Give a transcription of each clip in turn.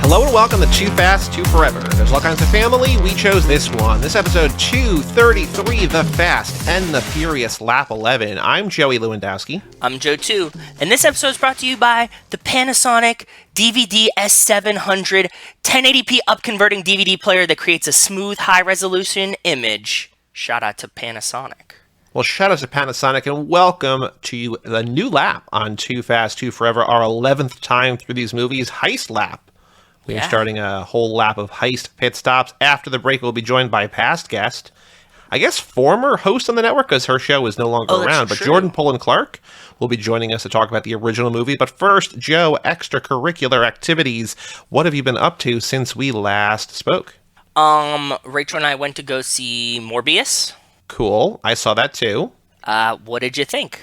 Hello and welcome to Too Fast, Too Forever. There's all kinds of family. We chose this one. This episode 233, The Fast and the Furious Lap 11. I'm Joey Lewandowski. I'm Joe too. And this episode is brought to you by the Panasonic DVD S700 1080p upconverting DVD player that creates a smooth, high-resolution image. Shout out to Panasonic. Well, shout out to Panasonic and welcome to the new lap on Too Fast, Too Forever, our 11th time through these movies, Heist Lap. We are starting a whole lap of heist pit stops. After the break, we'll be joined by a past guest. I guess former host on the network, because her show is no longer around. But Jordan Polan-Clarke will be joining us to talk about the original movie. But first, Joe, extracurricular activities. What have you been up to since we last spoke? Rachel and I went to go see Morbius. Cool. I saw that too. What did you think?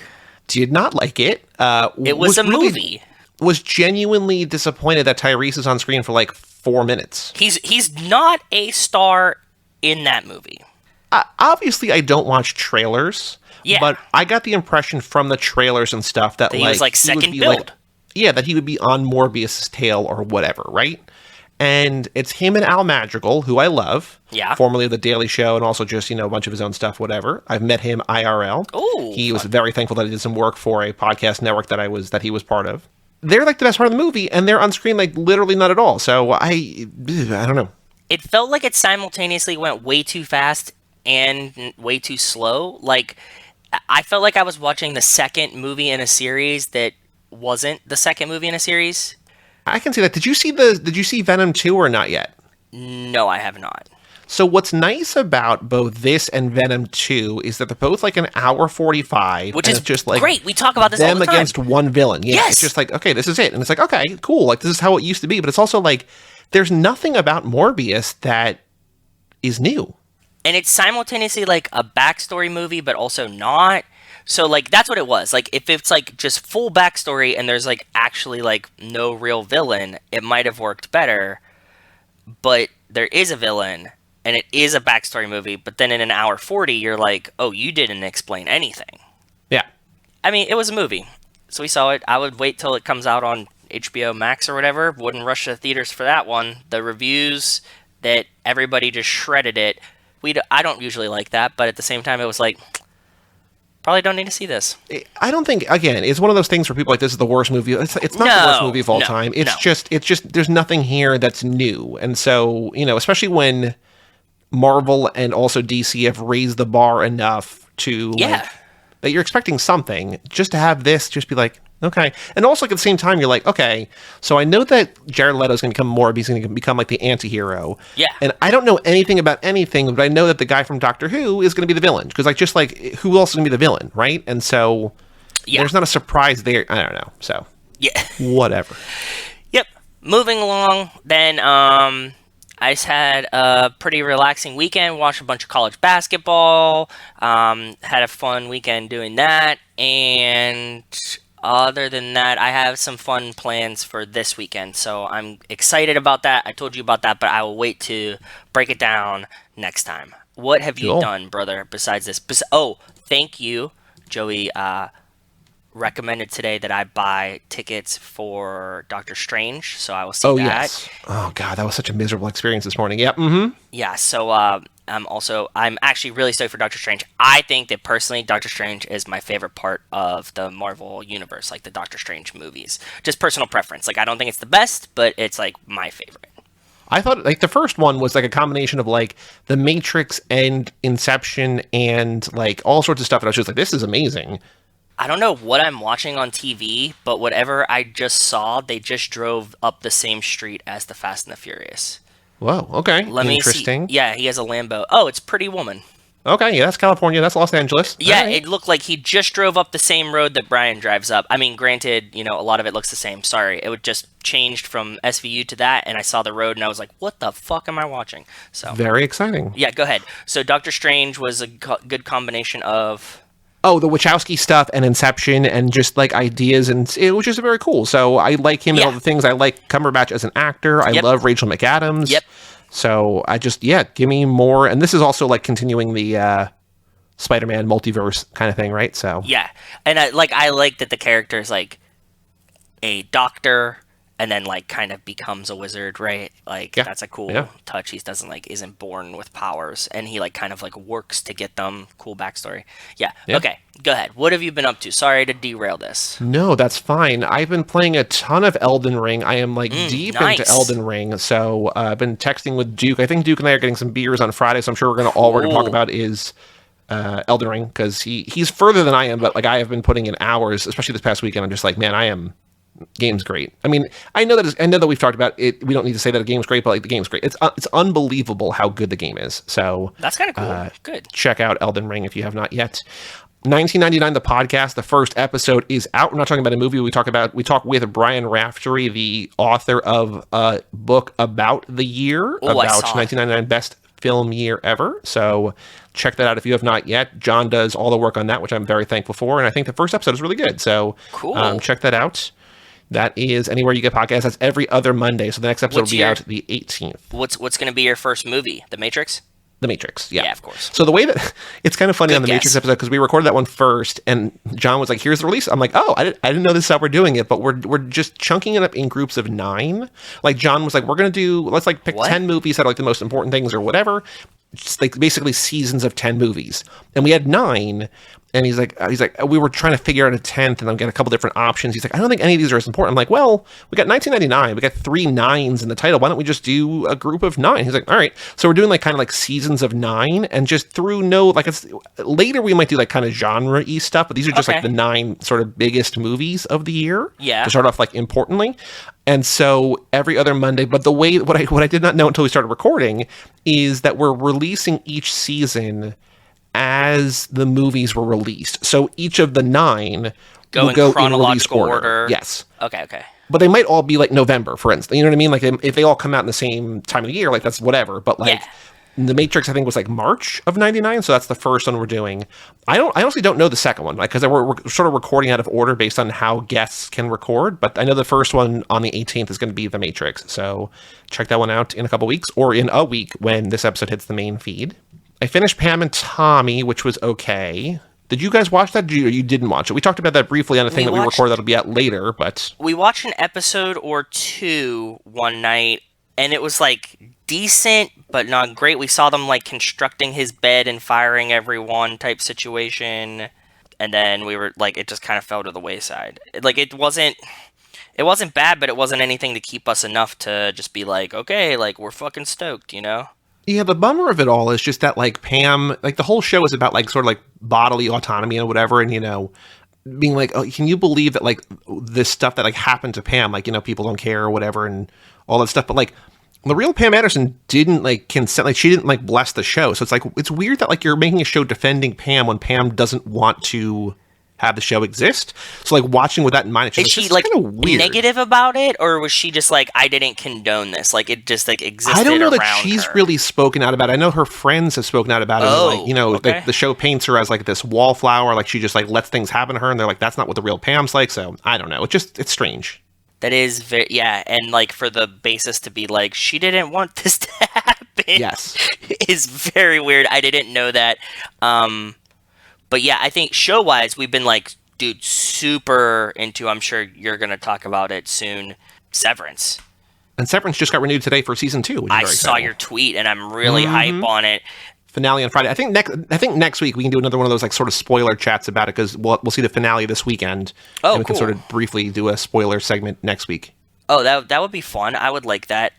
Did not like it. It was a movie. Was genuinely disappointed that Tyrese is on screen for like 4 minutes. He's not a star in that movie. Obviously, I don't watch trailers. Yeah. But I got the impression from the trailers and stuff that he was like second build. That he would be on Morbius' tail or whatever, right? And it's him and Al Madrigal, who I love. Yeah. Formerly of The Daily Show and also just, a bunch of his own stuff, whatever. I've met him IRL. Ooh, he was very thankful that he did some work for a podcast network that he was part of. They're like the best part of the movie, and they're on screen like literally not at all. So I don't know. It felt like it simultaneously went way too fast and way too slow. Like, I felt like I was watching the second movie in a series that wasn't the second movie in a series. I can see that. Did you see Venom 2 or not yet? No, I have not. So what's nice about both this and Venom 2 is that they're both like an hour 45. Which is just like great. We talk about this all the time. Them against one villain. Yeah, yes. It's just like, okay, this is it. And it's like, okay, cool. Like, this is how it used to be. But it's also like, there's nothing about Morbius that is new. And it's simultaneously like a backstory movie, but also not. So, like, that's what it was. Like, if it's like just full backstory and there's like actually like no real villain, it might have worked better. But there is a villain. And it is a backstory movie, but then in an hour 40, you're like, oh, you didn't explain anything. Yeah. I mean, it was a movie. So we saw it. I would wait till it comes out on HBO Max or whatever. Wouldn't rush to the theaters for that one. The reviews that everybody just shredded it. I don't usually like that, but at the same time, it was like, probably don't need to see this. I don't think, again, it's one of those things where people are like, this is the worst movie. It's not the worst movie of all time. It's just, there's nothing here that's new. And so, especially when Marvel and also DC have raised the bar enough to that you're expecting something, just to have this just be like, okay. And also at the same time, you're like, okay, so I know that Jared Leto's going to become Morbius, he's going to become like the anti-hero. Yeah. And I don't know anything about anything, but I know that the guy from Doctor Who is going to be the villain. Because who else is going to be the villain, right? And so there's not a surprise there. I don't know. So whatever. Yep. Moving along, then I just had a pretty relaxing weekend, watched a bunch of college basketball, had a fun weekend doing that, and other than that, I have some fun plans for this weekend, so I'm excited about that. I told you about that, but I will wait to break it down next time. What have you done, brother, besides this? Thank you. Joey recommended today that I buy tickets for Doctor Strange, so I will see that. Yes. Oh god, that was such a miserable experience this morning. Yep. Mm-hmm. Yeah. So I'm actually really stoked for Doctor Strange. I think that personally, Doctor Strange is my favorite part of the Marvel universe, like the Doctor Strange movies. Just personal preference. Like, I don't think it's the best, but it's like my favorite. I thought like the first one was like a combination of like The Matrix and Inception and like all sorts of stuff, and I was just like, this is amazing. I don't know what I'm watching on TV, but whatever I just saw, they just drove up the same street as the Fast and the Furious. Whoa, okay. Interesting. Yeah, he has a Lambo. Oh, it's Pretty Woman. Okay, yeah, that's California. That's Los Angeles. Yeah, right. It looked like he just drove up the same road that Brian drives up. I mean, granted, a lot of it looks the same. Sorry. It just changed from SVU to that, and I saw the road, and I was like, what the fuck am I watching? So very exciting. Yeah, go ahead. So Doctor Strange was a good combination of... Oh, the Wachowski stuff and Inception and just like ideas, and it was just very cool. So I like him and all the things. I like Cumberbatch as an actor. I love Rachel McAdams. Yep. So I just, give me more. And this is also like continuing the Spider-Man multiverse kind of thing, right? So Yeah, and I like that the character is like a doctor and then like kind of becomes a wizard, right? Like that's a cool touch. He isn't born with powers, and he like kind of like works to get them. Cool backstory. Yeah. Okay, go ahead. What have you been up to? Sorry to derail this. No, that's fine. I've been playing a ton of Elden Ring. I am like deep into Elden Ring. So I've been texting with Duke. I think Duke and I are getting some beers on Friday, so I'm sure we're going to talk about is Elden Ring, because he's further than I am, but like I have been putting in hours, especially this past weekend. I'm just like, man, game's great. I mean, I know that we've talked about it. We don't need to say that a game's great, but like the game's great. It's unbelievable how good the game is. So that's kind of cool. Good. Check out Elden Ring if you have not yet. 1999, the podcast, the first episode is out. We're not talking about a movie. We talk with Brian Raftery, the author of a book about the year, about 1999 best film year ever. So check that out if you have not yet. John does all the work on that, which I'm very thankful for. And I think the first episode is really good. So cool. Check that out. That is anywhere you get podcasts. That's every other Monday. So the next episode will be out the 18th. What's going to be your first movie? The Matrix? The Matrix, yeah. Yeah, of course. So the way that it's kind of funny on the Matrix episode, because we recorded that one first, and John was like, "Here's the release." I'm like, "Oh, I didn't know this is how we're doing it, but we're just chunking it up in groups of 9." Like John was like, "We're gonna let's like pick 10 movies that are like the most important things or whatever." Just like basically seasons of 10 movies, and we had 9. And he's like, we were trying to figure out a 10th, and I'm getting a couple different options. He's like, I don't think any of these are as important. I'm like, well, we got 1999. We got 3 9s in the title. Why don't we just do a group of 9? He's like, all right. So we're doing like kind of like seasons of 9, and just through later we might do like kind of genre-y stuff, but these are just like the 9 sort of biggest movies of the year. Yeah. To start off like importantly. And so every other Monday, but what I did not know until we started recording is that we're releasing each season as the movies were released. So each of the 9 will go in chronological order. Yes. Okay. But they might all be like November, for instance. You know what I mean? Like if they all come out in the same time of the year, like that's whatever. But like The Matrix, I think, was like March of 99. So that's the first one we're doing. I honestly don't know the second one, like, because we're sort of recording out of order based on how guests can record. But I know the first one on the 18th is going to be The Matrix. So check that one out in a couple weeks, or in a week when this episode hits the main feed. I finished Pam and Tommy, which was okay. Did you guys watch that? Or you didn't watch it? We talked about that briefly on a thing that we recorded that'll be out later, but... We watched an episode or 2 one night, and it was, like, decent, but not great. We saw them, like, constructing his bed and firing everyone type situation, and then we were, like, it just kind of fell to the wayside. Like, it wasn't bad, but it wasn't anything to keep us enough to just be like, okay, like, we're fucking stoked, you know? Yeah, the bummer of it all is just that, like, Pam, like, the whole show is about, like, sort of, like, bodily autonomy and whatever, and, you know, being like, oh, can you believe that, like, this stuff that, like, happened to Pam, like, you know, people don't care or whatever and all that stuff, but, like, the real Pam Anderson didn't, like, consent, like, she didn't, like, bless the show, so it's, like, it's weird that, like, you're making a show defending Pam when Pam doesn't want to have the show exist. So, like, watching with that in mind, is she, like, negative about it, or was she just like, I didn't condone this, like, it just, like, existed? I don't know that she's she's really spoken out about it. I know her friends have spoken out about it. Oh, and, like, you know, like, the show paints her as, like, this wallflower, like, she just, like, lets things happen to her, and they're like, that's not what the real Pam's like. So I don't know. It's strange. That is very, and, like, for the basis to be like, she didn't want this to happen. Yes, is very weird. I didn't know that. But yeah, I think show-wise, we've been, like, dude, super into, I'm sure you're going to talk about it soon, Severance. And Severance just got renewed today for season 2, which is very saw your tweet, and I'm really hype on it. Finale on Friday. I think next week we can do another one of those, like, sort of spoiler chats about it, because we'll see the finale this weekend. Oh, and we can sort of briefly do a spoiler segment next week. Oh, that would be fun. I would like that.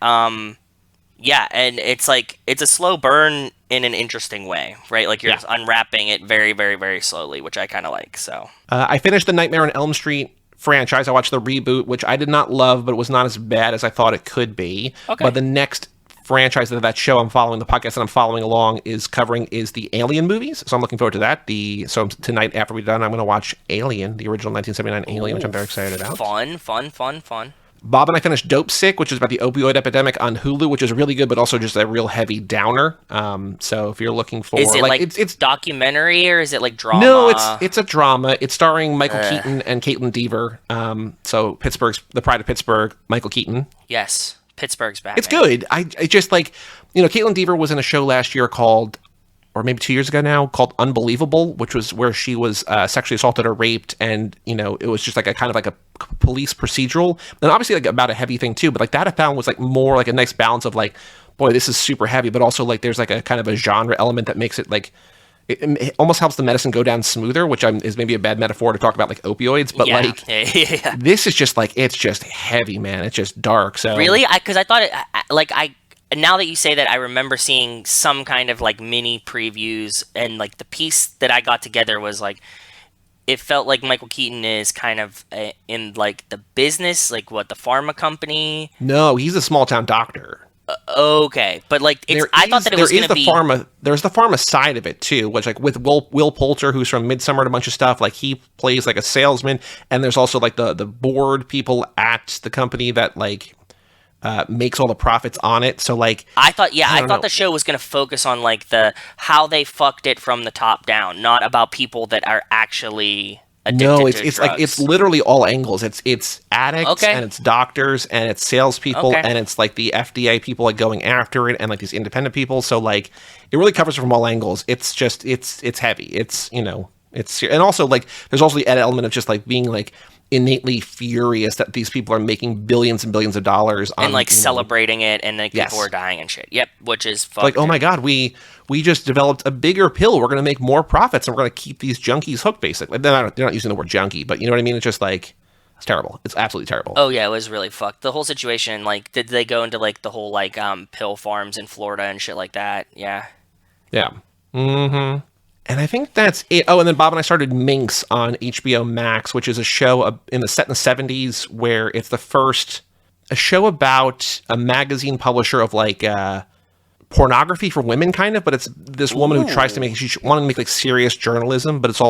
Yeah, and it's like, it's a slow burn in an interesting way, right? Like, you're just unwrapping it very, very, very slowly, which I kind of like, so. I finished the Nightmare on Elm Street franchise. I watched the reboot, which I did not love, but it was not as bad as I thought it could be. Okay. But the next franchise that show I'm following, the podcast that I'm following along is the Alien movies, so I'm looking forward to that. So tonight, after we're done, I'm going to watch Alien, the original 1979 Alien, which I'm very excited about. Fun. Bob and I finished Dope Sick, which is about the opioid epidemic on Hulu, which is really good, but also just a real heavy downer. So if you're looking for... Is it like it's documentary, or is it like drama? No, it's a drama. It's starring Michael Keaton and Caitlin Dever. So the Pride of Pittsburgh, Michael Keaton. Yes. Pittsburgh's back. It's good. I just like, Caitlin Dever was in a show last year called, or maybe 2 years ago now, called Unbelievable, which was where she was sexually assaulted or raped, and it was just like a kind of like a police procedural, and obviously like about a heavy thing too. But like that I found was like more like a nice balance of like, boy, this is super heavy, but also like there's like a kind of a genre element that makes it like it almost helps the medicine go down smoother, which is maybe a bad metaphor to talk about like opioids, but this is just like it's just heavy, man. It's just dark. So really, because I thought it now that you say that, I remember seeing some kind of like mini previews, and like the piece that I got together was like, it felt like Michael Keaton is kind of in like the business, like what, the pharma company? No, he's a small town doctor. Okay, but like I thought that it was going to be There's the pharma side of it too, which like with Will Poulter, who's from Midsummer and a bunch of stuff, like he plays like a salesman, and there's also like the board people at the company that like makes all the profits on it. So like I thought the show was going to focus on like how they fucked it from the top down, not about people that are actually addicted to drugs. Like it's literally all angles. It's addicts, and it's doctors, and it's salespeople, and it's like the FDA people like going after it, and like these independent people. So like it really covers it from all angles. It's just it's heavy. It's and also like there's also the added element of just like being like innately furious that these people are making billions and billions of dollars on, and like celebrating it, and like people are dying and shit. Yep, which is fucked. Like, oh my god, we just developed a bigger pill. We're going to make more profits, and we're going to keep these junkies hooked. Basically, they're not using the word junkie, but you know what I mean. It's just like it's terrible. It's absolutely terrible. Oh yeah, it was really fucked. The whole situation. Like, did they go into like the whole like pill farms in Florida and shit like that? Yeah. Yeah. Mm-hmm. And I think that's it. Oh, and then Bob and I started Minx on HBO Max, which is a show set in the 70s where it's a show about a magazine publisher of like pornography for women, kind of, but it's this woman who tries to make, she wanted to make like serious journalism, but it's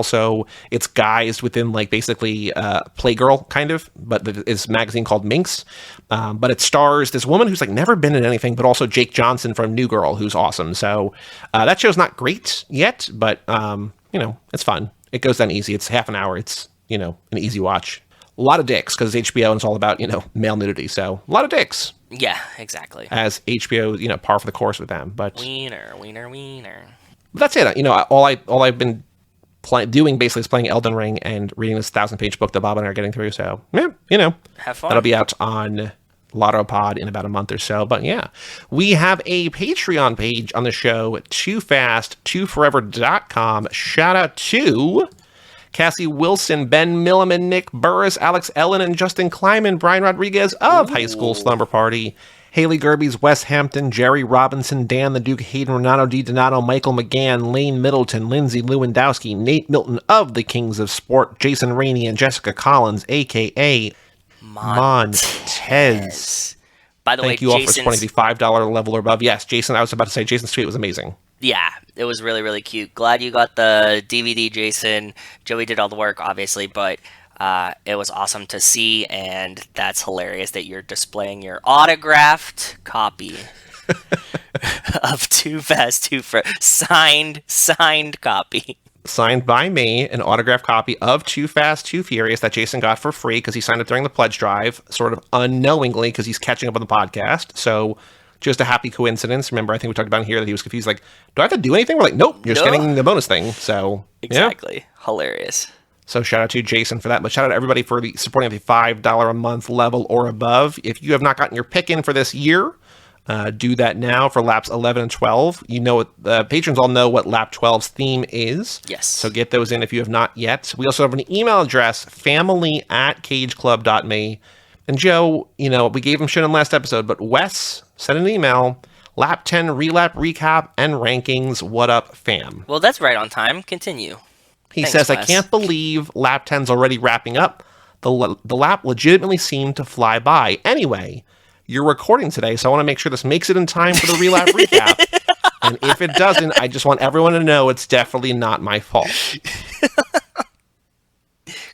guised within like basically Playgirl kind of, but it's a magazine called Minx. But it stars this woman who's like never been in anything, but also Jake Johnson from New Girl, who's awesome. So that show's not great yet, but it's fun. It goes down easy. It's half an hour. It's, an easy watch. A lot of dicks, because it's HBO and it's all about, male nudity. So a lot of dicks. Yeah, exactly. As HBO, par for the course with them. But wiener. But that's it. All I've been doing basically is playing Elden Ring and reading this 1,000-page book that Bob and I are getting through. So, yeah, have fun. That'll be out on Lotto Pod in about a month or so. But yeah, we have a Patreon page on the show, toofast2forever.com. Shout out to Cassie Wilson, Ben Milliman, Nick Burris, Alex Ellen, and Justin Kleiman, Brian Rodriguez of High School Slumber Party, Haley Gerbies, Wes Hampton, Jerry Robinson, Dan the Duke, Hayden Renato, D. Donato, Michael McGann, Lane Middleton, Lindsay Lewandowski, Nate Milton of the Kings of Sport, Jason Rainey, and Jessica Collins, a.k.a. Montez. By the way, thank you all for supporting the $5 level or above. Yes, Jason, I was about to say Jason's tweet was amazing. Yeah, it was really, really cute. Glad you got the DVD, Jason. Joey did all the work, obviously, but it was awesome to see, and that's hilarious that you're displaying your autographed copy of Too Fast, Too Forever. Signed copy. Signed by me, an autographed copy of Too Fast, Too Furious that Jason got for free because he signed it during the pledge drive, sort of unknowingly because he's catching up on the podcast. So just a happy coincidence. Remember, I think we talked about it here that he was confused, like, do I have to do anything? We're like, nope, you're just getting the bonus thing. So exactly. Yeah. Hilarious. So shout out to Jason for that, but shout out to everybody for supporting at the $5 a month level or above. If you have not gotten your pick in for this year, do that now for laps 11 and 12. The patrons all know what lap 12's theme is. Yes. So get those in if you have not yet. We also have an email address, family@cageclub.me. And Joe, we gave him shit in last episode, but Wes sent an email, lap 10 relap recap and rankings. What up, fam? Well, that's right on time. Continue. He says, Wes. I can't believe lap 10's already wrapping up. The lap legitimately seemed to fly by. Anyway, you're recording today, so I want to make sure this makes it in time for the relap recap. And if it doesn't, I just want everyone to know it's definitely not my fault.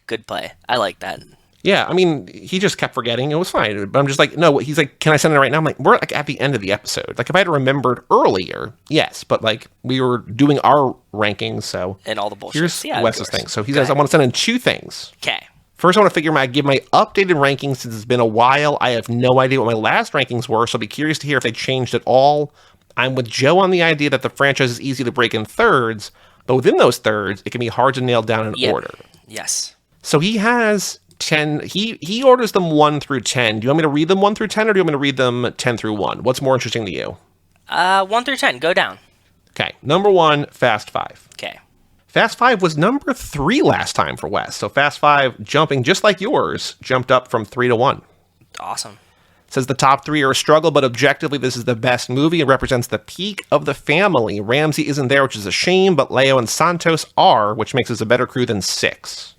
Good play. I like that. Yeah, I mean, he just kept forgetting. It was fine. But I'm just like, no, he's like, can I send it right now? I'm like, we're like at the end of the episode. Like, if I had remembered earlier, yes. But like, we were doing our rankings, so. And all the bullshit. Here's Wes's thing. So he says, I want to send in two things. Okay. First, I want to give my updated rankings since it's been a while. I have no idea what my last rankings were, so I'll be curious to hear if they changed at all. I'm with Joe on the idea that the franchise is easy to break in thirds, but within those thirds, it can be hard to nail down an order. Yes. So he has 10. He orders them 1 through 10. Do you want me to read them 1 through 10, or do you want me to read them 10 through 1? What's more interesting to you? 1 through 10. Go down. Okay. Number 1, Fast 5. Okay. Fast 5 was number 3 last time for Wes. So Fast 5, jumping just like yours, jumped up from 3 to 1. Awesome. Says the top 3 are a struggle, but objectively, this is the best movie. It represents the peak of the family. Ramsey isn't there, which is a shame, but Leo and Santos are, which makes us a better crew than 6.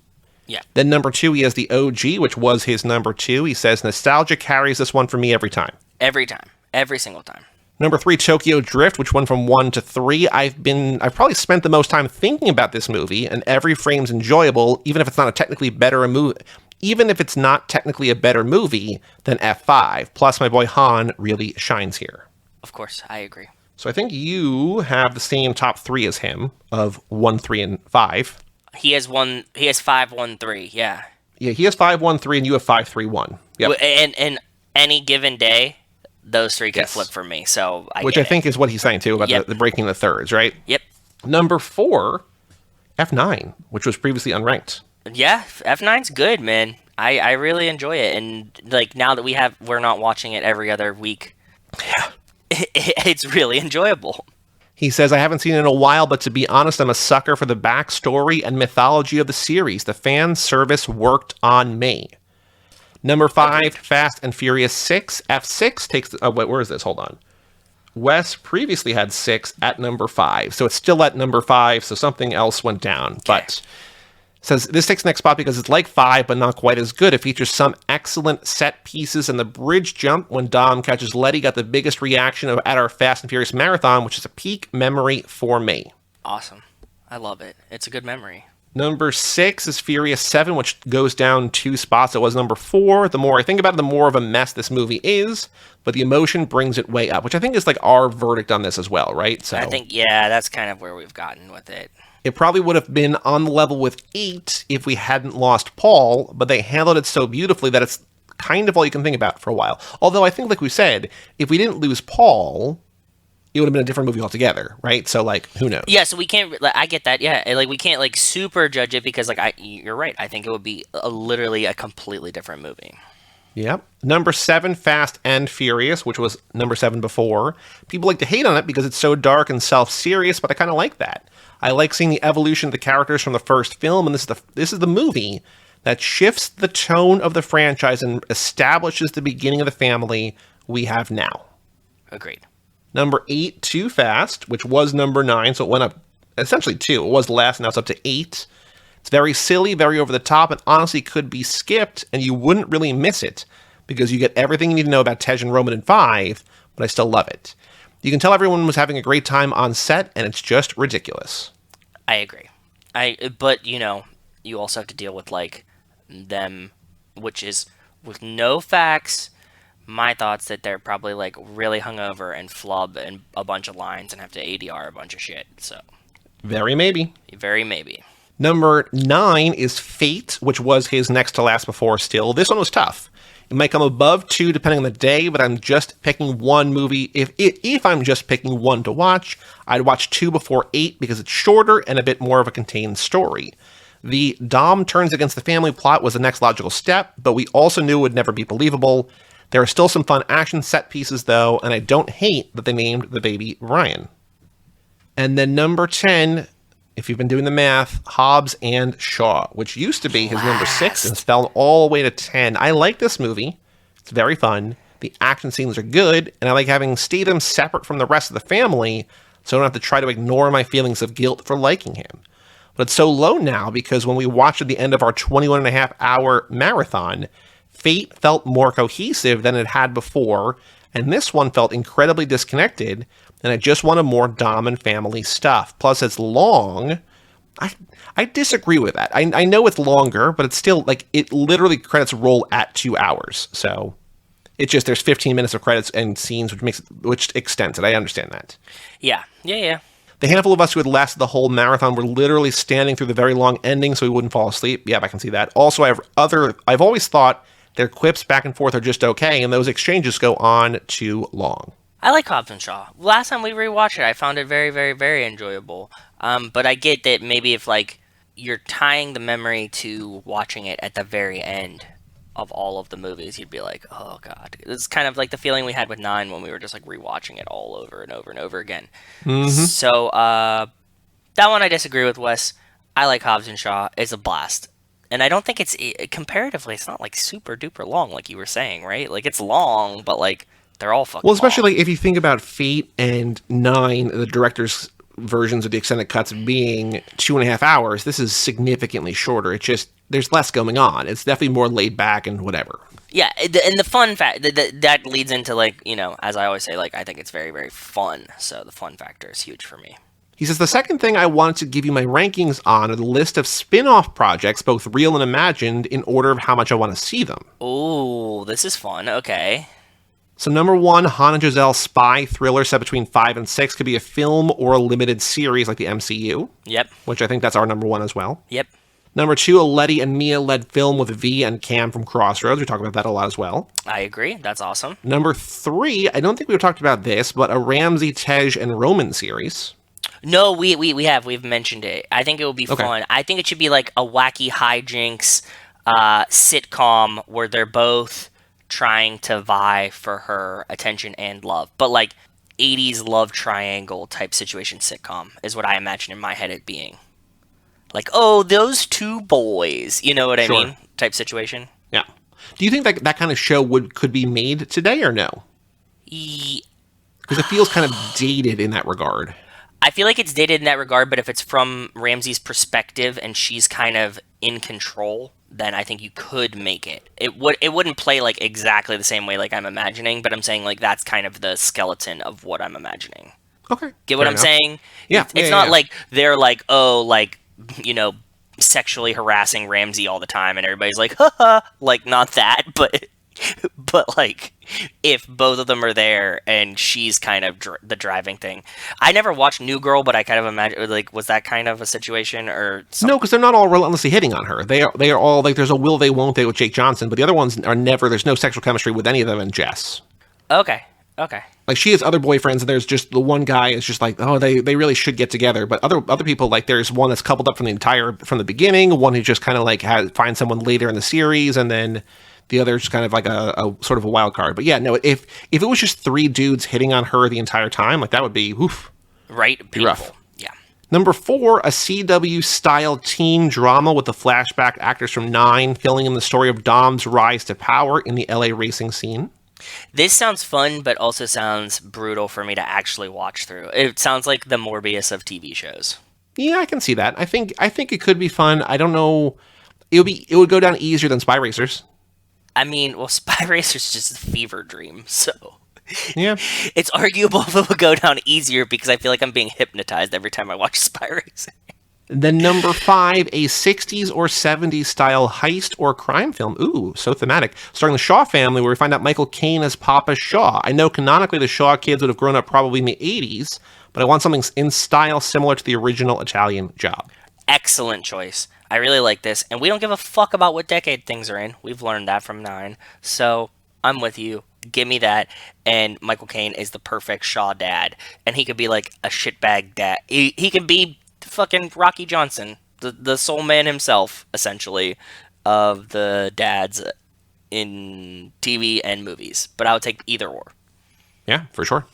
Yeah. Then number 2, he has the OG, which was his number 2. He says nostalgia carries this one for me every time. Every time. Every single time. Number 3, Tokyo Drift, which went from 1 to 3. I've probably spent the most time thinking about this movie, and every frame's enjoyable, even if it's not technically a better movie than F5. Plus, my boy Han really shines here. Of course, I agree. So I think you have the same top 3 as him of 1, 3, and 5. He has 5, 1, 3. Yeah. Yeah, he has 5, 1, 3, and you have 5, 3, 1. Yep. And any given day, those 3 could flip for me. So I think is what he's saying too about the breaking the thirds, right? Yep. Number 4, F9, which was previously unranked. Yeah, F9's good, man. I really enjoy it, and like now that we're not watching it every other week. Yeah. It's really enjoyable. He says, I haven't seen it in a while, but to be honest, I'm a sucker for the backstory and mythology of the series. The fan service worked on me. Number 5, Fast and Furious 6. F6 takes... where is this? Hold on. Wes previously had 6 at number 5. So it's still at number 5, so something else went down. Okay. But says, this takes the next spot because it's like 5, but not quite as good. It features some excellent set pieces, and the bridge jump when Dom catches Letty got the biggest reaction at our Fast and Furious marathon, which is a peak memory for me. Awesome. I love it. It's a good memory. Number 6 is Furious 7, which goes down 2 spots. It was number 4. The more I think about it, the more of a mess this movie is, but the emotion brings it way up, which I think is like our verdict on this as well, right? So I think, yeah, that's kind of where we've gotten with it. It probably would have been on the level with 8 if we hadn't lost Paul, but they handled it so beautifully that it's kind of all you can think about for a while. Although I think, like we said, if we didn't lose Paul, it would have been a different movie altogether, right? So, like, who knows? Yeah, so we can't... I get that, yeah. Like, we can't, like, super judge it because, like, you're right. I think it would be literally a completely different movie. Yep. Number 7, Fast and Furious, which was number 7 before. People like to hate on it because it's so dark and self-serious, but I kind of like that. I like seeing the evolution of the characters from the first film, and this is the movie that shifts the tone of the franchise and establishes the beginning of the family we have now. Agreed. Number 8, Too Fast, which was number 9, so it went up essentially 2. It was last, now it's up to 8. It's very silly, very over the top, and honestly could be skipped, and you wouldn't really miss it, because you get everything you need to know about Tej and Roman in 5, but I still love it. You can tell everyone was having a great time on set, and it's just ridiculous. I agree. But, you know, you also have to deal with, like, them, which is, with no facts... My thoughts that they're probably like really hungover and flub and a bunch of lines and have to ADR a bunch of shit. So very maybe. Number 9 is Fate, which was his next to last before still. This one was tough. It might come above 2 depending on the day, but I'm just picking one movie. If I'm just picking one to watch, I'd watch 2 before 8 because it's shorter and a bit more of a contained story. The Dom turns against the family plot was the next logical step, but we also knew it would never be believable. There are still some fun action set pieces, though, and I don't hate that they named the baby Ryan. And then number 10, if you've been doing the math, Hobbs and Shaw, which used to be his number 6 and fell all the way to 10. I like this movie. It's very fun. The action scenes are good, and I like having Statham separate from the rest of the family, so I don't have to try to ignore my feelings of guilt for liking him. But it's so low now because when we watched at the end of our 21.5-hour marathon, Fate felt more cohesive than it had before, and this one felt incredibly disconnected, and I just wanted more Dom and family stuff. Plus, it's long. I disagree with that. I know it's longer, but it's still, like, it literally credits roll at 2 hours. So, it's just, there's 15 minutes of credits and scenes, which extends it. I understand that. Yeah. The handful of us who had lasted the whole marathon were literally standing through the very long ending so we wouldn't fall asleep. Yep, I can see that. Also, I've always thought their quips back and forth are just okay, and those exchanges go on too long. I like Hobbs and Shaw. Last time we rewatched it, I found it very, very, very enjoyable. But I get that maybe if, like, you're tying the memory to watching it at the very end of all of the movies, you'd be like, oh, God. It's kind of like the feeling we had with 9 when we were just, like, rewatching it all over and over and over again. Mm-hmm. So, that one I disagree with, Wes. I like Hobbs and Shaw. It's a blast. And I don't think comparatively, it's not, like, super duper long, like you were saying, right? Like, it's long, but, like, they're all fucking Well, especially, long. like, if you think about Fate and 9, the director's versions of the extended cuts being 2.5 hours, this is significantly shorter. It's just, there's less going on. It's definitely more laid back and whatever. Yeah, and the fun fact, that leads into, like, you know, as I always say, like, I think it's very, very fun. So the fun factor is huge for me. He says, the second thing I wanted to give you my rankings on are the list of spin-off projects, both real and imagined, in order of how much I want to see them. Ooh, this is fun. Okay. So number 1, Han and Giselle's spy thriller set between 5 and 6 could be a film or a limited series like the MCU. Yep. Which I think that's our number 1 as well. Yep. Number 2, a Letty and Mia-led film with V and Cam from Crossroads. We talk about that a lot as well. I agree. That's awesome. Number 3, I don't think we've talked about this, but a Ramsey, Tej, and Roman series. No, we've mentioned it. I think it will be fun. I think it should be like a wacky hijinks sitcom where they're both trying to vie for her attention and love, but like 80s love triangle type situation sitcom is what I imagine in my head it being. Like, oh, those two boys, you know what I mean? Type situation. Yeah. Do you think that kind of show could be made today or no? Because it feels kind of dated in that regard. I feel like it's dated in that regard, but if it's from Ramsey's perspective and she's kind of in control, then I think you could make it. It wouldn't play like exactly the same way like I'm imagining, but I'm saying like that's kind of the skeleton of what I'm imagining. Okay. Get what I'm saying? Yeah. It's not like they're like, oh, like, you know, sexually harassing Ramsey all the time and everybody's like, haha, like not that, but like if both of them are there and she's kind of the driving thing. I never watched New Girl, but I kind of imagine like, was that kind of a situation or something? No, because they're not all relentlessly hitting on her. They are all like, there's a will they won't they with Jake Johnson, but the other ones are never. There's no sexual chemistry with any of them and Jess. Okay. Like she has other boyfriends, and there's just the one guy is just like, oh, they really should get together. But other people, like there's one that's coupled up from the beginning, one who just kind of like finds someone later in the series, and then the other's kind of like a sort of a wild card. But yeah, no, if it was just 3 dudes hitting on her the entire time, like that would be oof. Right. Be rough. Yeah. Number 4, a CW style teen drama with the flashback actors from 9 filling in the story of Dom's rise to power in the LA racing scene. This sounds fun, but also sounds brutal for me to actually watch through. It sounds like the Morbius of TV shows. Yeah, I can see that. I think it could be fun. I don't know. It would go down easier than Spy Racers. I mean, well, Spy Racer's just a fever dream, so yeah, it's arguable if it would go down easier because I feel like I'm being hypnotized every time I watch Spy Racer. Then number 5, a 60s or 70s style heist or crime film. Ooh, so thematic. Starring the Shaw family, where we find out Michael Caine as Papa Shaw. I know canonically the Shaw kids would have grown up probably in the 80s, but I want something in style similar to the original Italian Job. Excellent choice. I really like this, and we don't give a fuck about what decade things are in. We've learned that from 9, so I'm with you. Give me that, and Michael Caine is the perfect Shaw dad, and he could be like a shitbag dad. He can be fucking Rocky Johnson, the soul man himself, essentially, of the dads in TV and movies. But I would take either or. Yeah, for sure.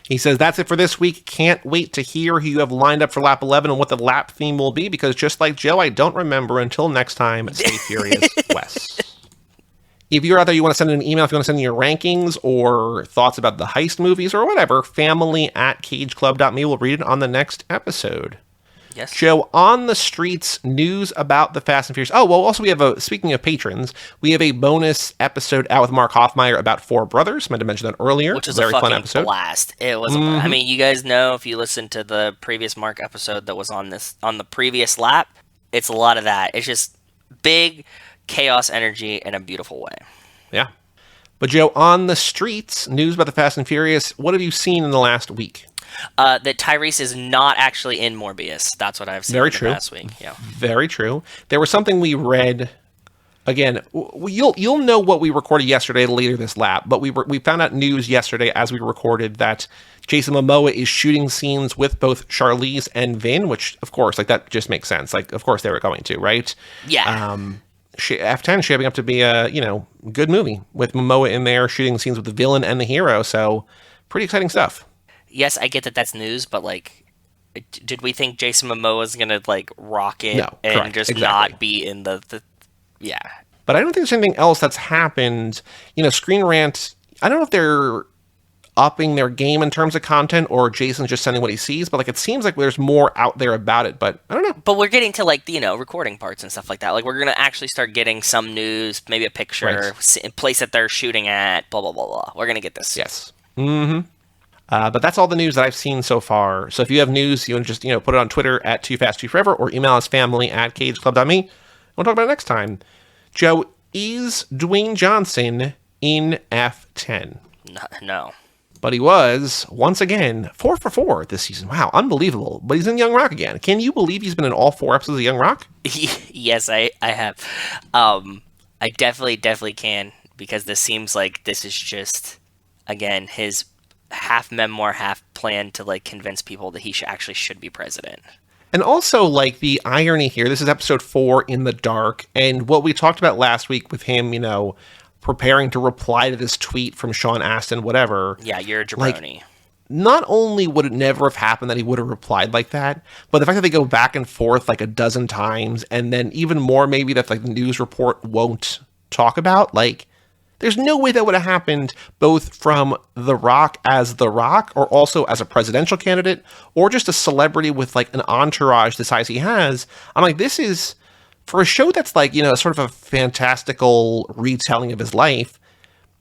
He says, that's it for this week. Can't wait to hear who you have lined up for Lap 11 and what the lap theme will be, because just like Joe, I don't remember. Until next time, stay furious, Wes. If you're out there, you want to send an email, if you want to send in your rankings or thoughts about the heist movies or whatever, family@cageclub.me. We'll read it on the next episode. Yes. Joe, on the streets, news about the Fast and Furious. Oh, well, also we have speaking of patrons, we have a bonus episode out with Mark Hoffmeyer about Four Brothers. Meant to mention that earlier. Which is very a fucking fun episode. blast. It was. I mean, you guys know if you listened to the previous Mark episode that was on the previous lap, it's a lot of that. It's just big chaos energy in a beautiful way. Yeah. But Joe, on the streets, news about the Fast and Furious, what have you seen in the last week? That Tyrese is not actually in Morbius. That's what I've seen Very the true. past week. Yeah. Very true. There was something we read. Again, you'll know what we recorded yesterday later this lap, but we found out news yesterday as we recorded that Jason Momoa is shooting scenes with both Charlize and Vin, which of course, like that just makes sense. Like, of course they were going to, right? Yeah. F10 shaping up to be a good movie with Momoa in there shooting scenes with the villain and the hero. So pretty exciting stuff. Yes, I get that that's news, but like, did we think Jason Momoa is gonna like rock it and correct, just exactly. not be in the yeah? But I don't think there's anything else that's happened. Screen Rant, I don't know if they're upping their game in terms of content or Jason's just sending what he sees, but like it seems like there's more out there about it, but I don't know. But we're getting to like recording parts and stuff like that. Like we're gonna actually start getting some news, maybe a picture, Right. place that they're shooting at, blah blah blah blah. We're gonna get this. Yes. Mm-hmm. But that's all the news that I've seen so far. So if you have news, you want to just put it on Twitter at TooFastTooForever or email us family@cageclub.me. We'll talk about it next time. Joe, is Dwayne Johnson in F10? No. But he was, once again, 4 for 4 this season. Wow, unbelievable. But he's in Young Rock again. Can you believe he's been in all 4 episodes of Young Rock? Yes, I have. I definitely can, because this seems like this is just, again, his half memoir, half plan to like convince people that he actually should be president. And also, like, the irony here, this is episode 4, In the Dark, and what we talked about last week with him, preparing to reply to this tweet from Sean Astin, whatever. Yeah, you're a jabroni. Like, not only would it never have happened that he would have replied like that, but the fact that they go back and forth like a dozen times, and then even more maybe that like the news report won't talk about, like, there's no way that would have happened both from The Rock as The Rock or also as a presidential candidate or just a celebrity with like an entourage the size he has. I'm like, this is, for a show that's like, sort of a fantastical retelling of his life,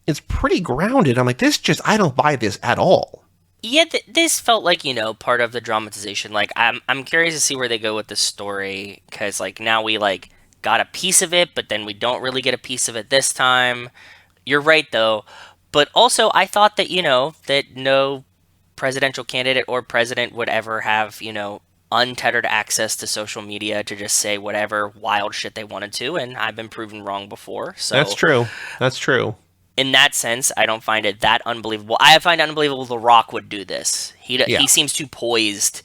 it's pretty grounded. I'm like, I don't buy this at all. Yeah, this felt like, part of the dramatization. Like, I'm curious to see where they go with this story, because like now we like got a piece of it, but then we don't really get a piece of it this time. You're right, though. But also, I thought that, that no presidential candidate or president would ever have, untethered access to social media to just say whatever wild shit they wanted to. And I've been proven wrong before. So That's true. That's true. In that sense, I don't find it that unbelievable. I find it unbelievable The Rock would do this. He seems too poised.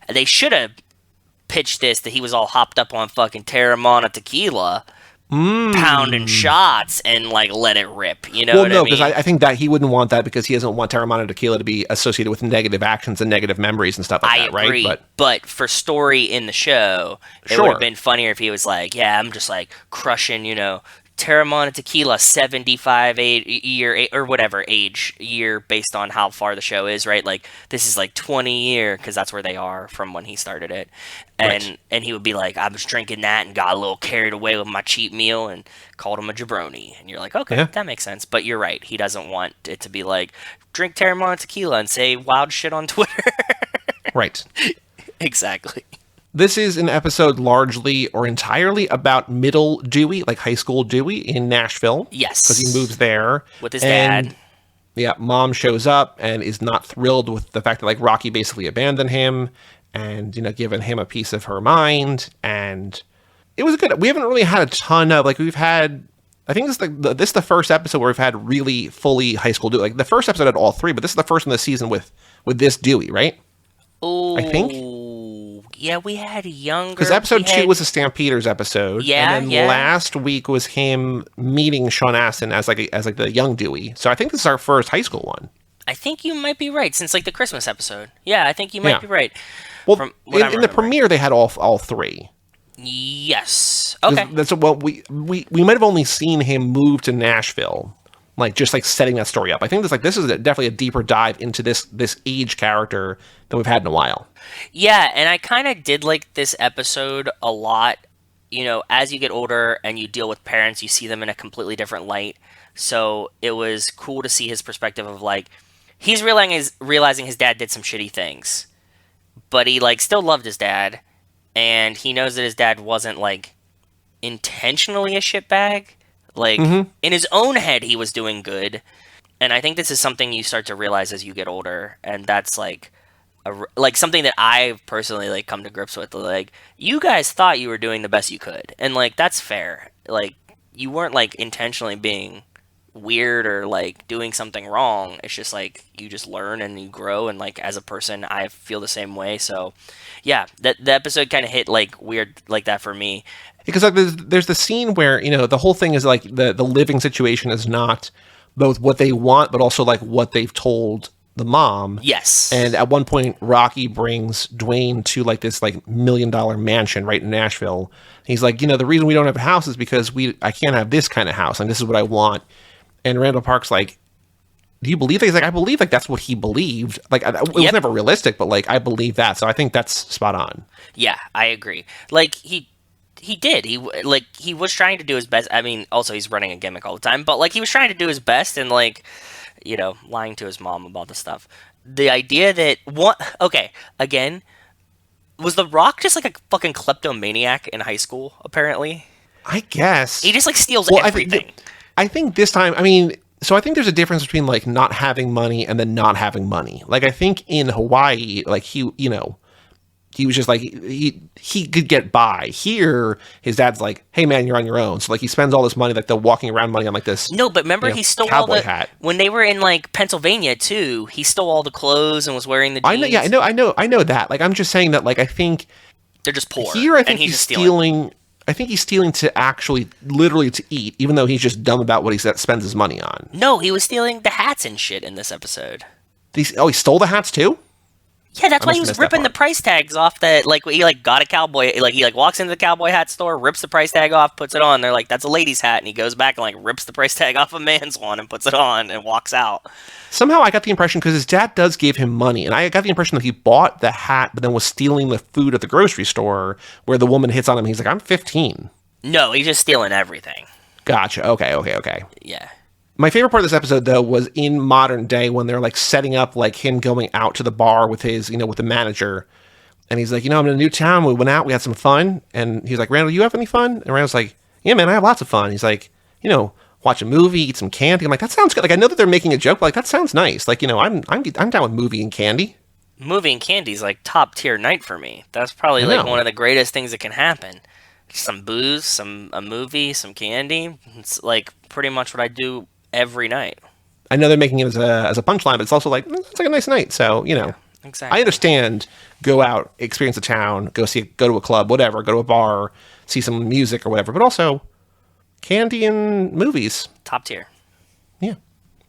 They should have pitched this that he was all hopped up on fucking Terramana tequila. Pounding shots and like let it rip, what I mean? No, because I think that he wouldn't want that because he doesn't want Terramana Tequila to be associated with negative actions and negative memories and stuff like that, agree, right? But for story in the show, it would have been funnier if he was like, yeah, I'm just like crushing, Terramana Tequila 75 year or whatever age year based on how far the show is, right? Like this is like 20 year because that's where they are from when he started it, and he would be like, I was drinking that and got a little carried away with my cheap meal and called him a jabroni, and you're like, okay, that makes sense. But you're right, he doesn't want it to be like drink Terramana Tequila and say wild shit on Twitter. Right. Exactly. This is an episode largely or entirely about middle Dewey, like high school Dewey in Nashville. Yes. Because he moves there. With his dad. Yeah, mom shows up and is not thrilled with the fact that like Rocky basically abandoned him and, given him a piece of her mind. And it was good. We haven't really had a ton of, like, we've had, I think this is the first episode where we've had really fully high school Dewey. Like the first episode had all 3, but this is the first one this season with this Dewey, right? Oh, I think. Yeah, we had younger. Because episode 2 was a Stampeders episode. Yeah, and then last week was him meeting Sean Astin as like the young Dewey. So I think this is our first high school one. I think you might be right, since like the Christmas episode. Yeah, I think you might be right. Well, in the premiere they had all 3. Yes. Okay. That's what we might have only seen him move to Nashville, like just like setting that story up. I think this is definitely a deeper dive into this age character than we've had in a while. Yeah, and I kind of did like this episode a lot. As you get older and you deal with parents, you see them in a completely different light. So it was cool to see his perspective of like, he's realizing his dad did some shitty things, but he like still loved his dad, and he knows that his dad wasn't like intentionally a shitbag. Like in his own head, he was doing good. And I think this is something you start to realize as you get older, and that's like like something that I've personally like come to grips with. Like, you guys thought you were doing the best you could, and like that's fair. Like, you weren't like intentionally being weird or like doing something wrong. It's just like you just learn and you grow, and like as a person I feel the same way. So yeah, that the episode kind of hit like weird like that for me, because like there's the scene where, you know, the whole thing is like the living situation is not both what they want but also like what they've told the mom. Yes. And at one point Rocky brings Dwayne to like this like $1 million mansion right in Nashville. He's like, you know, the reason we don't have a house is because I can't have this kind of house, and this is what I want. And Randall Park's like, do you believe that? He's like, I believe like that's what he believed. Like, it was never realistic, but like I believe that. So I think that's spot on. Yeah, I agree. Like he did. He was trying to do his best. I mean, also he's running a gimmick all the time, but like he was trying to do his best and like, you know, lying to his mom about the stuff. The idea that again, was The Rock just like a fucking kleptomaniac in high school? Apparently, I guess he just like steals everything. I think this time, I mean, so I think there's a difference between like not having money and then not having money. Like I think in Hawaii, like he, you know, he was just like, he could get by. Here, his dad's like, hey man, you're on your own. So like he spends all this money, like they're walking around money on like this. No, but remember, he stole all the hat. When they were in like Pennsylvania too, he stole all the clothes and was wearing the jeans. I know that. Like I'm just saying that like I think they're just poor. Here I think he's stealing. I think he's stealing to actually, literally to eat, even though he's just dumb about what he spends his money on. No, he was stealing the hats and shit in this episode. He stole the hats too? Yeah, that's why he was ripping the price tags off that, like, he, like, got a cowboy, like, he, like, walks into the cowboy hat store, rips the price tag off, puts it on, they're like, that's a lady's hat, and he goes back and, like, rips the price tag off a man's one and puts it on and walks out. Somehow I got the impression, because his dad does give him money, and I got the impression that he bought the hat, but then was stealing the food at the grocery store, where the woman hits on him, he's like, I'm 15. No, he's just stealing everything. Gotcha, okay. Yeah. My favorite part of this episode, though, was in modern day when they're like setting up like him going out to the bar with his, you know, with the manager. And he's like, you know, I'm in a new town. We went out. We had some fun. And he's like, Randall, you have any fun? And Randall's like, yeah, man, I have lots of fun. He's like, you know, watch a movie, eat some candy. I'm like, that sounds good. Like, I know that they're making a joke, but like, that sounds nice. Like, you know, I'm down with movie and candy. Movie and candy is like top tier night for me. That's probably like one of the greatest things that can happen. Some booze, a movie, some candy. It's like pretty much what I do every night. I know they're making it as a punchline, but it's also like, it's like a nice night. So, you know, yeah, exactly. I understand, go out, experience the town, go to a club, whatever, go to a bar, see some music or whatever, but also candy and movies. Top tier. Yeah.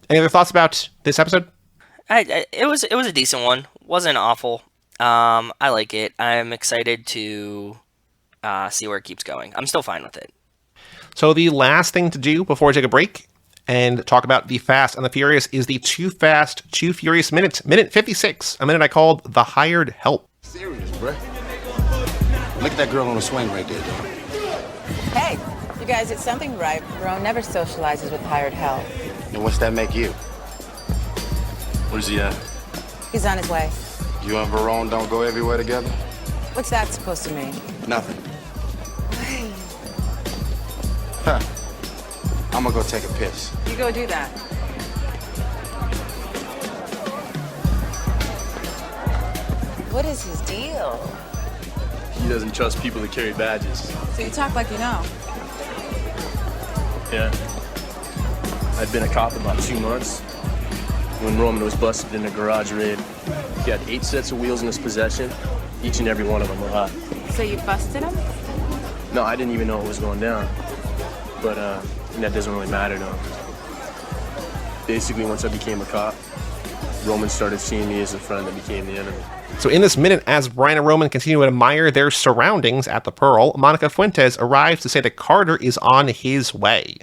Any other thoughts about this episode? It was a decent one. Wasn't awful. I like it. I'm excited to see where it keeps going. I'm still fine with it. So the last thing to do before we take a break and talk about The Fast and the Furious is the Too Fast, Too Furious minute 56, a minute I called The Hired Help. Serious, bro. Look at that girl on the swing right there, dog. Hey, you guys did something right. Ron never socializes with hired help. And what's that make you? Where's he at? He's on his way. You and Verone don't go everywhere together? What's that supposed to mean? Nothing. Huh. I'm gonna go take a piss. You go do that. What is his deal? He doesn't trust people that carry badges. So you talk like you know. Yeah. I'd been a cop about 2 months when Roman was busted in a garage raid. He had 8 sets of wheels in his possession. Each and every one of them were hot. So you busted him? No, I didn't even know what was going down. But that doesn't really matter to him. Basically, once I became a cop, Roman started seeing me as a friend that became the enemy. So in this minute, as Brian and Roman continue to admire their surroundings at the Pearl, Monica Fuentes arrives to say that Carter is on his way.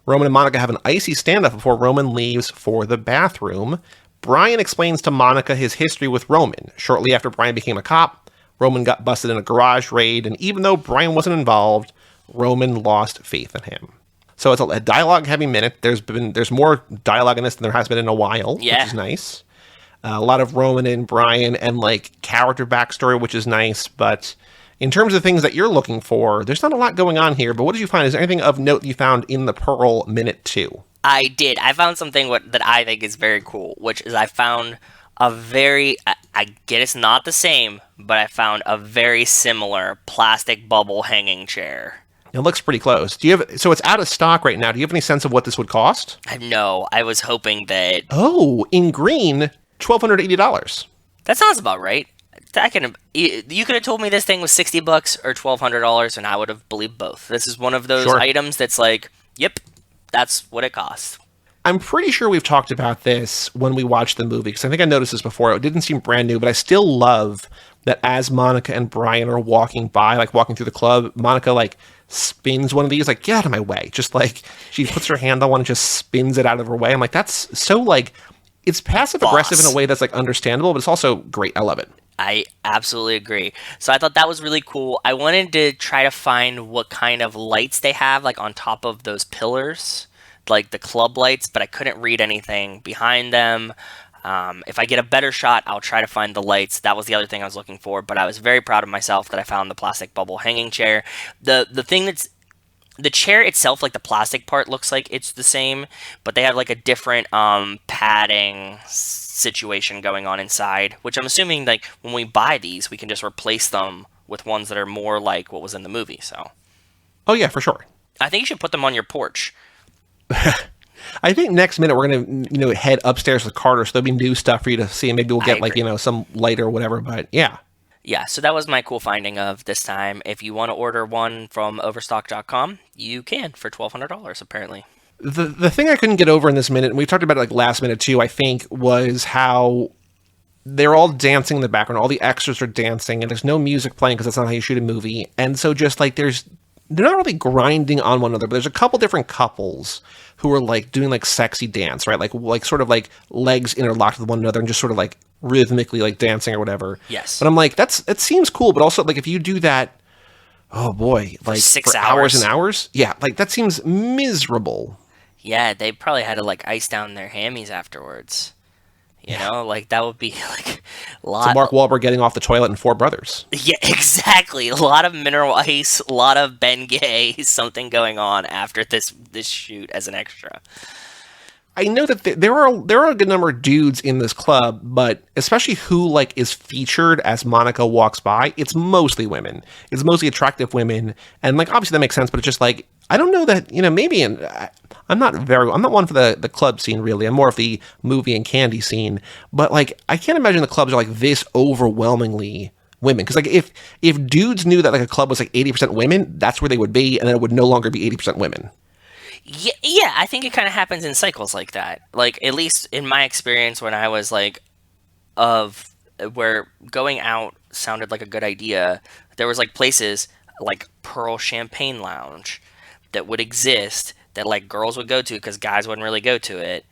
Roman and Monica have an icy standoff before Roman leaves for the bathroom. Brian explains to Monica his history with Roman. Shortly after Brian became a cop, Roman got busted in a garage raid, and even though Brian wasn't involved, Roman lost faith in him. So it's a dialogue-heavy minute. There's more dialogue in this than there has been in a while, which is nice. A lot of Roman and Brian and like character backstory, which is nice. But in terms of things that you're looking for, there's not a lot going on here. But what did you find? Is there anything of note you found in the Pearl minute 2? I did. I found something that I think is very cool, which is I found I get it's not the same, but I found a very similar plastic bubble hanging chair. It looks pretty close. So it's out of stock right now. Do you have any sense of what this would cost? No, I was hoping that... Oh, in green, $1,280. That sounds about right. You could have told me this thing was $60 or $1,200, and I would have believed both. This is one of those items that's like, yep, that's what it costs. I'm pretty sure we've talked about this when we watched the movie, because I think I noticed this before. It didn't seem brand new, but I still love that as Monica and Brian are walking by, like walking through the club, Monica like spins one of these, like, get out of my way. Just like she puts her hand on one and just spins it out of her way. I'm like, that's so like, it's passive aggressive in a way that's like understandable, but it's also great. I love it. I absolutely agree. So I thought that was really cool. I wanted to try to find what kind of lights they have, like on top of those pillars, like the club lights, but I couldn't read anything behind them. If I get a better shot, I'll try to find the lights. That was the other thing I was looking for, but I was very proud of myself that I found the plastic bubble hanging chair. The thing that's the chair itself, like the plastic part, looks like it's the same, but they have like a different padding situation going on inside, which I'm assuming like when we buy these, we can just replace them with ones that are more like what was in the movie. So, oh yeah, for sure. I think you should put them on your porch. I think next minute we're gonna head upstairs with Carter, so there'll be new stuff for you to see, and maybe we'll get like some light or whatever. But yeah. Yeah, so that was my cool finding of this time. If you want to order one from Overstock.com, you can for $1,200 apparently. The thing I couldn't get over in this minute, and we talked about it like last minute too, I think, was how they're all dancing in the background. All the extras are dancing, and there's no music playing because that's not how you shoot a movie. And so just like they're not really grinding on one another, but there's a couple different couples who are like doing like sexy dance, right? Like sort of like legs interlocked with one another and just sort of like rhythmically like dancing or whatever. Yes. But I'm like, it seems cool, but also like if you do that, oh boy, like for hours and hours, yeah, like that seems miserable. Yeah, they probably had to like ice down their hammies afterwards. You know, like that would be like a lot. So Mark Wahlberg getting off the toilet in Four Brothers. Yeah, exactly. A lot of mineral ice, a lot of Bengay, something going on after this shoot as an extra. I know that there are a good number of dudes in this club, but especially who like is featured as Monica walks by, it's mostly women. It's mostly attractive women, and like obviously that makes sense. But it's just like I don't know that maybe I'm not one for the club scene really. I'm more of the movie and candy scene. But like I can't imagine the clubs are like this overwhelmingly women, because like if dudes knew that like a club was like 80% women, that's where they would be, and then it would no longer be 80% women. Yeah, I think it kind of happens in cycles like that. Like, at least in my experience when I was, like, where going out sounded like a good idea, there was, like, places like Pearl Champagne Lounge that would exist that, like, girls would go to because guys wouldn't really go to it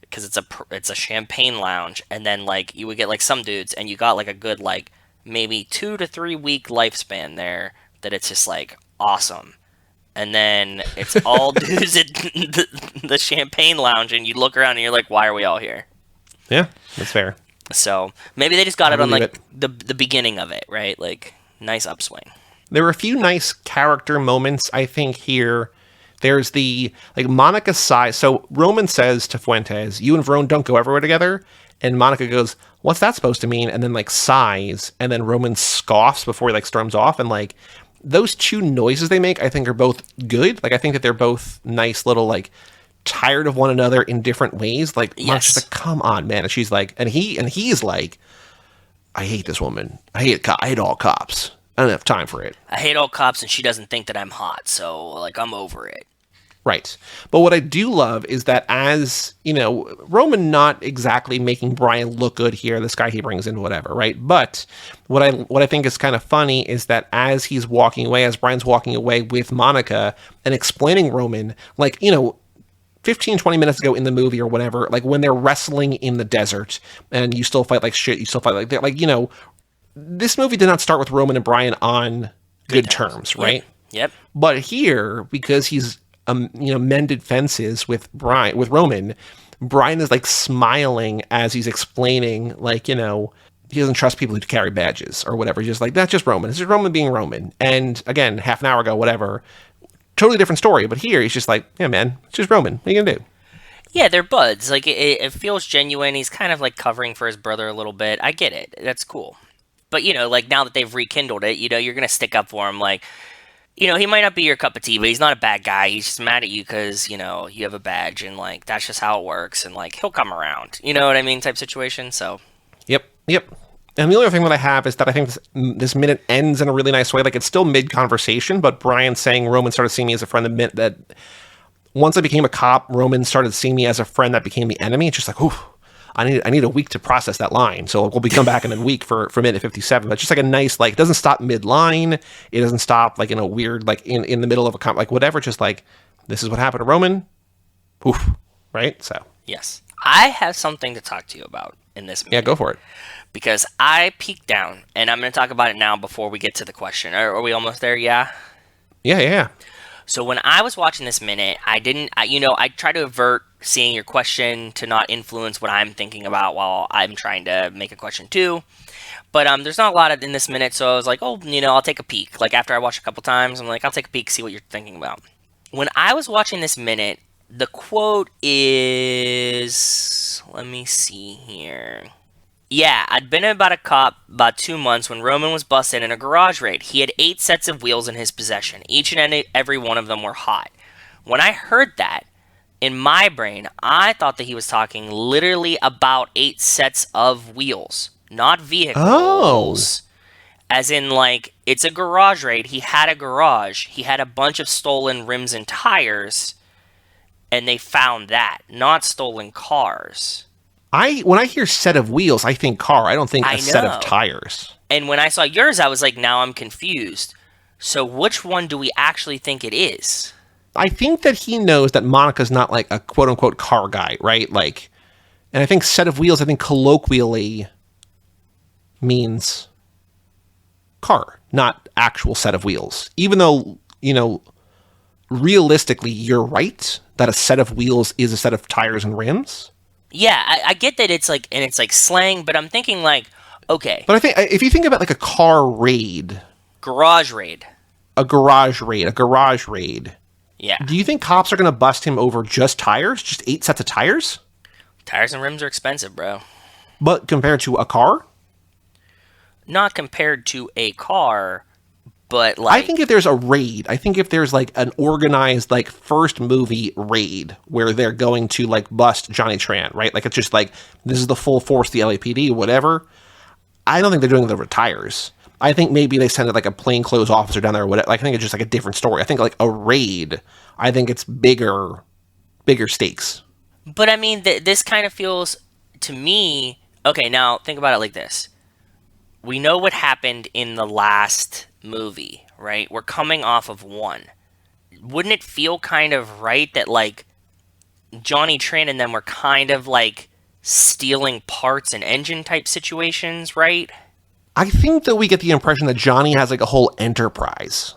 because it's a champagne lounge. And then, like, you would get, like, some dudes and you got, like, a good, like, maybe 2 to 3 week lifespan there that it's just, like, awesome. And then it's all dudes at the Champagne Lounge, and you look around and you're like, why are we all here? Yeah, that's fair. So maybe they just got it on like the beginning of it, right? Like, nice upswing. There were a few nice character moments, I think, here. There's the, like, Monica sighs. So Roman says to Fuentes, you and Verone don't go everywhere together. And Monica goes, what's that supposed to mean? And then, like, sighs. And then Roman scoffs before he, like, storms off. And, like, those two noises they make, I think, are both good. Like, I think that they're both nice little, like, tired of one another in different ways. Like, yes. Mark's just like, come on, man. And she's like, and he's like, I hate this woman. I hate all cops. I don't have time for it. I hate all cops, and she doesn't think that I'm hot. So, like, I'm over it. Right. But what I do love is that as, Roman not exactly making Brian look good here, this guy he brings in, whatever, right? But what I think is kind of funny is that as he's walking away, as Brian's walking away with Monica and explaining Roman, like, 15, 20 minutes ago in the movie or whatever, like when they're wrestling in the desert and you still fight like shit, you still fight like that. Like, this movie did not start with Roman and Brian on good terms, right? Yep. But here, because he's mended fences with Roman, Brian is like smiling as he's explaining, like, he doesn't trust people who carry badges or whatever. He's just like, that's just Roman. It's just Roman being Roman. And again, half an hour ago, whatever, totally different story. But here he's just like, yeah, man, it's just Roman. What are you gonna do? Yeah, they're buds. Like it feels genuine. He's kind of like covering for his brother a little bit. I get it. That's cool. But like now that they've rekindled it, you're gonna stick up for him. Like, he might not be your cup of tea, but he's not a bad guy. He's just mad at you because you have a badge, and like that's just how it works. And like he'll come around. You know what I mean? Type situation. So. Yep. And the only other thing that I have is that I think this minute ends in a really nice way. Like, it's still mid-conversation, but Brian saying Roman started seeing me as a friend that once I became a cop, Roman started seeing me as a friend that became the enemy. It's just like, ooh, I need a week to process that line. So we'll be come back in a week for minute 57. But it's just like a nice, like, it doesn't stop mid-line. It doesn't stop, like, in a weird, like, in the middle of a like, whatever. Just like, this is what happened to Roman. Oof. Right? So. Yes. I have something to talk to you about in this minute. Yeah, go for it. Because I peeked down, and I'm going to talk about it now before we get to the question. Are we almost there? Yeah? Yeah. So when I was watching this minute, I try to avert seeing your question to not influence what I'm thinking about while I'm trying to make a question too. But there's not a lot in this minute, so I was like, I'll take a peek. Like, after I watch a couple times, I'm like, I'll take a peek, see what you're thinking about. When I was watching this minute, the quote is... Let me see here... Yeah, I'd been about a cop about 2 months when Roman was busted in a garage raid. He had 8 sets of wheels in his possession. Each and every one of them were hot. When I heard that, in my brain, I thought that he was talking literally about 8 sets of wheels, not vehicles. Oh. As in, like, it's a garage raid. He had a garage. He had a bunch of stolen rims and tires, and they found that, not stolen cars. When I hear set of wheels, I think car. I don't think a set of tires. And when I saw yours, I was like, now I'm confused. So which one do we actually think it is? I think that he knows that Monica's not like a quote unquote car guy, right? Like, and I think set of wheels, I think colloquially means car, not actual set of wheels. Even though, realistically, you're right that a set of wheels is a set of tires and rims. Yeah, I get that it's like slang, but I'm thinking like, okay. But I think if you think about like a car raid. Garage raid. A garage raid. Yeah. Do you think cops are going to bust him over just tires? Just 8 sets of tires? Tires and rims are expensive, bro. But compared to a car? Not compared to a car, but like... I think if there's a raid, I think if there's like an organized like first movie raid where they're going to like bust Johnny Tran, right? Like it's just like, this is the full force, the LAPD, whatever. I don't think they're doing it over tires. I think maybe they send like a plainclothes officer down there or whatever. Like, I think it's just like a different story. I think like a raid, I think it's bigger stakes. But I mean, this kind of feels to me... Okay, now think about it like this. We know what happened in the last movie, right? We're coming off of one. Wouldn't it feel kind of right that, like, Johnny Tran and them were kind of, like, stealing parts and engine type situations, right? I think that we get the impression that Johnny has, like, a whole enterprise.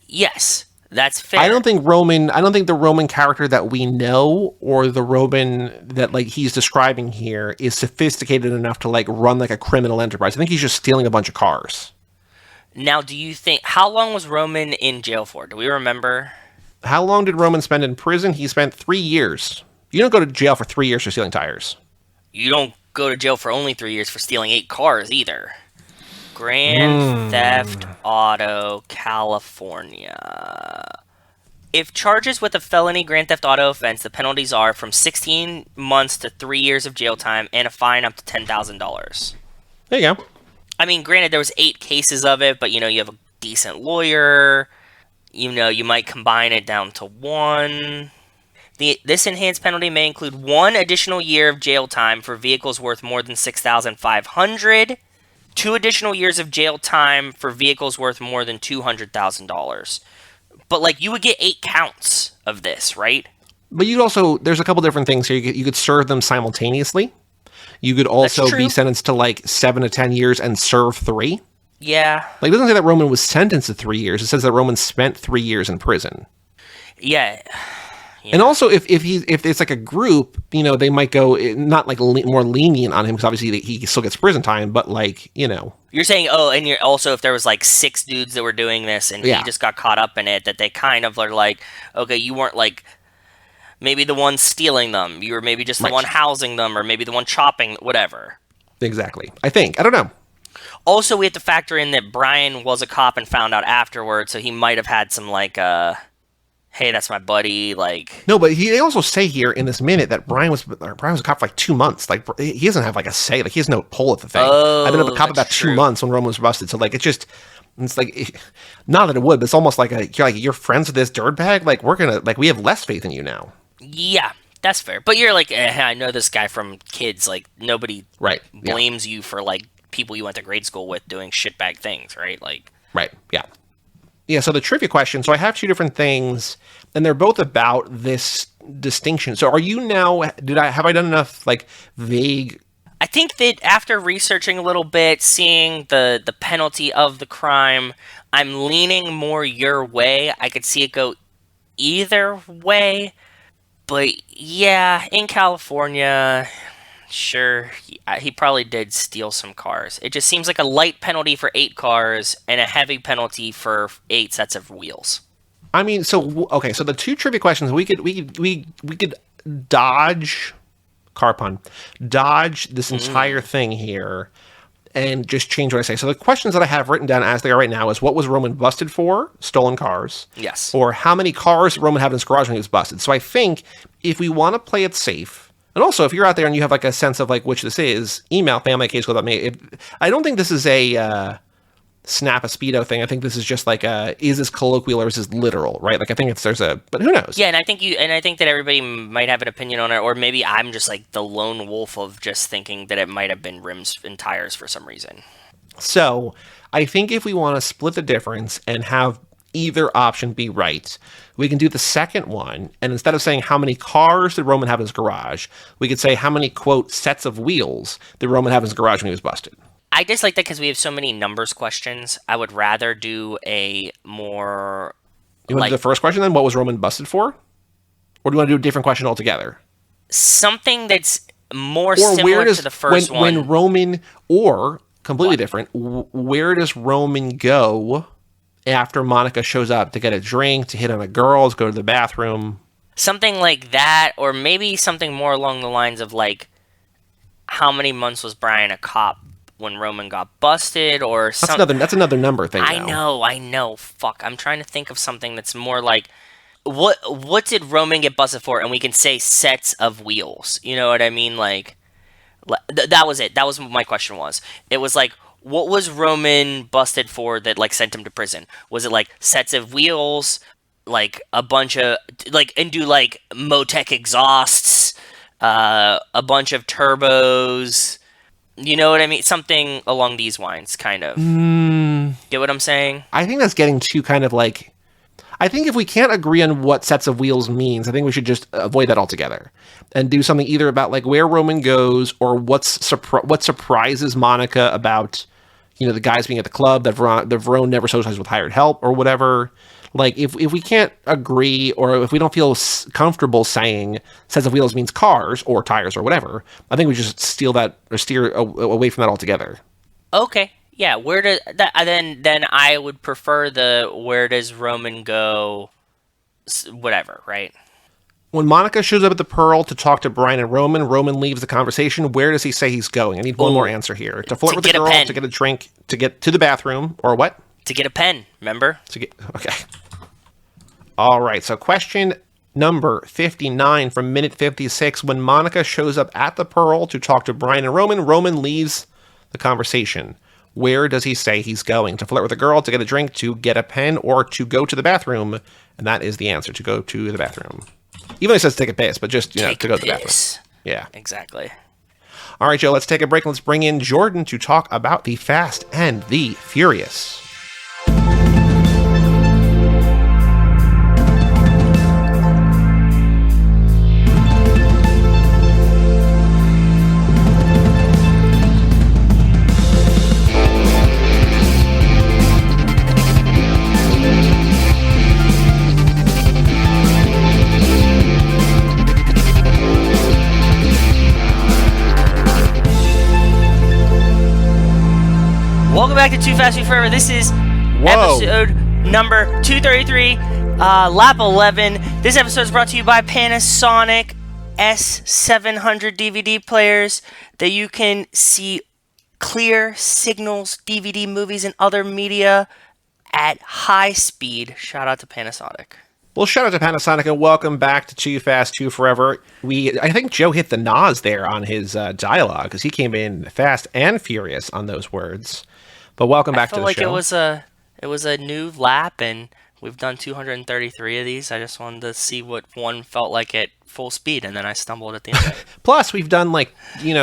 Yes, that's fair. I don't think the Roman character that we know, or the Roman that, like, he's describing here, is sophisticated enough to, like, run, like, a criminal enterprise. I think he's just stealing a bunch of cars. Now, do you think... How long was Roman in jail for? Do we remember? How long did Roman spend in prison? He spent 3 years. You don't go to jail for 3 years for stealing tires. You don't go to jail for only 3 years for stealing 8 cars, either. Grand Theft Auto, California. If charges with a felony Grand Theft Auto offense, the penalties are from 16 months to 3 years of jail time and a fine up to $10,000. There you go. I mean, granted, there was 8 cases of it, but, you have a decent lawyer. You might combine it down to 1. This enhanced penalty may include 1 additional year of jail time for vehicles worth more than $6,500, 2 additional years of jail time for vehicles worth more than $200,000. But, like, you would get 8 counts of this, right? But you'd also, there's a couple different things here. You could serve them simultaneously. You could also be sentenced to, like, 7 to 10 years and serve 3. Yeah. Like, it doesn't say that Roman was sentenced to 3 years. It says that Roman spent 3 years in prison. Yeah. And also, if it's like a group, they might go not like more lenient on him because obviously he still gets prison time, but like You're saying and you're also if there was like 6 dudes that were doing this and he just got caught up in it, that they kind of are like, okay, you weren't like maybe the one stealing them. You were maybe just the one housing them, or maybe the one chopping, whatever. Exactly. I think. I don't know. Also, we have to factor in that Brian was a cop and found out afterwards, so he might have had some, like, hey, that's my buddy, like... No, but they also say here in this minute that Brian was a cop for like 2 months. Like, he doesn't have like a say. Like, he has no pull at the thing. I've been a cop about 2 months when Roman was busted. So, like, it's like, not that it would, but it's almost like you're friends with this dirtbag. Like, we have less faith in you now. Yeah, that's fair. But you're like, I know this guy from kids. Like, nobody blames you for, like, people you went to grade school with doing shitbag things, right? Like, right, yeah. Yeah, so the trivia question, so I have 2 different things, and they're both about this distinction. So are you now, have I done enough, like, vague... I think that after researching a little bit, seeing the penalty of the crime, I'm leaning more your way. I could see it go either way, but yeah, in California... Sure, he probably did steal some cars. It just seems like a light penalty for 8 cars and a heavy penalty for 8 sets of wheels. I mean, so the 2 trivia questions we could dodge this entire thing here and just change what I say. So the questions that I have written down as they are right now is what was Roman busted for? Stolen cars. Yes. Or how many cars Roman had in his garage when he was busted. So I think if we want to play it safe. And also, if you're out there and you have like a sense of like which this is, email family@casego.me. I don't think this is a snap a speedo thing. I think this is just like is this colloquial or is this literal, right? Like I think but who knows? Yeah, and I think that everybody might have an opinion on it, or maybe I'm just like the lone wolf of just thinking that it might have been rims and tires for some reason. So I think if we want to split the difference and have either option be right, we can do the second one, and instead of saying how many cars did Roman have in his garage, we could say how many, quote, sets of wheels did Roman have in his garage when he was busted. I dislike that because we have so many numbers questions. I would rather do a more... You want to do the first question then? What was Roman busted for? Or do you want to do a different question altogether? Something that's more similar to the first one. When Roman, or completely different, where does Roman go after Monica shows up to get a drink, to hit on a girl, to go to the bathroom? Something like that, or maybe something more along the lines of, like, how many months was Brian a cop when Roman got busted, or something. That's another number thing. I know. Fuck, I'm trying to think of something that's more like, what did Roman get busted for? And we can say sets of wheels. You know what I mean? Like, that was it. That was what my question was. It was like, what was Roman busted for that, like, sent him to prison? Was it, like, sets of wheels, like, a bunch of, like, and do, like, Motec exhausts, a bunch of turbos, you know what I mean? Something along these lines, kind of. Get what I'm saying? I think that's getting too kind of, like, I think if we can't agree on what sets of wheels means, I think we should just avoid that altogether and do something either about, like, where Roman goes or what surprises Monica about, you know, the guys being at the club, that Verone never socialized with hired help or whatever. Like, if we can't agree, or if we don't feel comfortable saying sets of wheels means cars or tires or whatever, I think we just steal that or steer away from that altogether. Okay. Yeah, where does that then I would prefer the where does Roman go, whatever, right? When Monica shows up at the Pearl to talk to Brian and Roman leaves the conversation. Where does he say he's going? I need one more answer here. To flirt with the girl, to get a drink, to get to the bathroom, or what? To get a pen, remember? Okay. All right, so question number 59 from minute 56. When Monica shows up at the Pearl to talk to Brian and Roman leaves the conversation. Where does he say he's going? To flirt with a girl, to get a drink, to get a pen, or to go to the bathroom? And that is the answer, to go to the bathroom. Even though it says take a piss, but just, to go to the bathroom. Yeah. Exactly. All right, Joe, let's take a break. Let's bring in Jordan to talk about the Fast and the Furious. Welcome back to Too Fast, Too Forever. This is episode number 233, lap 11. This episode is brought to you by Panasonic S700 DVD players that you can see clear signals, DVD, movies, and other media at high speed. Shout out to Panasonic. Well, shout out to Panasonic and welcome back to Too Fast, Too Forever. I think Joe hit the NOS there on his dialogue because he came in fast and furious on those words. But welcome back to the show. I feel like it was a new lap, and we've done 233 of these. I just wanted to see what one felt like at full speed, and then I stumbled at the end of it. Plus, we've done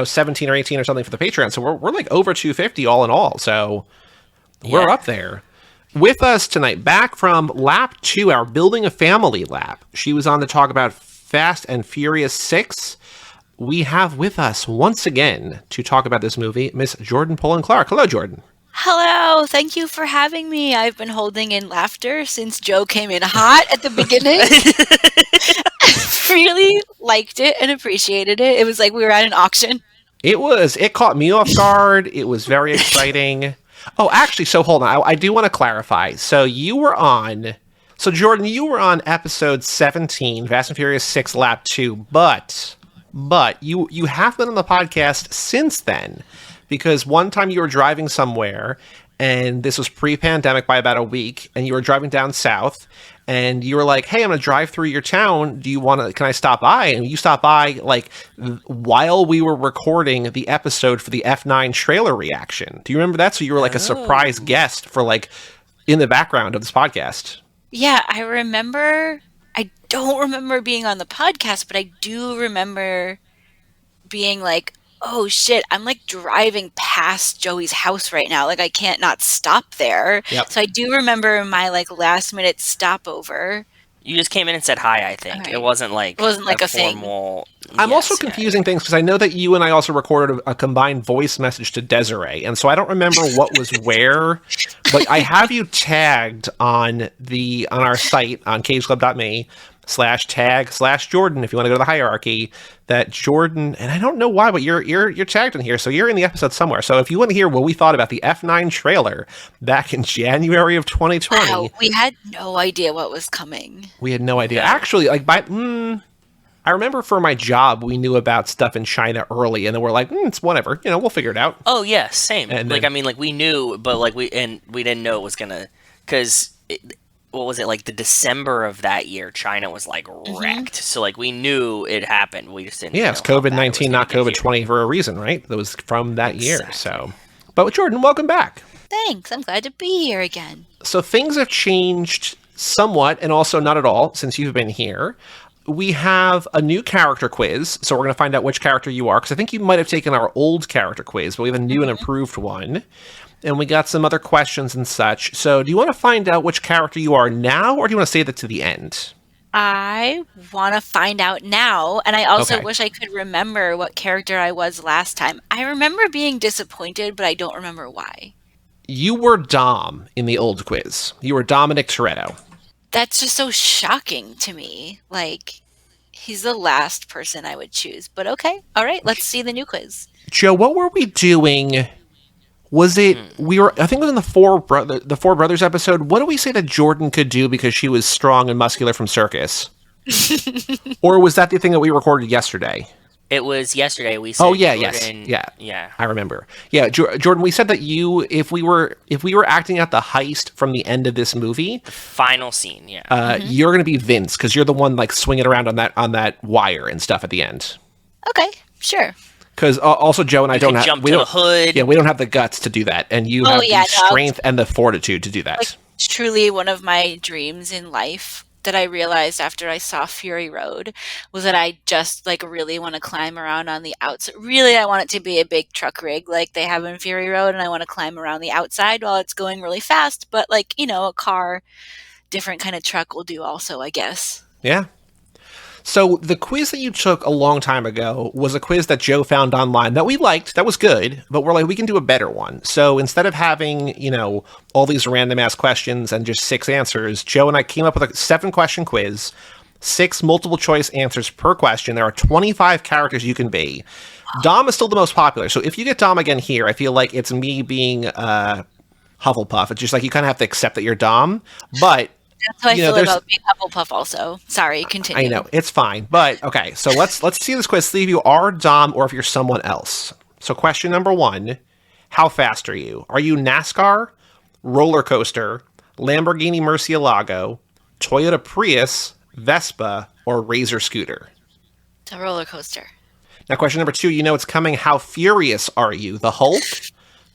17 or 18 or something for the Patreon, so we're like over 250 all in all. So we're up there. With us tonight, back from lap 2, our Building a Family lap. She was on to talk about Fast and Furious 6. We have with us once again to talk about this movie, Miss Jordan Polan-Clarke. Hello, Jordan. Hello, thank you for having me. I've been holding in laughter since Joe came in hot at the beginning. I really liked it and appreciated it. It was like we were at an auction. It caught me off guard. It was very exciting. Oh, actually, so hold on. I do want to clarify. So Jordan, you were on episode 17, Fast and Furious 6, lap 2, but you have been on the podcast since then, because one time you were driving somewhere, and this was pre-pandemic by about a week, and you were driving down south, and you were like, hey, I'm going to drive through your town. Can I stop by? And you stopped by while we were recording the episode for the F9 trailer reaction. Do you remember that? So you were like a surprise guest for in the background of this podcast. Yeah, I remember. I don't remember being on the podcast, but I do remember being like, oh shit, I'm driving past Joey's house right now. I can't not stop there. Yep. So I do remember my last minute stopover. You just came in and said hi, I think. Right. It wasn't like a thing. formal... I'm also confusing things because I know that you and I also recorded a combined voice message to Desiree, and so I don't remember what was where, but I have you tagged on our site on cageclub.me /tag/Jordan if you want to go to the hierarchy, that Jordan, and I don't know why, but you're tagged in here, so you're in the episode somewhere. So if you want to hear what we thought about the F9 trailer back in January of 2020. Wow, we had no idea what was coming. We had no idea. Actually, I remember for my job, we knew about stuff in China early, and then we're like, it's whatever, we'll figure it out. Oh yeah, same. And we knew, but we didn't know it was gonna, because what was it, the December of that year, China was wrecked. So we knew it happened. We just didn't know. Yeah, it's COVID-19, not COVID-20 for a reason, right? That was from that year. So, but Jordan, welcome back. Thanks. I'm glad to be here again. So things have changed somewhat and also not at all since you've been here. We have a new character quiz, so we're going to find out which character you are, because I think you might have taken our old character quiz, but we have a new and improved one. And we got some other questions and such. So do you want to find out which character you are now, or do you want to save that to the end? I want to find out now, and I also wish I could remember what character I was last time. I remember being disappointed, but I don't remember why. You were Dom in the old quiz. You were Dominic Toretto. That's just so shocking to me. He's the last person I would choose. But okay, all right, let's see the new quiz. Joe, what were we doing? Was it, I think it was in the Four Brothers episode. What do we say that Jordan could do because she was strong and muscular from circus? Or was that the thing that we recorded yesterday? It was yesterday. We said Jordan, yeah. I remember. Yeah, Jordan, we said that if we were acting out the heist from the end of this movie, the final scene, you're going to be Vince because you're the one swinging around on that wire and stuff at the end. Okay, sure. Because also Joe and I don't have jump to the hood. Yeah, we don't have the guts to do that, and you have the strength and the fortitude to do that. Truly, one of my dreams in life that I realized after I saw Fury Road was that I just really want to climb around on the outside. Really, I want it to be a big truck rig like they have in Fury Road, and I want to climb around the outside while it's going really fast. But a car, different kind of truck will do also, I guess. Yeah. So the quiz that you took a long time ago was a quiz that Joe found online that we liked. That was good, but we're we can do a better one. So instead of having, all these random ass questions and just 6 answers, Joe and I came up with a 7-question quiz, 6 multiple choice answers per question. There are 25 characters you can be. Dom is still the most popular. So if you get Dom again here, I feel like it's me being Hufflepuff. It's just like you kind of have to accept that you're Dom, but That's how I feel there's- about being Hufflepuff also. Sorry, continue. I know, it's fine. But okay, so let's see this quiz. See if you are Dom or if you're someone else. So question number 1, how fast are you? Are you NASCAR, roller coaster, Lamborghini Murcielago, Toyota Prius, Vespa, or Razor scooter? The roller coaster. Now question number 2, it's coming. How furious are you? The Hulk,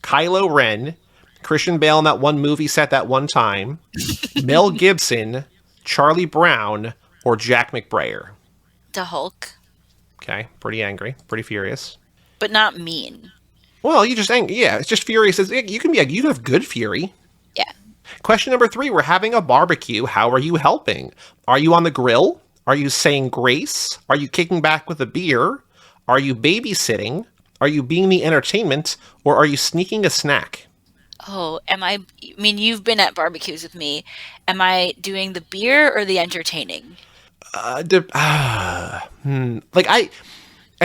Kylo Ren, Christian Bale in that one movie set that one time, Mel Gibson, Charlie Brown, or Jack McBrayer? The Hulk. Okay, pretty angry, pretty furious. But not mean. Well, you just angry. Yeah, it's just furious. You can have good fury. Yeah. Question number 3, we're having a barbecue. How are you helping? Are you on the grill? Are you saying grace? Are you kicking back with a beer? Are you babysitting? Are you being the entertainment? Or are you sneaking a snack? Oh, you've been at barbecues with me. Am I doing the beer or the entertaining? I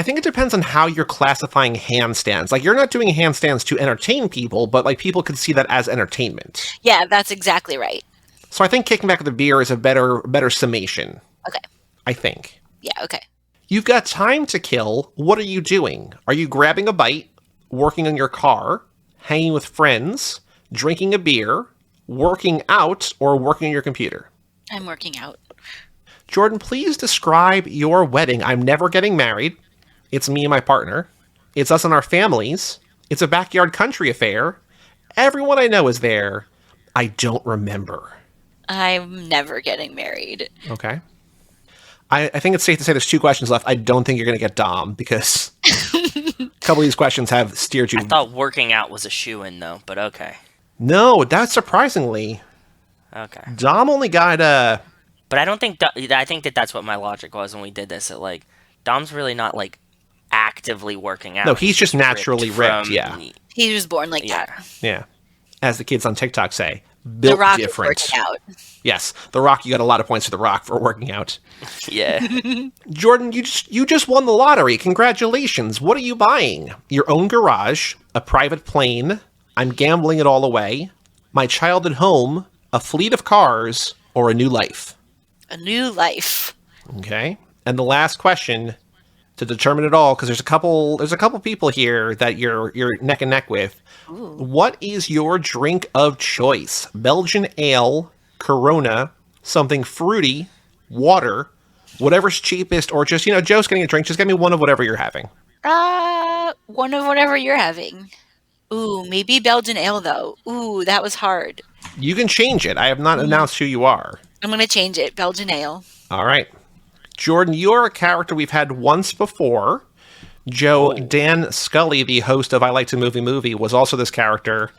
think it depends on how you're classifying handstands. Like, you're not doing handstands to entertain people, but like people could see that as entertainment. Yeah, that's exactly right. So I think kicking back with a beer is a better summation. Okay. I think. Yeah, okay. You've got time to kill. What are you doing? Are you grabbing a bite, working on your car, hanging with friends, drinking a beer, working out, or working on your computer? I'm working out. Jordan, please describe your wedding. I'm never getting married. It's me and my partner. It's us and our families. It's a backyard country affair. Everyone I know is there. I don't remember. I'm never getting married. Okay. I think it's safe to say there's 2 questions left. I don't think you're going to get Dom because a couple of these questions have steered you. I thought working out was a shoo-in, though, but okay. No, that's surprisingly. Okay. Dom only got But I don't think... I think that's what my logic was when we did this. That, like, Dom's really not, like, actively working out. No, he's just naturally ripped, yeah. He was born like that. Yeah. As the kids on TikTok say, built The Rock different. is working out. Yes, The Rock, you got a lot of points for The Rock for working out. Yeah. Jordan, you just won the lottery. Congratulations. What are you buying? Your own garage, a private plane, I'm gambling it all away, my child at home, a fleet of cars, or a new life? A new life. Okay. And the last question to determine it all, because there's a couple people here that you're neck and neck with. Ooh. What is your drink of choice? Belgian ale, Corona, something fruity, water, whatever's cheapest, or just, Joe's getting a drink. Just get me one of whatever you're having. One of whatever you're having. Ooh, maybe Belgian ale, though. Ooh, that was hard. You can change it. I have not announced who you are. I'm going to change it. Belgian ale. All right. Jordan, you're a character we've had once before. Joe, Dan Scully, the host of I Like to Movie, was also this character.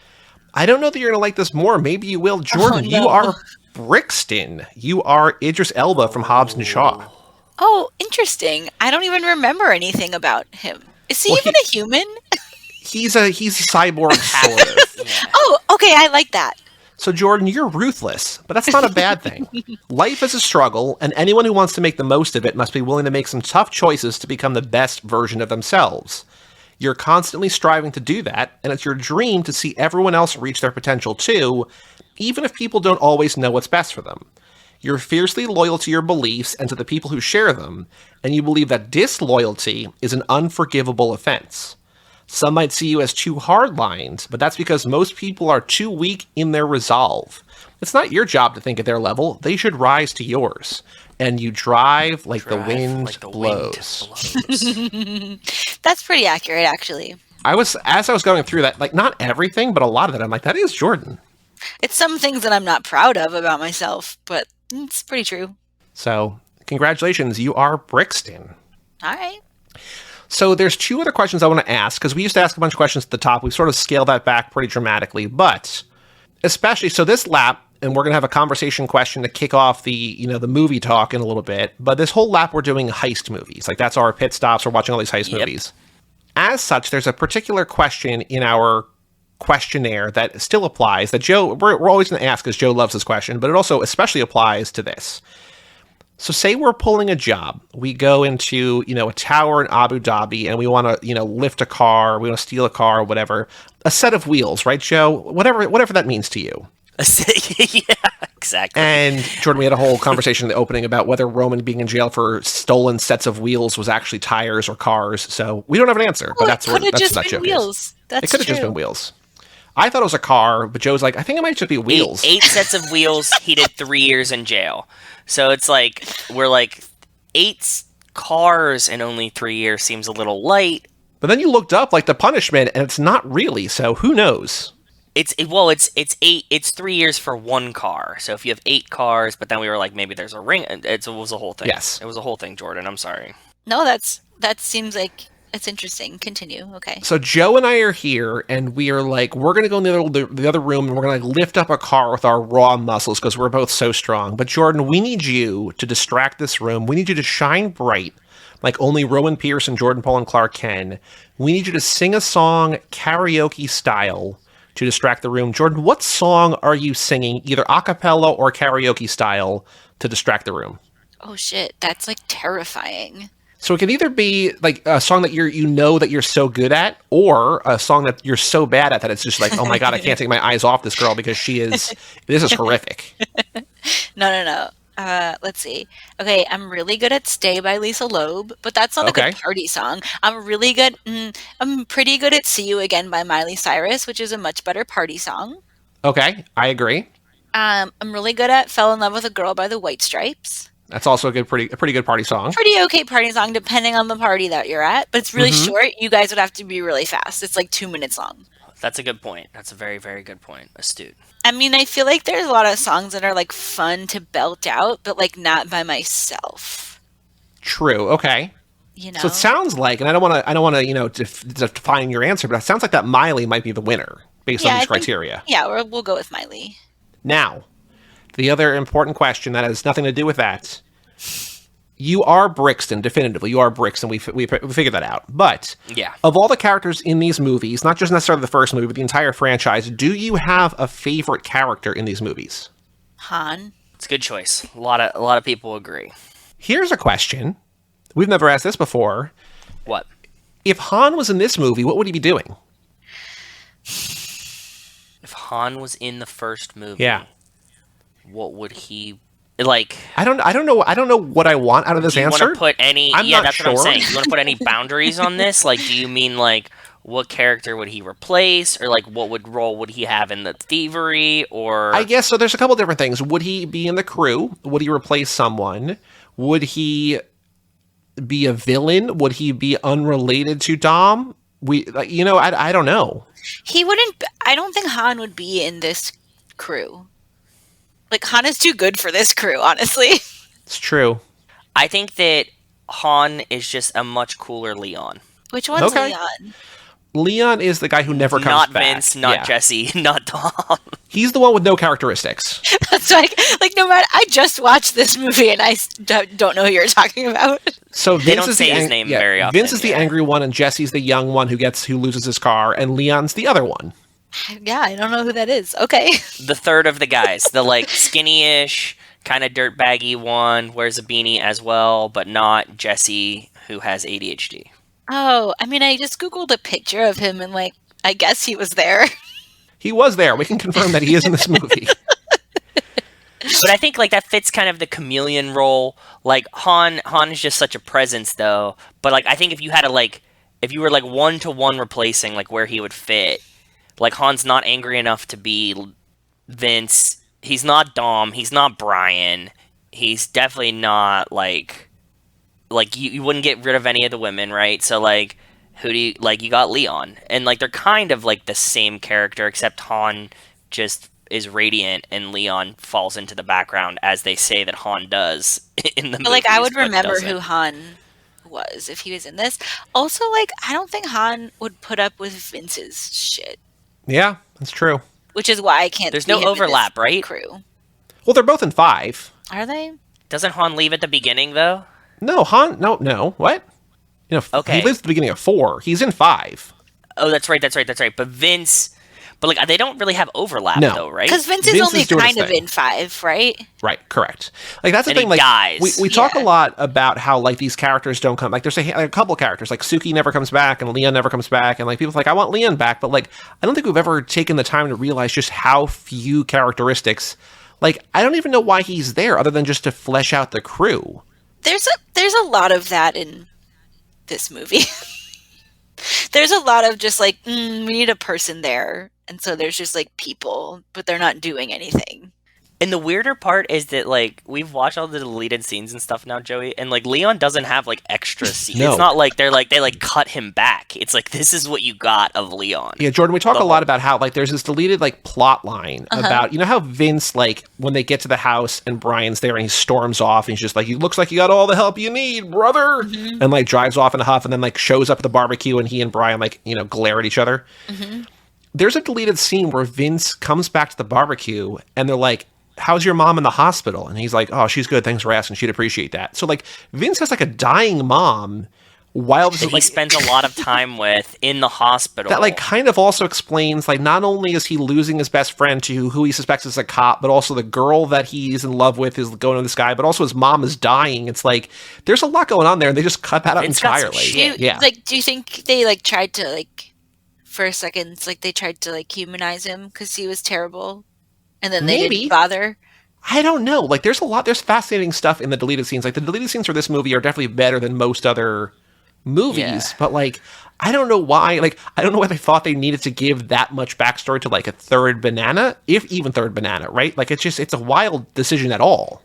I don't know that you're going to like this more. Maybe you will. Jordan, You are Brixton. You are Idris Elba from Hobbs and Shaw. Oh, interesting. I don't even remember anything about him. Is he even a human? He's a cyborg, sort of. Yeah. Oh, okay. I like that. So, Jordan, you're ruthless, but that's not a bad thing. Life is a struggle, and anyone who wants to make the most of it must be willing to make some tough choices to become the best version of themselves. You're constantly striving to do that, and it's your dream to see everyone else reach their potential too, even if people don't always know what's best for them. You're fiercely loyal to your beliefs and to the people who share them, and you believe that disloyalty is an unforgivable offense. Some might see you as too hard-lined, but that's because most people are too weak in their resolve. It's not your job to think at their level. They should rise to yours. And you drive like the wind blows. That's pretty accurate, actually. As I was going through that, like, not everything, but a lot of it, I'm like, that is Jordan. It's some things that I'm not proud of about myself, but it's pretty true. So, congratulations, you are Brixton. All right. So there's 2 other questions I want to ask, because we used to ask a bunch of questions at the top. We've sort of scaled that back pretty dramatically, but especially, so this lap, and we're going to have a conversation question to kick off the movie talk in a little bit, but this whole lap we're doing heist movies. Like, that's our pit stops. We're watching all these heist movies. As such, there's a particular question in our questionnaire that still applies, that Joe, we're always going to ask, because Joe loves this question, but it also especially applies to this. So say we're pulling a job. We go into, a tower in Abu Dhabi and we want to, lift a car, we want to steal a car or whatever. A set of wheels, right, Joe? Whatever that means to you. Yeah, exactly. And Jordan, we had a whole conversation in the opening about whether Roman being in jail for stolen sets of wheels was actually tires or cars. So we don't have an answer, but that's what that joke wheels. is. It could have just been wheels. I thought it was a car, but Joe's like, I think it might just be wheels. Eight sets of wheels. He did 3 years in jail. So it's like we're like 8 cars in only 3 years seems a little light. But then you looked up like the punishment, and it's not really. So who knows? It's 8. It's 3 years for one car. So if you have 8 cars, but then we were like, maybe there's a ring. It was a whole thing. Yes, it was a whole thing. Jordan, I'm sorry. No, that seems like it's interesting. Continue. Okay. So Joe and I are here, and we are like, we're going to go in the other room, and we're going to lift up a car with our raw muscles because we're both so strong. But Jordan, we need you to distract this room. We need you to shine bright like only Rowan Pierce and Jordan Polan-Clarke can. We need you to sing a song karaoke style to distract the room. Jordan, what song are you singing, either a cappella or karaoke style, to distract the room? Oh shit, that's like terrifying. So it could either be like a song that you're so good at, or a song that you're so bad at that it's just like, oh my God, I can't take my eyes off this girl because this is horrific. No. Let's see. Okay, I'm really good at "Stay" by Lisa Loeb, but that's not a good party song. I'm pretty good at "See You Again" by Miley Cyrus, which is a much better party song. Okay, I agree. I'm really good at "Fell in Love with a Girl" by the White Stripes. That's also a pretty good party song. Pretty okay party song, depending on the party that you're at, but it's really short. You guys would have to be really fast. It's like 2 minutes long. That's a good point. That's a very, very good point. Astute. I mean, I feel like there's a lot of songs that are like fun to belt out, but like not by myself. True. Okay. So it sounds like, and I don't want to, define your answer, but it sounds like that Miley might be the winner based on these criteria. We'll go with Miley. Now, the other important question that has nothing to do with that. You are Brixton, definitively. You are Brixton. We figured that out. But of all the characters in these movies, not just necessarily the first movie, but the entire franchise, do you have a favorite character in these movies? Han. It's a good choice. A lot of people agree. Here's a question. We've never asked this before. What? If Han was in this movie, what would he be doing? If Han was in the first movie, what would he like? I don't know what I want out of this answer. You want to put any? I'm not that's sure. What I'm saying. You want to put any boundaries on this? Like, do you mean like what character would he replace, or like what role would he have in the thievery? Or I guess so. There's a couple different things. Would he be in the crew? Would he replace someone? Would he be a villain? Would he be unrelated to Dom? I don't know. He wouldn't. I don't think Han would be in this crew. Like, Han is too good for this crew, honestly. It's true. I think that Han is just a much cooler Leon. Which one's Leon? Leon is the guy who never comes back. Not Vince, not Jesse, not Dom. He's the one with no characteristics. That's like no matter. I just watched this movie and I don't know who you're talking about. So they don't say his name very often. Vince is the angry one, and Jesse's the young one who loses his car, and Leon's the other one. Yeah, I don't know who that is. Okay. The third of the guys, the like skinny-ish, kind of dirtbaggy one, wears a beanie as well, but not Jesse, who has ADHD. Oh, I mean, I just Googled a picture of him and like, I guess he was there. He was there. We can confirm that he is in this movie. But I think like that fits kind of the chameleon role. Like Han is just such a presence though. But like I think if you had if you were like 1-to-1 replacing like where he would fit, like Han's not angry enough to be Vince. He's not Dom. He's not Brian. He's definitely not like you wouldn't get rid of any of the women, right? So like who do you like? You got Leon, and like they're kind of like the same character, except Han just is radiant and Leon falls into the background, as they say that Han does in the movie. Like I would remember who Han was if he was in this. Also, like I don't think Han would put up with Vince's shit. Yeah, that's true. Which is why I can't. There's no overlap, right? Crew. Well, they're both in 5. Are they? Doesn't Han leave at the beginning though? No, Han. No. What? He lives at the beginning of 4. He's in 5. Oh, that's right. But But like they don't really have overlap No. though, right? Because Vince is Vince only is doing his kind of thing. in 5, right? Right, correct. Like that's the And thing. he Like dies. we talk a Yeah. lot about how like these characters don't come. Like there's a couple characters. Like Suki never comes back, and Leon never comes back, and like people are like I want Leon back, but like I don't think we've ever taken the time to realize just how few characteristics. Like I don't even know why he's there, other than just to flesh out the crew. There's a lot of that in this movie. There's a lot of just like we need a person there, and so there's just like people, but they're not doing anything. And the weirder part is that like we've watched all the deleted scenes and stuff now, Joey, and like Leon doesn't have like extra scenes. No. It's not like they like cut him back. It's like this is what you got of Leon. Yeah, Jordan, we talk a lot about how like there's this deleted like plot line about how Vince like when they get to the house and Brian's there and he storms off and he's just like he looks like you got all the help you need, brother, and like drives off in a huff and then like shows up at the barbecue and he and Brian like glare at each other. There's a deleted scene where Vince comes back to the barbecue and they're like, how's your mom in the hospital? And he's like, oh, she's good. Thanks for asking. She'd appreciate that. So like Vince has like a dying mom while this That is he like spends a lot of time with in the hospital. that like kind of also explains like not only is he losing his best friend to who he suspects is a cop, but also the girl that he's in love with is going to this guy, but also his mom is dying. It's like there's a lot going on there and they just cut that out Vince got some entirely. shit. Yeah. Do you think they like tried to like for a second like they tried to like humanize him because he was terrible, and then they Maybe. didn't bother? I don't know. Like there's fascinating stuff in the deleted scenes. Like the deleted scenes for this movie are definitely better than most other movies, Yeah. but like I don't know why. Like I don't know why they thought they needed to give that much backstory to like a third banana, if even third banana, right? Like it's a wild decision at all.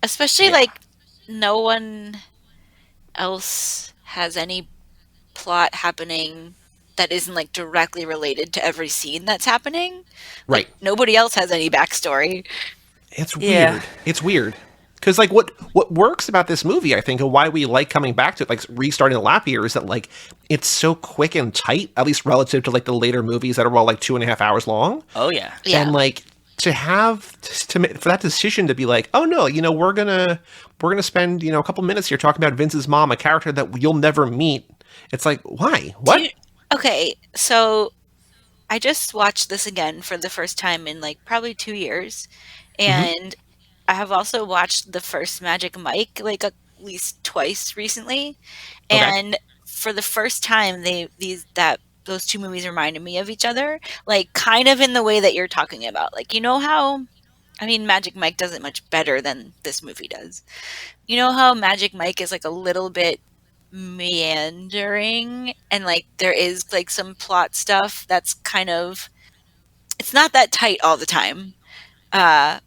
Especially like no one else has any plot happening that isn't like directly related to every scene that's happening. Right. Nobody else has any backstory. It's Yeah. weird. It's weird. Because, like, what works about this movie, I think, and why we like coming back to it, like, restarting the lap here, is that, like, it's so quick and tight, at least relative to, like, the later movies that are all, like, 2.5 hours long. Oh yeah. Yeah. And, like, for that decision to be like, oh, no, we're gonna spend, a couple minutes here talking about Vince's mom, a character that you'll never meet. It's like, why? What? Okay, so I just watched this again for the first time in like probably 2 years, and I have also watched the first Magic Mike like at least twice recently, Okay. and for the first time those two movies reminded me of each other, like kind of in the way that you're talking about. Like how, I mean, Magic Mike does it much better than this movie does. You know how Magic Mike is like a little bit meandering and like there is like some plot stuff that's kind of, it's not that tight all the time.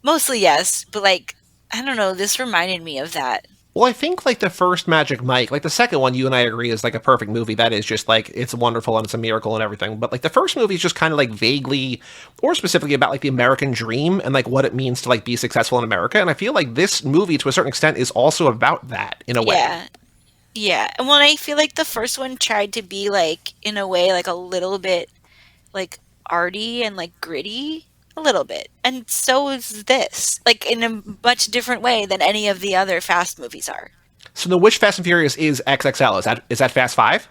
Mostly yes, but like I don't know, this reminded me of that. Well, I think, like, the first Magic Mike, like, the second one, you and I agree, is, like, a perfect movie. That is just, like, it's wonderful and it's a miracle and everything. But, like, the first movie is just kind of, like, vaguely or specifically about, like, the American dream and, like, what it means to, like, be successful in America. And I feel like this movie, to a certain extent, is also about that, in a way. Yeah, and when I feel like the first one tried to be like in a way like a little bit like arty and like gritty a little bit, and so is this, like in a much different way than any of the other Fast movies are. So, the which Fast and Furious is XXL? Is that Fast 5?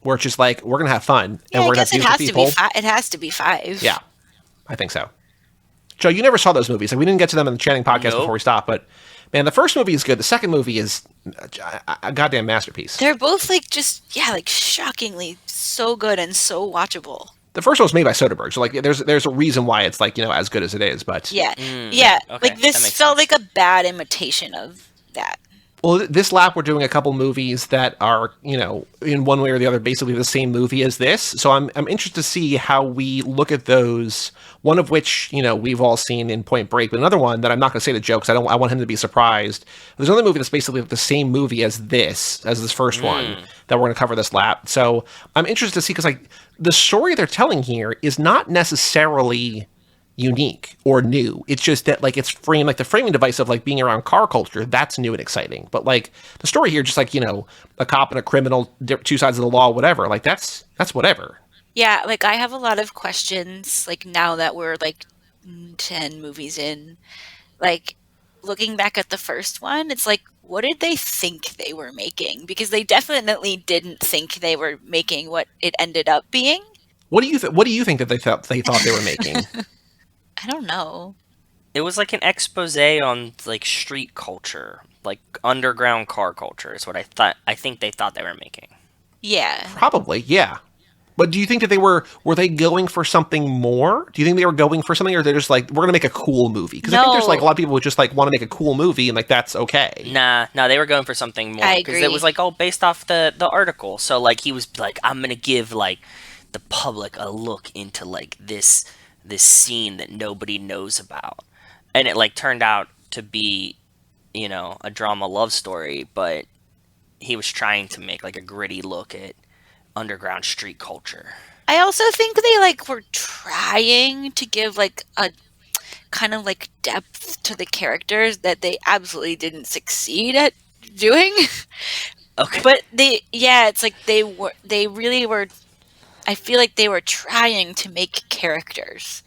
Where it's just, like, we're going to have fun and I we're going to guess have beautiful people? it has to be 5. Yeah, I think so. Joe, you never saw those movies. Like, we didn't get to them in the Channing podcast Nope. before we stopped, but man, the first movie is good. The second movie is a goddamn masterpiece. They're both like just like shockingly so good and so watchable. The first one was made by Soderbergh, so like there's a reason why it's like as good as it is. But Yeah, okay, like that this makes felt sense. like a bad imitation of that. well, this lap we're doing a couple movies that are in one way or the other basically the same movie as this. So I'm interested to see how we look at those. One of which we've all seen in Point Break, but another one that I'm not going to say the joke because I want him to be surprised. There's another movie that's basically the same movie as this first one that we're going to cover this lap. So I'm interested to see because like the story they're telling here is not necessarily unique or new. It's just that like it's framed like the framing device of like being around car culture, that's new and exciting. But like the story here, just like a cop and a criminal, two sides of the law, whatever. Like that's whatever. Yeah, like I have a lot of questions like now that we're like 10 movies in. Like looking back at the first one, it's like what did they think they were making? Because they definitely didn't think they were making what it ended up being. What do you think that they thought they were making? I don't know. It was like an expose on like street culture, like underground car culture is what I think they thought they were making. Yeah. Probably, yeah. But do you think that were they going for something more? Do you think they were going for something, or they're just like, we're gonna make a cool movie? Because I think there's like a lot of people who just like want to make a cool movie, and like that's okay. Nah, they were going for something more. I Because agree. it was like all based off the article. So like he was like, I'm gonna give like the public a look into like this scene that nobody knows about, and it like turned out to be, you know, a drama love story, but he was trying to make like a gritty look at underground street culture. I also think they like were trying to give like a kind of like depth to the characters that they absolutely didn't succeed at doing. Okay. But it's like they really were. I feel like they were trying to make characters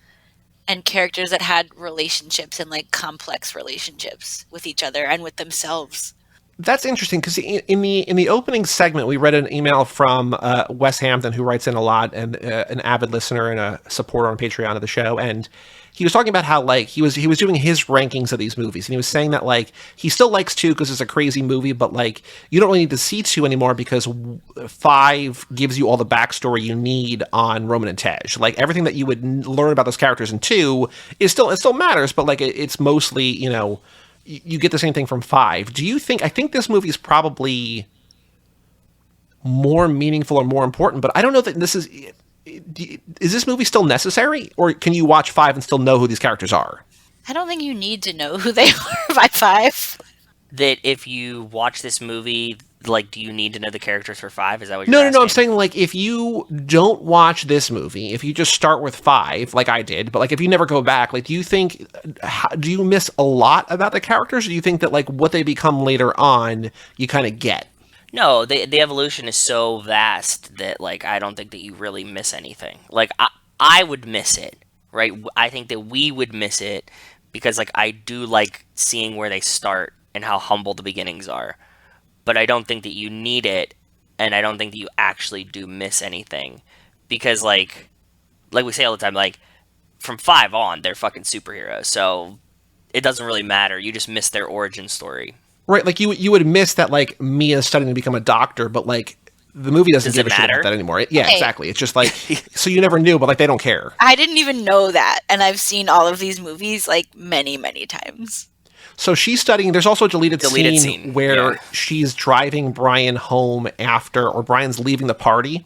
that had relationships and like complex relationships with each other and with themselves. That's interesting because in the opening segment, we read an email from Wes Hampton, who writes in a lot and an avid listener and a supporter on Patreon of the show, and he was talking about how like he was doing his rankings of these movies, and he was saying that like he still likes 2 because it's a crazy movie, but like you don't really need to see 2 anymore because 5 gives you all the backstory you need on Roman and Tej. Like everything that you would learn about those characters in 2 it still matters, but like it's mostly, you know, you get the same thing from 5. Do you think? I think this movie is probably more meaningful or more important, but I don't know that this is. Is this movie still necessary, or can you watch 5 and still know who these characters are? I don't think you need to know who they are by 5. That if you watch this movie, like, do you need to know the characters for 5? Is that what you're No. asking? I'm saying like if you don't watch this movie, if you just start with 5, like I did, but like if you never go back, like do you miss a lot about the characters? Or do you think that like what they become later on, you kind of get? No, the evolution is so vast that like I don't think that you really miss anything. Like I would miss it, right? I think that we would miss it because like I do like seeing where they start and how humble the beginnings are. But I don't think that you need it, and I don't think that you actually do miss anything. Because like we say all the time, like from 5 on, they're fucking superheroes. So it doesn't really matter. You just miss their origin story. Right, like you would miss that like Mia's studying to become a doctor, but like the movie doesn't Does give it a shit matter? about that anymore. Yeah, Okay. exactly. It's just like so you never knew, but like they don't care. I didn't even know that, and I've seen all of these movies like many, many times. So she's studying. There's also a deleted Scene, where yeah. she's driving Brian home or Brian's leaving the party,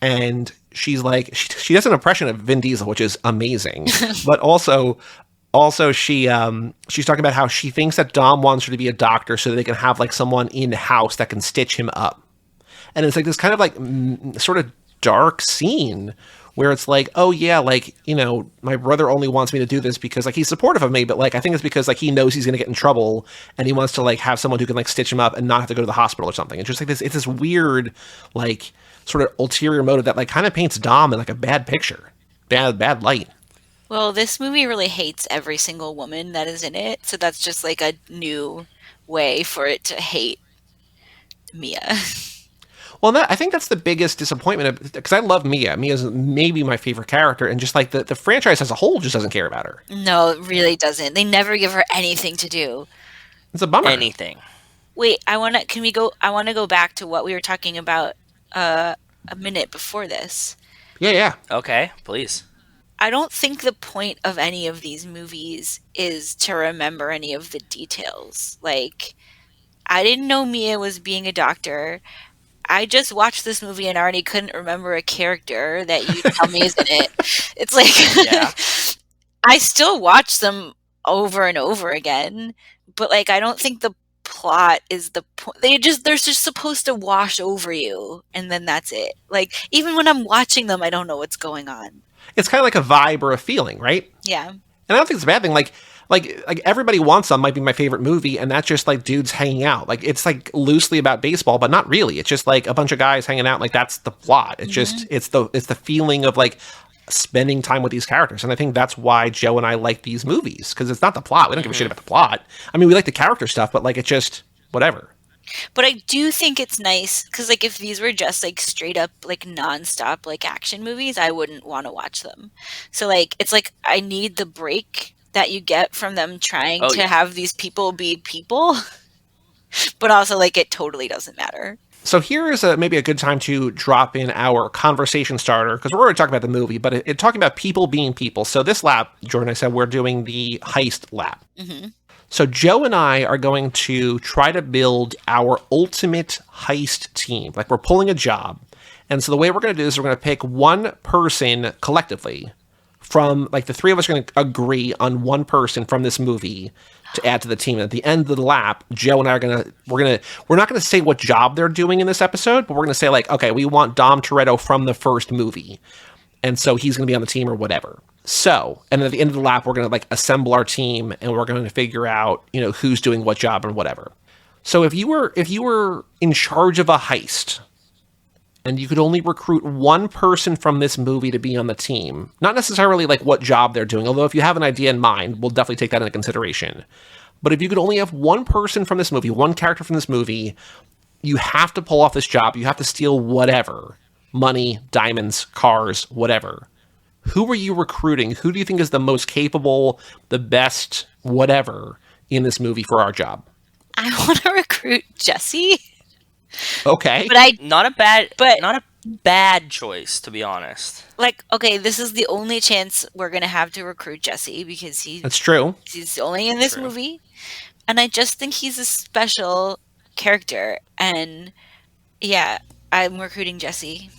and she's like, she does an impression of Vin Diesel, which is amazing. But also she's talking about how she thinks that Dom wants her to be a doctor so that they can have like someone in house that can stitch him up. And it's like this kind of like sort of dark scene where it's like, oh yeah, like, you know, my brother only wants me to do this because like he's supportive of me, but like I think it's because like he knows he's gonna get in trouble and he wants to like have someone who can like stitch him up and not have to go to the hospital or something. It's just like it's this weird like sort of ulterior motive that like kind of paints Dom in like a bad picture, bad light. Well, this movie really hates every single woman that is in it, so that's just like a new way for it to hate Mia. Well, I think that's the biggest disappointment because I love Mia. Mia's maybe my favorite character, and just like the franchise as a whole just doesn't care about her. No, it really doesn't. They never give her anything to do. It's a bummer. Anything. Wait, I want to go back to what we were talking about a minute before this. Yeah. Okay, please. I don't think the point of any of these movies is to remember any of the details. Like, I didn't know Mia was being a doctor. I just watched this movie and already couldn't remember a character that you tell me is in it. It's like, Yeah. I still watch them over and over again, but like, I don't think the plot is the point. They're just supposed to wash over you, and then that's it. Like, even when I'm watching them, I don't know what's going on. It's kind of like a vibe or a feeling, right? Yeah. And I don't think it's a bad thing. Like Everybody Wants Some might be my favorite movie, and that's just like dudes hanging out. Like it's like loosely about baseball, but not really. It's just like a bunch of guys hanging out. Like that's the plot. It's just it's the feeling of like spending time with these characters, and I think that's why Joe and I like these movies because it's not the plot. We don't give a shit about the plot. I mean, we like the character stuff, but like it's just whatever. But I do think it's nice because, like, if these were just like straight up like nonstop like action movies, I wouldn't want to watch them. So like, it's like I need the break that you get from them trying to have these people be people, but also like it totally doesn't matter. So here is maybe a good time to drop in our conversation starter, because we're already talking about the movie, but it's talking about people being people. So this lap, Jordan, I said we're doing the heist lap. Mm-hmm. So Joe and I are going to try to build our ultimate heist team. Like, we're pulling a job. And so the way we're going to do this is we're going to pick one person collectively from, like, the three of us are going to agree on one person from this movie to add to the team. And at the end of the lap, Joe and I are we're not going to say what job they're doing in this episode, but we're going to say, like, okay, we want Dom Toretto from the first movie. And so he's going to be on the team or whatever. So, and at the end of the lap, we're going to, like, assemble our team and we're going to figure out, you know, who's doing what job and whatever. So if you were in charge of a heist and you could only recruit one person from this movie to be on the team, not necessarily like what job they're doing, although if you have an idea in mind, we'll definitely take that into consideration. But if you could only have one person from this movie, one character from this movie, you have to pull off this job. You have to steal whatever. Money, diamonds, cars, whatever. Who are you recruiting? Who do you think is the most capable, the best, whatever, in this movie for our job? I want to recruit Jesse. Okay. But not a bad choice, to be honest. Like, okay, this is the only chance we're going to have to recruit Jesse because That's true. He's only in this movie. And I just think he's a special character. And yeah, I'm recruiting Jesse.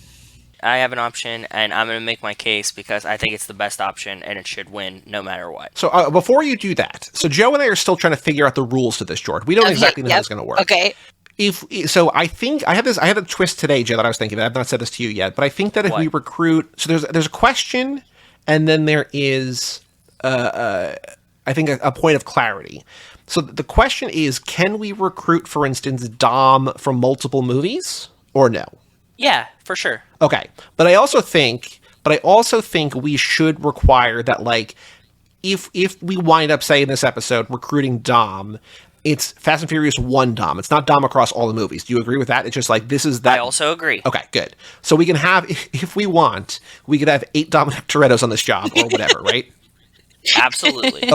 I have an option, and I'm going to make my case because I think it's the best option, and it should win no matter what. So before you do that, so Joe and I are still trying to figure out the rules to this, Jordan. We don't exactly know how it's going to work. Okay. I think I had a twist today, Joe, that I was thinking. I've not said this to you yet, but I think that if we recruit, so there's a question, and then there is, I think a point of clarity. So the question is, can we recruit, for instance, Dom from multiple movies, or no? Yeah, for sure. Okay, but I also think we should require that, like, if we wind up, say, in this episode recruiting Dom, it's Fast and Furious 1 Dom. It's not Dom across all the movies. Do you agree with that? It's just like, this is that. I also agree. Okay, good. So we can have, if we want, we could have 8 Dominic Torettos on this job or whatever, right? Absolutely.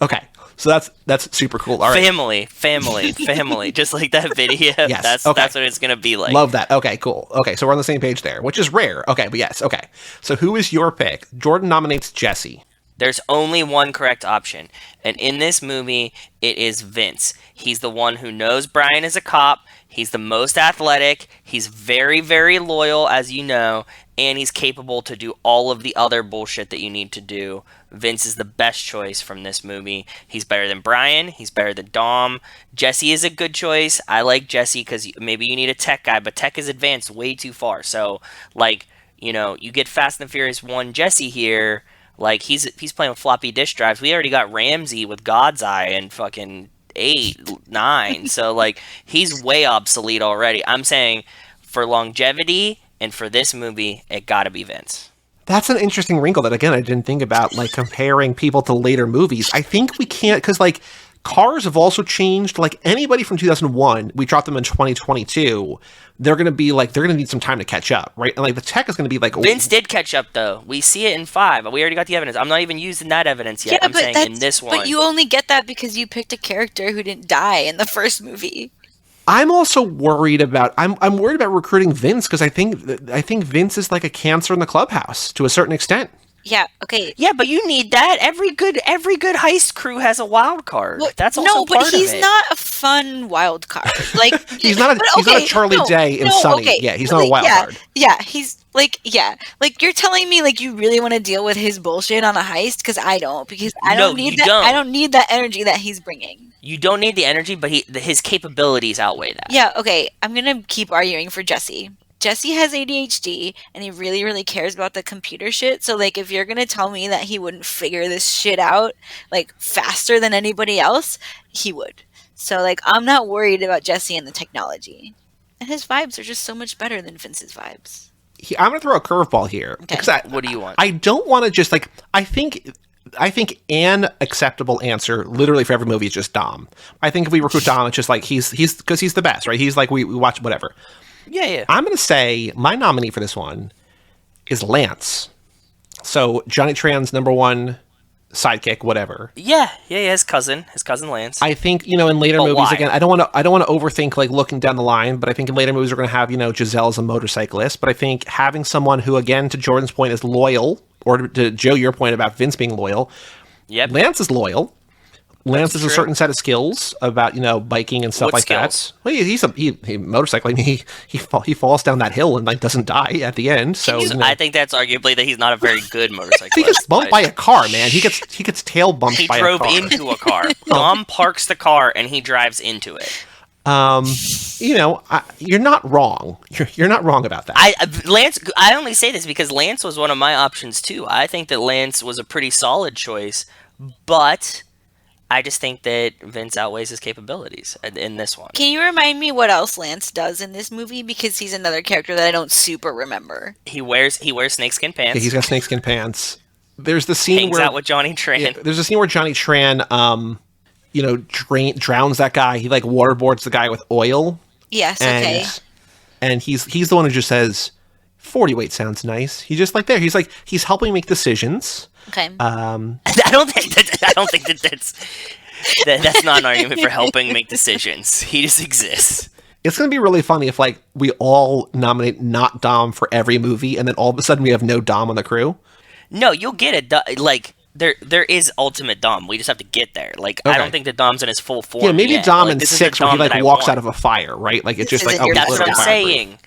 Okay. So that's super cool. All right. Family. Just like that video. Yes. That's what it's going to be like. Love that. Okay, cool. Okay, so we're on the same page there, which is rare. Okay, but yes. Okay. So who is your pick? Jordan nominates Jesse. There's only one correct option. And in this movie, it is Vince. He's the one who knows Brian is a cop. He's the most athletic. He's very, very loyal, as you know. And he's capable to do all of the other bullshit that you need to do. Vince is the best choice from this movie. He's better than Brian. He's better than Dom. Jesse is a good choice. I like Jesse because maybe you need a tech guy, but tech is advanced way too far. So, like, you know, you get Fast and Furious 1 Jesse here. Like, he's playing with floppy disk drives. We already got Ramsey with God's Eye and fucking 8, 9. So, like, he's way obsolete already. I'm saying for longevity and for this movie, it gotta be Vince. That's an interesting wrinkle that, again, I didn't think about, like, comparing people to later movies. I think we can't, because, like, cars have also changed. Like, anybody from 2001, we dropped them in 2022, they're going to be, like, they're going to need some time to catch up, right? And, like, the tech is going to be, like... Vince did catch up, though. We see it in 5. We already got the evidence. I'm not even using that evidence yet. Yeah, I'm saying in this one. But you only get that because you picked a character who didn't die in the first movie. I'm also worried about I'm worried about recruiting Vince because I think Vince is like a cancer in the clubhouse to a certain extent. Yeah. Okay. Yeah, but you need that. Every good heist crew has a wild card. Well, that's also part of it. No, but he's not a fun wild card. Like he's not a Charlie Day in Sunny. Okay. Yeah, he's not a wild card. Yeah, he's like you're telling me like you really want to deal with his bullshit on a heist because I don't I don't need that energy that he's bringing. You don't need the energy, but his capabilities outweigh that. Yeah, okay. I'm going to keep arguing for Jesse. Jesse has ADHD, and he really, really cares about the computer shit. So, like, if you're going to tell me that he wouldn't figure this shit out, like, faster than anybody else, he would. So, like, I'm not worried about Jesse and the technology. And his vibes are just so much better than Vince's vibes. I'm going to throw a curveball here. Okay. What do you want? I don't want to just, like, I think I think an acceptable answer, literally for every movie, is just Dom. I think if we recruit Dom, it's just like he's because he's the best, right? He's like we watch whatever. Yeah. I'm gonna say my nominee for this one is Lance. So Johnny Tran's number one sidekick, whatever. Yeah, his cousin Lance. I think, in later But movies, why? again, I don't want to overthink like looking down the line, but I think in later movies we're going to have, Giselle as a motorcyclist, but I think having someone who, again, to Jordan's point, is loyal, or to Joe, your point about Vince being loyal. Yep. Lance is loyal. Lance has a true. certain set of skills about, biking and stuff What like skills? that. Well, he's a motorcycling. He falls down that hill and like doesn't die at the end. So I think that's arguably that he's not a very good motorcyclist. he gets bumped by a car, man. He gets tail bumped He by a drove car. into a car. Dom parks the car and he drives into it. You're not wrong. You're not wrong about that. Lance. I only say this because Lance was one of my options too. I think that Lance was a pretty solid choice, but I just think that Vince outweighs his capabilities in this one. Can you remind me what else Lance does in this movie? Because he's another character that I don't super remember. He wears snakeskin pants. Yeah, he's got snakeskin pants. There's the scene hangs where out with Johnny Tran. Yeah, there's a scene where Johnny Tran, drowns that guy. He like waterboards the guy with oil. Yes, And, okay. And he's the one who just says, 40 weight sounds nice. He's just like there. He's like, he's helping make decisions. Okay. I don't think that's not an argument for helping make decisions. He just exists. It's going to be really funny if like we all nominate not Dom for every movie, and then all of a sudden we have no Dom on the crew. No, you'll get it. Like there is ultimate Dom. We just have to get there. Like I Okay. don't think that Dom's in his full form. Yeah, maybe yet. Dom Like, in this is the 6 where he Dom like that I walks want. out of a fire, right? Like it's just This like, isn't your That's Dom. what I'm fireproof. saying.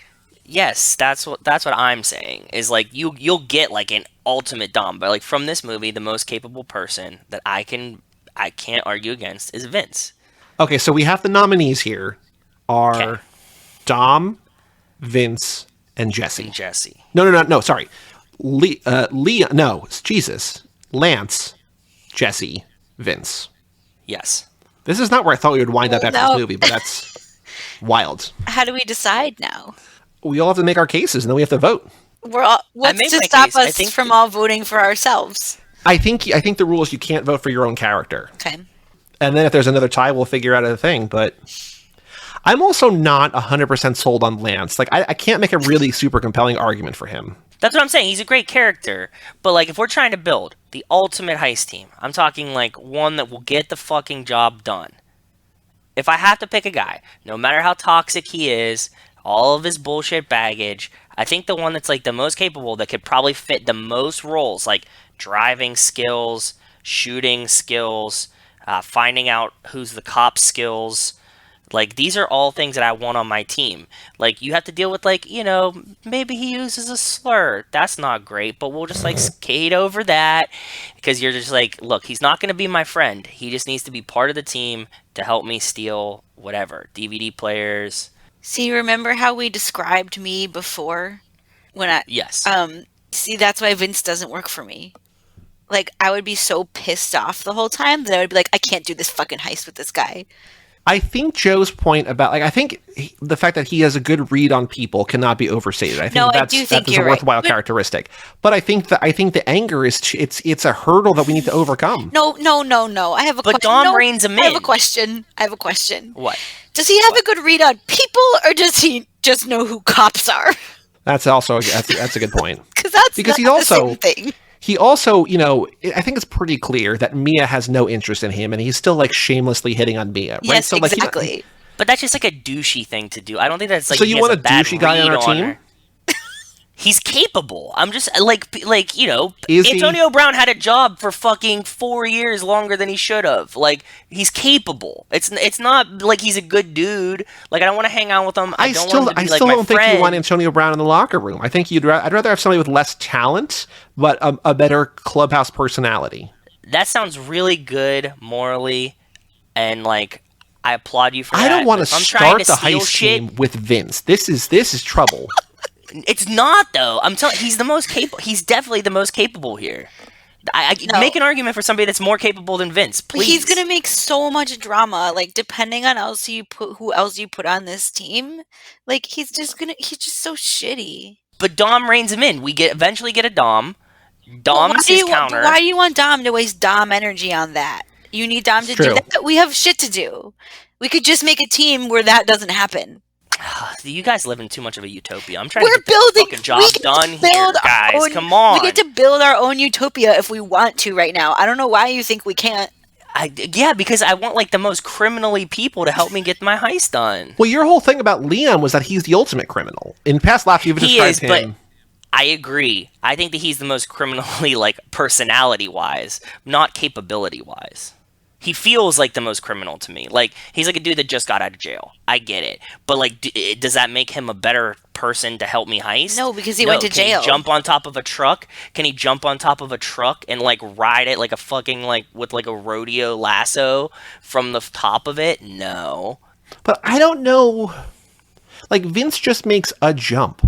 Yes, that's what I'm saying. Is like you'll get like an ultimate Dom, but like from this movie, the most capable person that I can't argue against is Vince. Okay, so we have the nominees here are Okay. Dom, Vince, and Jesse. Jesse. No, sorry. Jesus. Lance, Jesse, Vince. Yes. This is not where I thought we would wind up after No. this movie, but that's wild. How do we decide now? We all have to make our cases, and then we have to vote. What's made to my stop case. I us think from all voting for ourselves? I think the rule is you can't vote for your own character. Okay. And then if there's another tie, we'll figure out a thing. But I'm also not 100% sold on Lance. Like, I can't make a really super compelling argument for him. That's what I'm saying. He's a great character, but like if we're trying to build the ultimate heist team, I'm talking like one that will get the fucking job done. If I have to pick a guy, no matter how toxic he is, all of his bullshit baggage, I think the one that's like the most capable that could probably fit the most roles, like driving skills, shooting skills, finding out who's the cop skills. Like, these are all things that I want on my team. Like, you have to deal with, like, maybe he uses a slur. That's not great, but we'll just, like, skate over that. Because you're just like, look, he's not going to be my friend. He just needs to be part of the team to help me steal whatever. DVD players. See, remember how we described me before? Yes. See, that's why Vince doesn't work for me. Like, I would be so pissed off the whole time that I would be like, I can't do this fucking heist with this guy. I think Joe's point about, like, I think the fact that he has a good read on people cannot be overstated. I think No, I that's, do think that is a you're right. worthwhile But- characteristic. But I think the anger is it's a hurdle that we need to overcome. No. I have a But question. Dom No, reins him I have in. a question. What? Does he have a good read on people, or does he just know who cops are? That's also that's a good point. Because Because he not also- the same thing. He also, I think it's pretty clear that Mia has no interest in him, and he's still like shamelessly hitting on Mia, right? Yes, So like, exactly. But that's just like a douchey thing to do. I don't think that's like. So he you has want a bad douchey guy on read our team? her. He's capable. I'm just like Is he? Antonio Brown had a job for fucking 4 years longer than he should have. Like, he's capable. It's not like he's a good dude. Like, I don't want to hang out with him. I don't want him to be like my don't think friend. you want Antonio Brown in the locker room. I think I'd rather have somebody with less talent, but a better clubhouse personality. That sounds really good morally, and like I applaud you for that. I don't want But to if I'm trying start the steal heist shit, team with Vince. This is trouble. It's not though. I'm telling. He's the most capable. He's definitely the most capable here. I No. make an argument for somebody that's more capable than Vince. But Please. he's gonna make so much drama. Like, depending on who else you put on this team, like he's just so shitty. But Dom reins him in. We eventually get a Dom. Dom's his counter. Why do you want Dom to waste Dom energy on that? You need Dom to do that? We have shit to do. We could just make a team where that doesn't happen. You guys live in too much of a utopia. I'm trying We're to get the fucking job done here, guys. Come on. We get to build our own utopia if we want to right now. I don't know why you think we can't. Yeah, because I want like the most criminally people to help me get my heist done. Well, your whole thing about Leon was that he's the ultimate criminal. In past laps, you've described him. But I agree. I think that he's the most criminally, like, personality-wise, not capability-wise. He feels like the most criminal to me. Like, he's like a dude that just got out of jail. I get it. But, like, does that make him a better person to help me heist? No, because he went to jail. Can he jump on top of a truck? Can he jump on top of a truck and, like, ride it like a fucking, like, with, like, a rodeo lasso from the top of it? No. But I don't know. Like, Vince just makes a jump.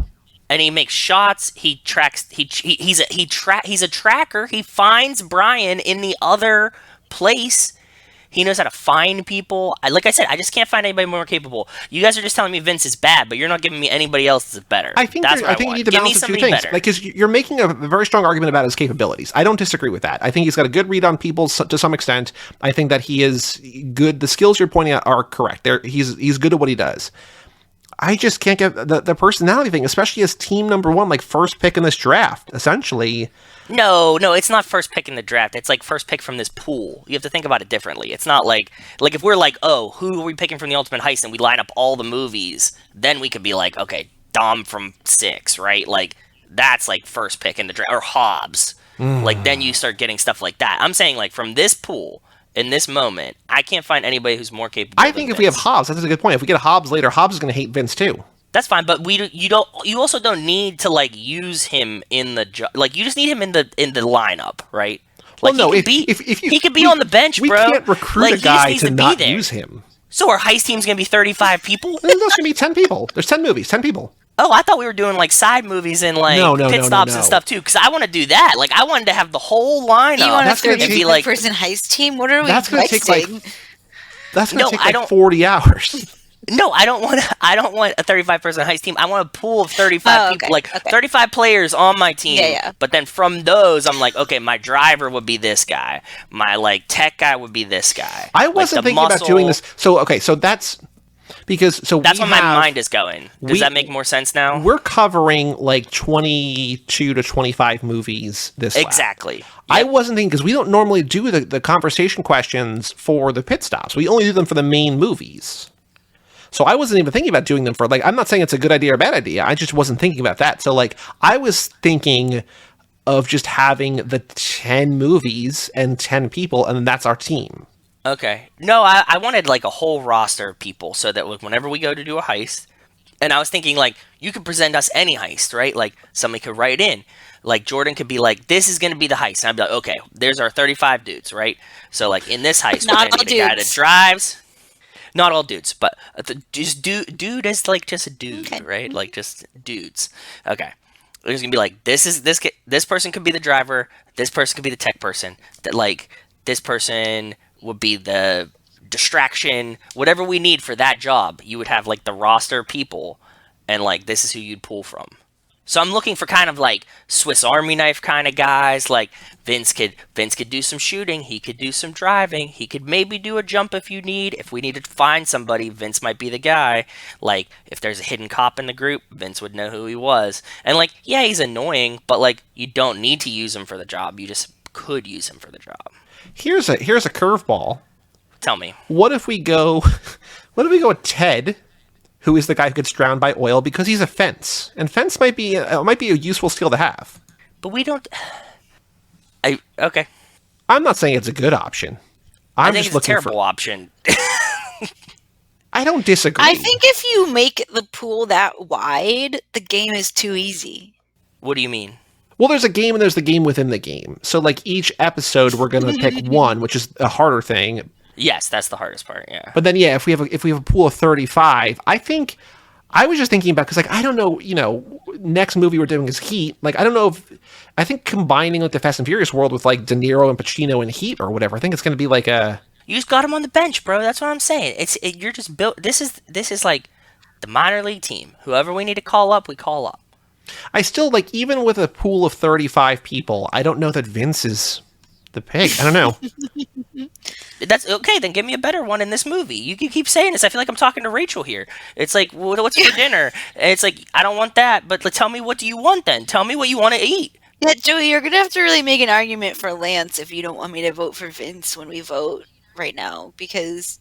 And he makes shots. He tracks. He's a tracker. He finds Brian in the other place. He knows how to find people. Like I said, I just can't find anybody more capable. You guys are just telling me Vince is bad, but you're not giving me anybody else that's better. I think you need to balance the two things. Like, because you're making a very strong argument about his capabilities. I don't disagree with that. I think he's got a good read on people to some extent. I think that he is good. The skills you're pointing out are correct. He's good at what he does. I just can't get the personality thing, especially as team number one, like first pick in this draft, essentially. No, it's not first pick in the draft. It's like first pick from this pool. You have to think about it differently. It's not like if we're like, oh, who are we picking from the Ultimate Heist, and we line up all the movies, then we could be like, okay, Dom from 6, right? Like, that's like first pick in the draft, or Hobbs. Like, then you start getting stuff like that. I'm saying, like, from this pool, in this moment, I can't find anybody who's more capable. I think if we have Hobbs, that's a good point. If we get Hobbs later, Hobbs is going to hate Vince too. That's fine, but you also don't need to like use him in the like, you just need him in the lineup, right? Like, well, no, he could be on the bench, we bro. We can't recruit a guy to not use him. So our heist team's gonna be 35 people. There's gonna be 10 people. There's 10 movies, 10 people. Oh, I thought we were doing like side movies and like pit stops and stuff too, because I want to do that. Like, I wanted to have the whole lineup. You want a 35-person heist team? What are we? That's gonna take like 40 hours. No, I don't want a 35-person heist team. I want a pool of 35 people, 35 players on my team. Yeah. But then from those, I'm like, okay, my driver would be this guy. My like tech guy would be this guy. I wasn't thinking about doing this. So that's because that's where my mind is going. Does that make more sense now? We're covering like 22 to 25 movies this lap. Exactly. Yep. I wasn't thinking, because we don't normally do the conversation questions for the pit stops. We only do them for the main movies. So I wasn't even thinking about doing them for, like, I'm not saying it's a good idea or bad idea. I just wasn't thinking about that. So, like, I was thinking of just having the 10 movies and 10 people, and then that's our team. Okay. No, I wanted, like, a whole roster of people so that whenever we go to do a heist, and I was thinking, like, you could present us any heist, right? Like, somebody could write in. Like, Jordan could be like, this is going to be the heist. And I'd be like, okay, there's our 35 dudes, right? So, like, in this heist, we're going to need a guy that drives. Not all dudes, but just dude is like just a dude, okay. Right? Like just dudes. Okay. There's gonna be like this person could be the driver. This person could be the tech person. That like this person would be the distraction. Whatever we need for that job, you would have like the roster of people, and like this is who you'd pull from. So I'm looking for kind of like Swiss Army knife kind of guys. Like Vince could do some shooting. He could do some driving. He could maybe do a jump if you need. If we needed to find somebody, Vince might be the guy. Like if there's a hidden cop in the group, Vince would know who he was. And like, yeah, he's annoying, but like you don't need to use him for the job. You just could use him for the job. Here's a curveball. Tell me. What if we go with Ted, who is the guy who gets drowned by oil, because he's a fence, and fence might be a useful skill to have. But we don't. Okay. I'm not saying it's a good option. I think it's a terrible option. I don't disagree. I think if you make the pool that wide, the game is too easy. What do you mean? Well, there's a game and there's the game within the game. So, like, each episode we're going to pick one, which is a harder thing. Yes, that's the hardest part, yeah. But then, yeah, if we have a pool of 35, I think I was just thinking about, because, like, I don't know, next movie we're doing is Heat. Like, I don't know I think combining, like, the Fast and Furious world with, like, De Niro and Pacino and Heat or whatever, I think it's going to be like a... You just got him on the bench, bro. That's what I'm saying. You're just built... This is like the minor league team. Whoever we need to call up, we call up. I still, like, even with a pool of 35 people, I don't know that Vince is the pig. I don't know. That's okay. Then give me a better one in this movie. You keep saying this. I feel like I'm talking to Rachel here. It's like, what's for dinner? And it's like, I don't want that. But tell me, what do you want then? Tell me what you want to eat. Yeah, Joey, you're gonna have to really make an argument for Lance if you don't want me to vote for Vince when we vote right now, because.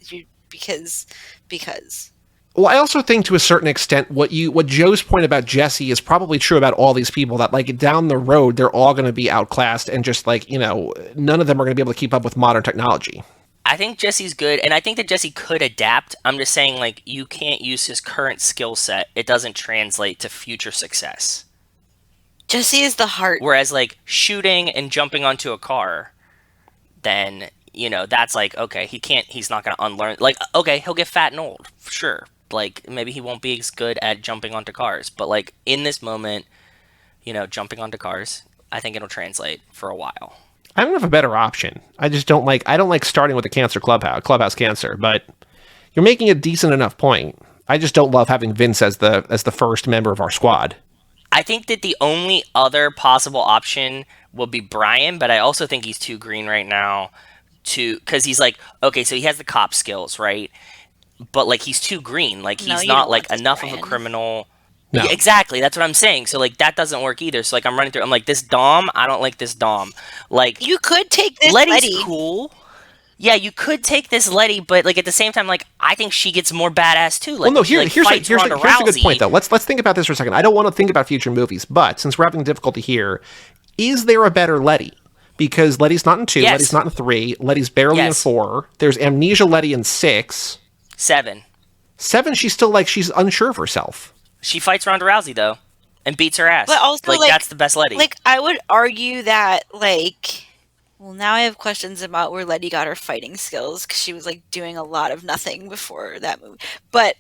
Well, I also think to a certain extent what Joe's point about Jesse is probably true about all these people, that like down the road they're all going to be outclassed and just like, you know, none of them are going to be able to keep up with modern technology. I think Jesse's good, and I think that Jesse could adapt. I'm just saying, like, you can't use his current skill set. It doesn't translate to future success. Jesse is the heart. Whereas, like, shooting and jumping onto a car, then, you know, that's like, okay, he's not going to unlearn. Like, okay, he'll get fat and old, sure. Like, maybe he won't be as good at jumping onto cars. But, like, in this moment, you know, jumping onto cars, I think it'll translate for a while. I don't have a better option. I don't like starting with the cancer clubhouse cancer, but you're making a decent enough point. I just don't love having Vince as the first member of our squad. I think that the only other possible option would be Brian, but I also think he's too green right now because he's like, okay, so he has the cop skills, right? But, like, he's too green. Like, he's not, like, enough Brian. Of a criminal. No. Yeah, exactly. That's what I'm saying. So, like, that doesn't work either. So, like, I'm running through. I'm like, this Dom, I don't like this Dom. Like, you could take this Letty's Letty. Cool. Yeah, you could take this Letty, but, like, at the same time, like, I think she gets more badass, too. Like, well, no, here's a good point, though. Let's think about this for a second. I don't want to think about future movies, but since we're having difficulty here, is there a better Letty? Because Letty's not in 2, yes. Letty's not in 3, Letty's barely in 4. There's Amnesia Letty in 6. 7. 7, she's still, like, she's unsure of herself. She fights Ronda Rousey, though, and beats her ass. But also, like that's the best Letty. Like, I would argue that, like... Well, now I have questions about where Letty got her fighting skills, because she was, like, doing a lot of nothing before that movie. But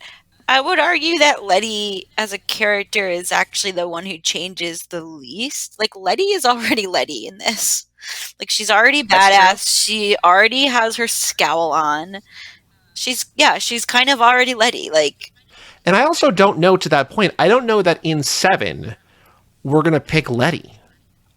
I would argue that Letty, as a character, is actually the one who changes the least. Like, Letty is already Letty in this. Like, she's already badass. She already has her scowl on. She's kind of already Letty, like. And I also don't know, to that point, I don't know that in 7 we're gonna pick Letty.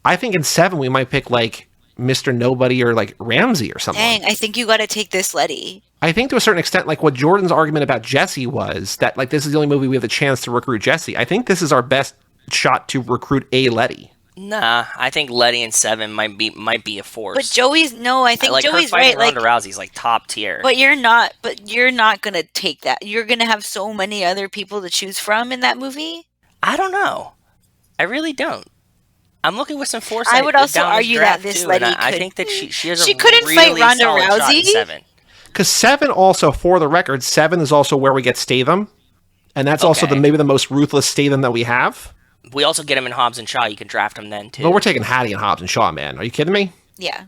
I think in 7 we might pick like Mr. Nobody or like Ramsey or something. Dang, I think you gotta take this Letty. I think to a certain extent, like what Jordan's argument about Jesse was, that like this is the only movie we have the chance to recruit Jesse. I think this is our best shot to recruit a Letty. Nah, I think Letty in 7 might be a force. But Joey's I think Joey's right. Ronda Like Rousey's like top tier. But you're not gonna take that. You're gonna have so many other people to choose from in that movie. I don't know. I really don't. I'm looking with some foresight. I would also down argue that this too, Letty I think that she has couldn't really fight Ronda solid shot in Rousey. 7. Because 7 also, for the record, 7 is also where we get Statham, and that's also maybe the most ruthless Statham that we have. We also get him in Hobbs and Shaw. You can draft him then too. Well, we're taking Hattie and Hobbs and Shaw, man. Are you kidding me? Yeah.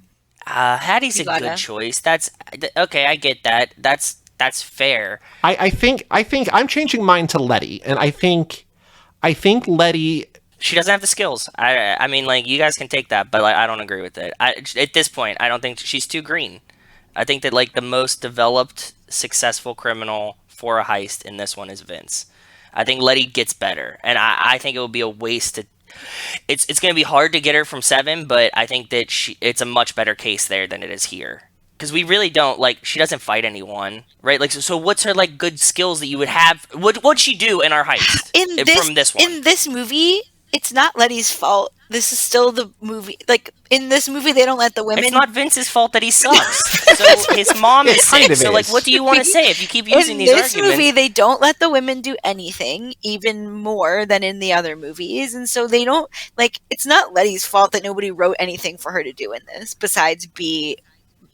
Hattie's a good choice. That's okay. I get that. That's fair. I think I'm changing mine to Letty, and I think Letty. She doesn't have the skills. I mean, like, you guys can take that, but like, I don't agree with it. At this point, I don't think she's too green. I think that like the most developed, successful criminal for a heist in this one is Vince. I think Letty gets better, and I think it would be a waste to. It's going to be hard to get her from 7, but I think that it's a much better case there than it is here. Because we really don't, like, she doesn't fight anyone, right? Like, so what's her, like, good skills that you would have? What'd she do in our heist from this one? In this movie, it's not Letty's fault. This is still the movie. Like, in this movie, they don't let the women... It's not Vince's fault that he sucks. So his mom is sick. So, like, what do you want to say if you keep using these arguments? In this movie, they don't let the women do anything, even more than in the other movies. And so they don't... Like, it's not Letty's fault that nobody wrote anything for her to do in this, besides be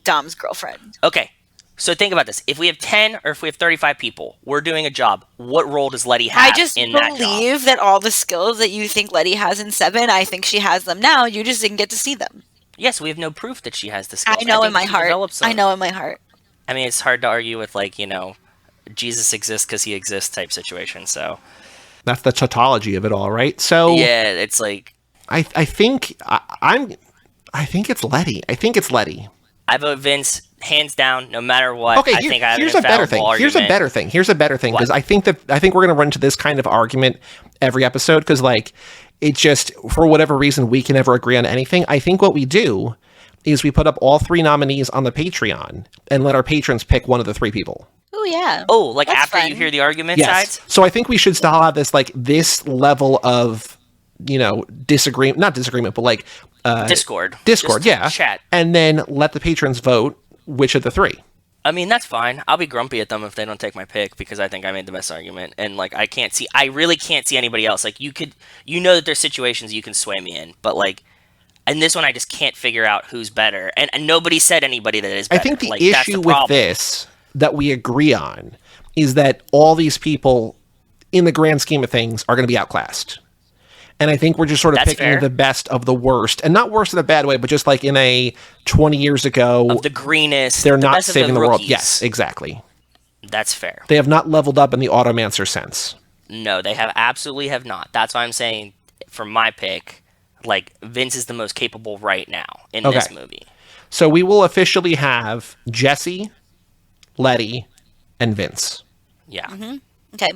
Dom's girlfriend. Okay. So think about this. If we have 10 or if we have 35 people, we're doing a job. What role does Letty have in that job? I just believe that all the skills that you think Letty has in 7, I think she has them now. You just didn't get to see them. Yes, we have no proof that she has the skills. I know in my heart. I know in my heart. I mean, it's hard to argue with, like, you know, Jesus exists because he exists type situation, so. That's the tautology of it all, right? So yeah, it's like. I think it's Letty. I think it's Letty. I vote Vince, hands down, no matter what. Okay, here's a better thing. Here's a better thing because I think we're gonna run into this kind of argument every episode because like It just, for whatever reason, we can never agree on anything. I think what we do is we put up all 3 nominees on the Patreon and let our patrons pick one of the 3 people. Oh, yeah. Oh, like That's after fun. you hear the argument Yes. sides? So I think we should still have this level of, not disagreement, but like Discord. Discord, Just yeah. Chat. And then let the patrons vote which of the 3. I mean, that's fine. I'll be grumpy at them if they don't take my pick because I think I made the best argument. And, like, I really can't see anybody else. Like, that there's situations you can sway me in. But, like, in this one, I just can't figure out who's better. And nobody said anybody that is better. I think the like, that's issue the with problem. this that we agree on is that all these people, in the grand scheme of things, are going to be outclassed. And I think we're just sort of That's picking fair. the best of the worst. And not worst in a bad way, but just like in a 20 years ago, Of the greenest. they're the not best of saving the world. rookies. Yes, exactly. That's fair. They have not leveled up in the Automancer sense. No, they absolutely have not. That's why I'm saying, for my pick, like, Vince is the most capable right now in this movie. So we will officially have Jesse, Letty, and Vince. Yeah. Mm-hmm. Okay.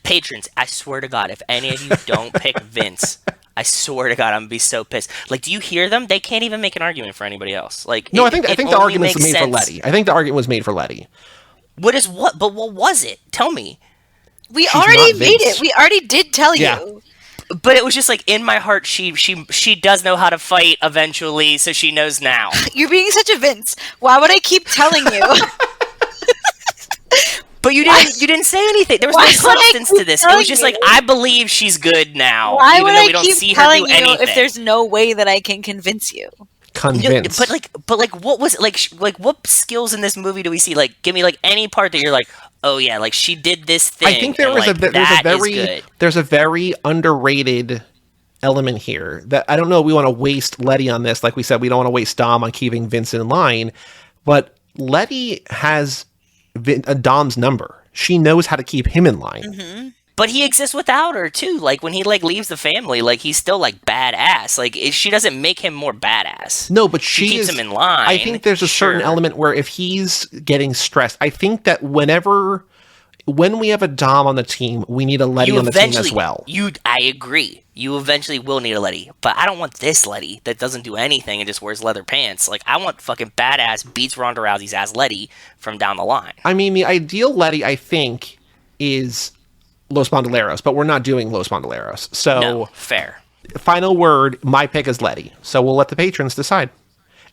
Patrons, I swear to God, if any of you don't pick Vince, I swear to God, I'm gonna be so pissed. Like, do you hear them? They can't even make an argument for anybody else. Like, No, I think the only argument was makes made for sense. Letty. I think the argument was made for Letty. But what was it? Tell me. We She's already not made Vince. it. We already did tell Yeah. you. But it was just like, in my heart, she does know how to fight eventually, so she knows now. You're being such a Vince. Why would I keep telling you? But you didn't say anything. There was Why no would I substance keep to this. It telling was just like, you? I believe she's good now, Why even would though I we don't keep see her telling do you anything. if there's no way that I can convince you? Convinced. But what was like what skills in this movie do we see? Like, give me like any part that you're like, oh yeah, like she did this thing. I think there and, was like, that is good. there's a very underrated element here that I don't know if we want to waste Letty on this. Like we said, we don't want to waste Dom on keeping Vince in line, but Letty has Dom's number. She knows how to keep him in line. Mm-hmm. But he exists without her too. Like when he like leaves the family, like he's still like badass. Like she doesn't make him more badass. No, but she keeps is, him in line. I think there's a certain Sure. element where if he's getting stressed, I think that when we have a Dom on the team, we need a Letty on the team as well. I agree. You eventually will need a Letty, but I don't want this Letty that doesn't do anything and just wears leather pants. Like I want fucking badass beats Ronda Rousey's ass Letty from down the line. I mean, the ideal Letty, I think, is Los Bandoleros, but we're not doing Los Bandoleros. So, No, fair. Final word, my pick is Letty. So we'll let the patrons decide.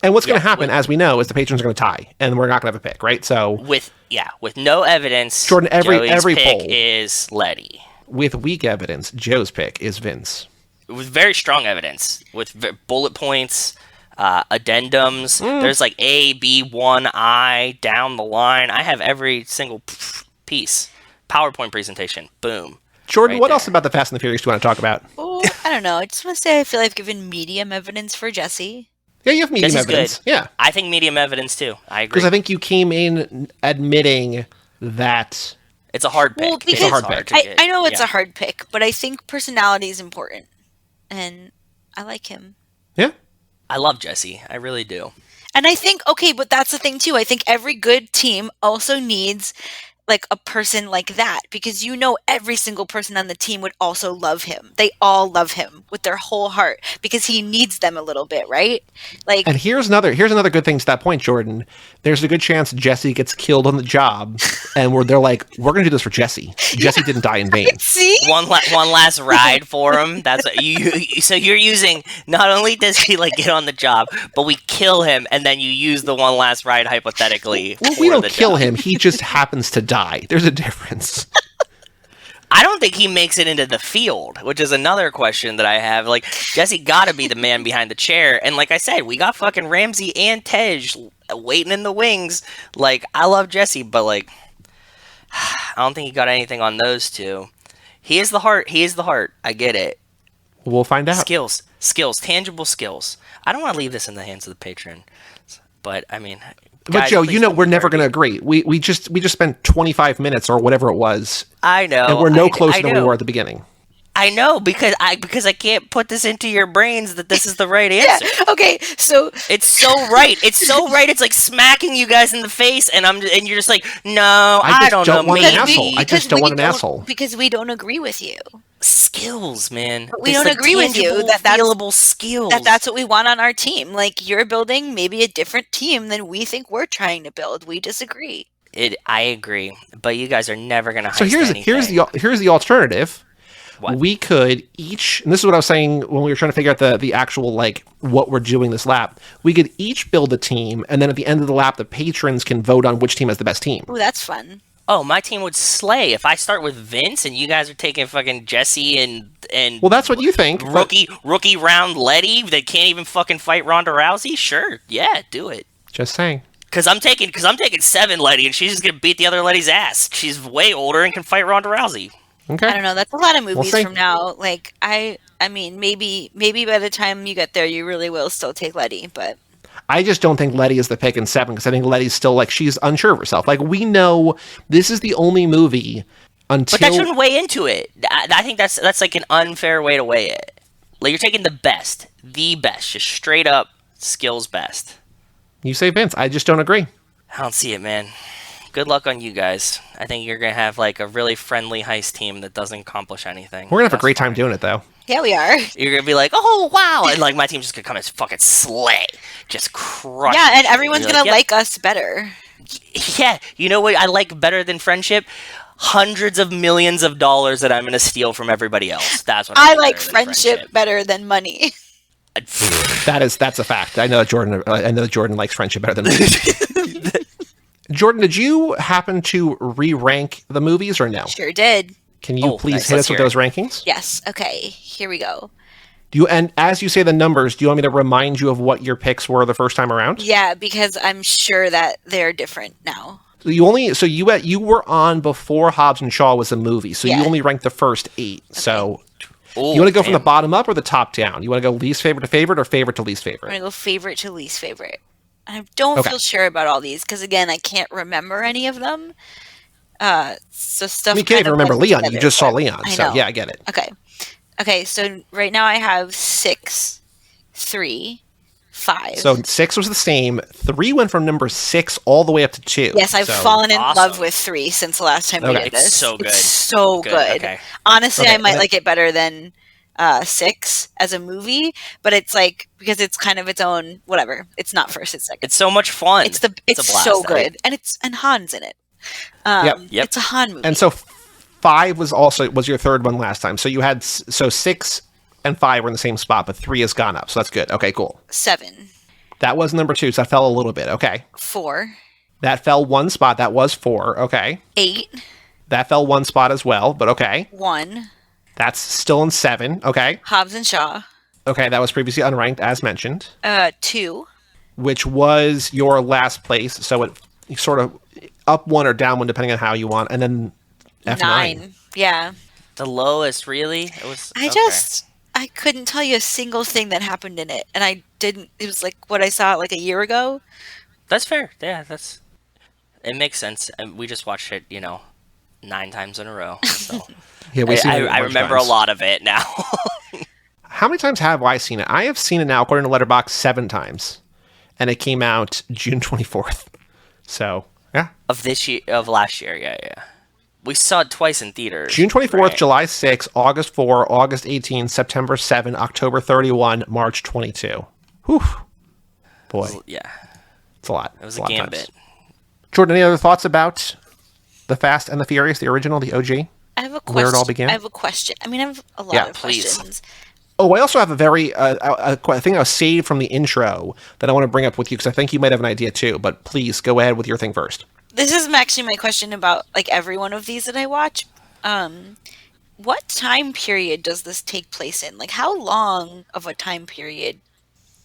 And what's going to happen, as we know, is the patrons are going to tie, and we're not going to have a pick, right? So With no evidence, Jordan, every Joey's pick poll. is Letty. with weak evidence, Joe's pick is Vince. With very strong evidence, with bullet points, addendums. There's like A, B, 1, I, down the line. I have every single piece. PowerPoint presentation. Boom. Jordan, Right what there. else about the Fast and the Furious do you want to talk about? Oh, I don't know. I just want to say I feel I've given medium evidence for Jesse. Yeah, you have medium Jesse's evidence. good. Yeah. I think medium evidence too. I agree. Because I think you came in admitting that It's a hard pick. Well, It because is hard hard pick. to get- I know it's yeah. a hard pick, but I think personality is important. And I like him. yeah. I love Jesse. I really do. And I think, okay, but that's the thing too. I think every good team also needs like a person like that because you know every single person on the team would also love him. They all love him with their whole heart because he needs them a little bit, right? Like And here's another good thing to that point, Jordan. There's a good chance Jesse gets killed on the job, and they're like, we're gonna do this for Jesse. Jesse didn't die in vain. see? One last ride for him. That's what you. So you're using. Not only does he like get on the job, but we kill him, and then you use the one last ride hypothetically. Well, for we don't the kill job. him. He just happens to die. There's a difference. I don't think he makes it into the field, which is another question that I have. Like, Jesse got to be the man behind the chair. And like I said, we got fucking Ramsey and Tej waiting in the wings. Like, I love Jesse, but like, I don't think he got anything on those two. He is the heart. He is the heart. I get it. We'll find out. Skills, tangible skills. I don't want to leave this in the hands of the patron, but I mean, But guys, Joe, please you know don't we're never argue. going to agree. We just spent 25 minutes or whatever it was, I know, and we're no I closer than we know. were at the beginning. I know because I can't put this into your brains that this is the right Yeah. answer. Okay, so It's so right. It's so right. It's like smacking you guys in the face, and you're just like, no, I I just don't don't know. want an Maybe. asshole. I just don't want an asshole. Because we don't agree with you. skills, man. But we It's don't like agree with you tangible, that that's feelable skills. that's what we want on our team. Like, you're building maybe a different team than we think we're trying to build. We disagree. I agree, but you guys are never gonna heist So here's the alternative. What? We could each, and this is what I was saying when we were trying to figure out the actual, like, what we're doing this lap. We could each build a team, and then at the end of the lap, the patrons can vote on which team has the best team. Ooh, that's fun. Oh, my team would slay if I start with Vince and you guys are taking fucking Jesse and Well, that's what you think. but- rookie round Letty that can't even fucking fight Ronda Rousey. Sure, yeah, do it. Just saying. Cause I'm taking 7 Letty and she's just gonna beat the other Letty's ass. She's way older and can fight Ronda Rousey. Okay. I don't know. That's a lot of movies see. from now. Like, I mean, maybe by the time you get there, you really will still take Letty. But I just don't think Letty is the pick in 7 because I think Letty's still, like, she's unsure of herself. Like, we know this is the only movie until... But that shouldn't weigh into it. I think that's like an unfair way to weigh it. Like, you're taking the best, just straight up skills best. You say Vince. I just don't agree. I don't see it, man. Good luck on you guys. I think you're gonna have like a really friendly heist team that doesn't accomplish anything. We're going to have a great time doing it, though. yeah, we are. You're gonna be like, oh wow, and like my team's just gonna come and fucking slay, just crush. Yeah, and shit. everyone's You're gonna like, like us better. yeah. You know what I like better than friendship? Hundreds of millions of dollars that I'm gonna steal from everybody else. That's what I like like better than friendship better than money. That's a fact. I know that Jordan likes friendship better than me. Jordan, did you happen to re-rank the movies or no? Sure did. Can you Oh, please nice. hit Let's us with hear those rankings? Yes. Okay. Here we go. And as you say the numbers, do you want me to remind you of what your picks were the first time around? Yeah, because I'm sure that they're different now. You were on before Hobbs and Shaw was a movie, so Yeah. you only ranked the first 8. So Ooh, you want to go from the damn. bottom up or the top down? You want to go least favorite to favorite or favorite to least I'm favorite? gonna go favorite to least favorite. I don't Okay. feel sure about all these because again, I can't remember any of them. So stuff. You can't even remember blends Leon. You together, just saw but Leon, I so know. yeah, I get it. Okay. So right now I have 6, 3, 5. So 6 was the same. 3 went from number 6 all the way up to 2. Yes, I've So- fallen in awesome. love with 3 since the last time we Okay. did It's this. so good. It's so good. Okay. Honestly, Okay, I might and like it better than 6 as a movie, but it's like because it's kind of its own whatever. It's not first, it's second. It's so much fun. It's a blast. so good, and Han's in it. Yep. It's a Han movie. And so 5 was your third one last time. So you had 6 and 5 were in the same spot, but 3 has gone up. So that's good. Okay, cool. 7, That was number 2, so that fell a little bit. Okay. 4, That fell 1 spot. That was 4. Okay. 8, That fell 1 spot as well, but okay. 1, That's still in 7. Okay. Hobbs and Shaw, Okay, that was previously unranked, as mentioned, 2, which was your last place. So it sort of up 1 or down 1, depending on how you want. And then F9. 9. Yeah. The lowest, really? It was. I couldn't tell you a single thing that happened in it, and I didn't. It was like what I saw like a year ago. That's fair. Yeah, it makes sense. And we just watched it, 9 times in a row. So Yeah, we've seen it a I bunch of remember a times. lot of it now. How many times have I seen it? I have seen it now, according to Letterboxd, 7 times. And it came out June 24th. So, yeah. of last year. Yeah. We saw it twice in theaters. June 24th, right? July 6th, August 4, August 18, September 7, October 31, March 22. Whew. Boy, Yeah, it's a lot. it was It's a lot of gambit. times. Jordan, any other thoughts about The Fast and the Furious, the original, the OG? I have a question. Where it all began? I have a question. I mean, I have a lot Yeah, of please. questions. Oh, I also have a very a thing that was saved from the intro that I want to bring up with you because I think you might have an idea too. But please go ahead with your thing first. This is actually my question about like every one of these that I watch. What time period does this take place in? Like, how long of a time period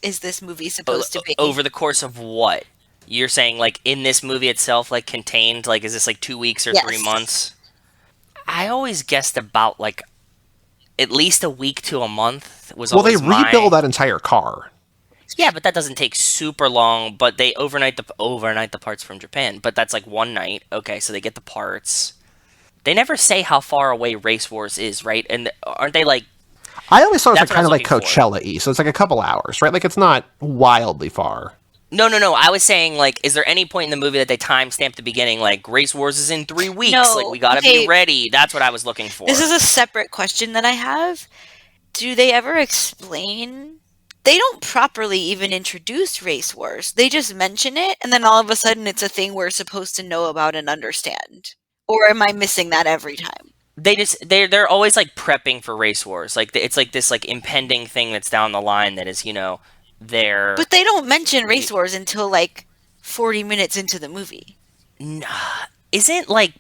is this movie supposed to be? Over the course of what? You're saying like in this movie itself, like contained, like is this like 2 weeks or Yes. 3 months? I always guessed about like at least a week to a month was Well, they always my... rebuild that entire car. Yeah, but that doesn't take super long. But they overnight the parts from Japan. But that's like one night. Okay, so they get the parts. They never say how far away Race Wars is, right? And aren't they like? I always thought it was That's like, kind of what I like was looking for. Coachella-y, so it's like a couple hours, right? Like it's not wildly far. No. I was saying, like, is there any point in the movie that they timestamped the beginning, like, Race Wars is in 3 weeks, No, like, we gotta be ready? That's what I was looking for. This is a separate question that I have. Do they ever explain? They don't properly even introduce Race Wars. They just mention it, and then all of a sudden it's a thing we're supposed to know about and understand. Or am I missing that every time? They're always, like, prepping for Race Wars. Like, it's like this, like, impending thing that's down the line that is, there. But they don't mention Race Wars until, like, 40 minutes into the movie. Nah, isn't, like...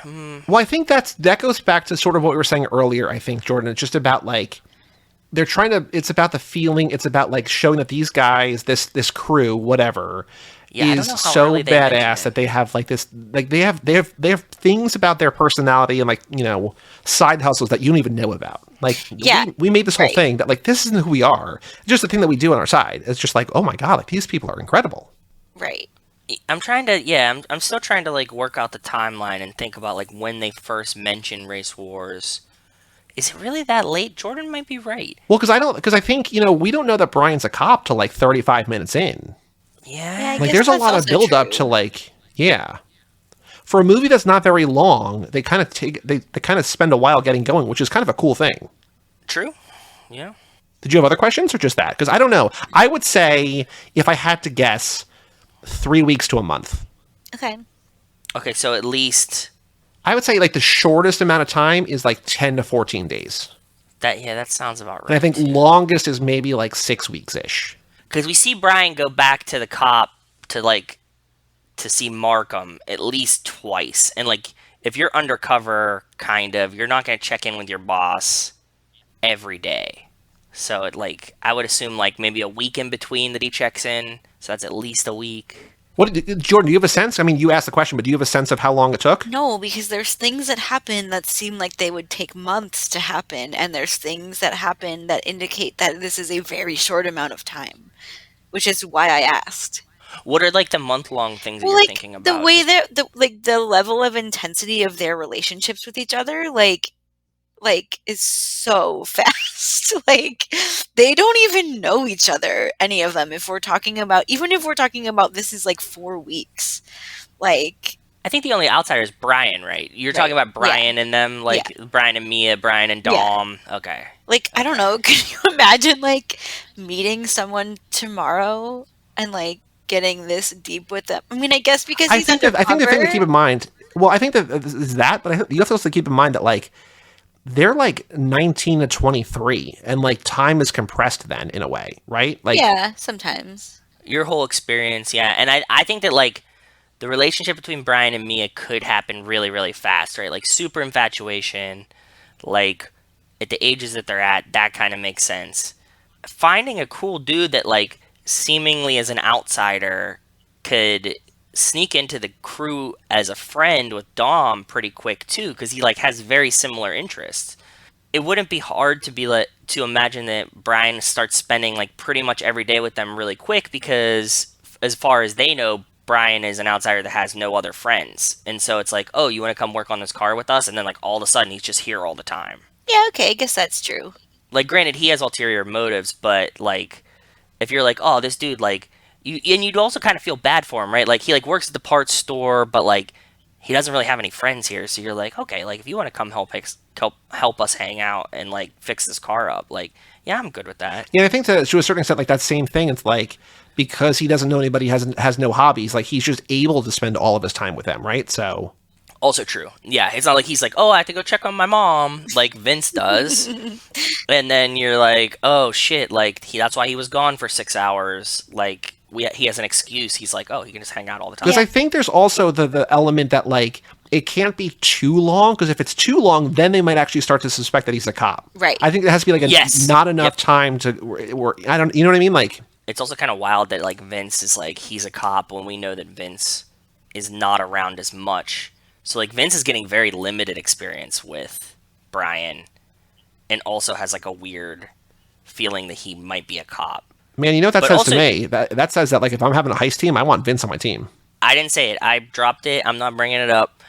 Well, I think that goes back to sort of what we were saying earlier, I think, Jordan. It's just about, like... They're trying to... It's about the feeling. It's about, like, showing that these guys, this crew, whatever... is so badass that they have like this, like they have things about their personality and like, side hustles that you don't even know about. Like, we made this whole thing that like, this isn't who we are. It's just the thing that we do on our side. It's just like, oh my God, like these people are incredible. Right. I'm still trying to like work out the timeline and think about like when they first mentioned Race Wars. Is it really that late? Jordan might be right. Well, because I think, we don't know that Brian's a cop till like 35 minutes in. Yeah, like there's a lot of build up to like, for a movie that's not very long, they kind of spend a while getting going, which is kind of a cool thing. True. Yeah. Did you have other questions or just that? Because I don't know. I would say if I had to guess, 3 weeks to a month. Okay, so at least I would say like the shortest amount of time is like 10 to 14 days. That sounds about right. And I think longest is maybe like 6 weeks ish. Because we see Brian go back to the cop to see Markham at least twice. And, like, if you're undercover, kind of, you're not going to check in with your boss every day. So, I would assume, like, maybe a week in between that he checks in. So that's at least a week. Jordan, do you have a sense? I mean, you asked the question, but do you have a sense of how long it took? No, because there's things that happen that seem like they would take months to happen, and there's things that happen that indicate that this is a very short amount of time, which is why I asked. What are like the month-long things that you're thinking about? The way the level of intensity of their relationships with each other, is so fast. Like, they don't even know each other, any of them, even if we're talking about this is like 4 weeks. Like, I think the only outsider is Brian, right? You're talking about Brian and them, Brian and Mia, Brian and Dom. Yeah. Okay. Like, I don't know, can you imagine, like, meeting someone tomorrow and, like, getting this deep with them? I mean, I guess because he's undercover. I think the thing to keep in mind, I think that is that, but I think you have to also keep in mind that, like, they're like 19 to 23 and like time is compressed then in a way, right? Like, yeah, sometimes your whole experience. Yeah. And I think that like the relationship between Brian and Mia could happen really, really fast, right? Like super infatuation, like at the ages that they're at, that kind of makes sense. Finding a cool dude that like seemingly as an outsider could sneak into the crew as a friend with Dom pretty quick too, because he like has very similar interests. It wouldn't be hard to imagine that Brian starts spending like pretty much every day with them really quick, because as far as they know, Brian is an outsider that has no other friends, and so it's like, oh, you want to come work on this car with us, and then like all of a sudden he's just here all the time. Yeah, okay, I guess that's true. Like, granted, he has ulterior motives, but like if you're like, oh, this dude, like, you'd also kind of feel bad for him, right? Like, he like works at the parts store, but like he doesn't really have any friends here. So you're like, okay, like if you want to come help us hang out and like fix this car up, like, yeah, I'm good with that. Yeah, I think to a certain extent, like that same thing. It's like because he doesn't know anybody, has no hobbies. Like he's just able to spend all of his time with them, right? So. Also true. Yeah, it's not like he's like, oh, I have to go check on my mom, like Vince does. And then you're like, oh, shit, like, that's why he was gone for 6 hours. Like, he has an excuse. He's like, oh, he can just hang out all the time. Because I think there's also the element that, like, it can't be too long, because if it's too long, then they might actually start to suspect that he's a cop. Right. I think there has to be, like, not enough time to work. You know what I mean? Like, it's also kind of wild that, like, Vince is like, he's a cop when we know that Vince is not around as much. So, like, Vince is getting very limited experience with Brian and also has, like, a weird feeling that he might be a cop. Man, you know what that says also, to me? That says that, like, if I'm having a heist team, I want Vince on my team. I didn't say it. I dropped it. I'm not bringing it up.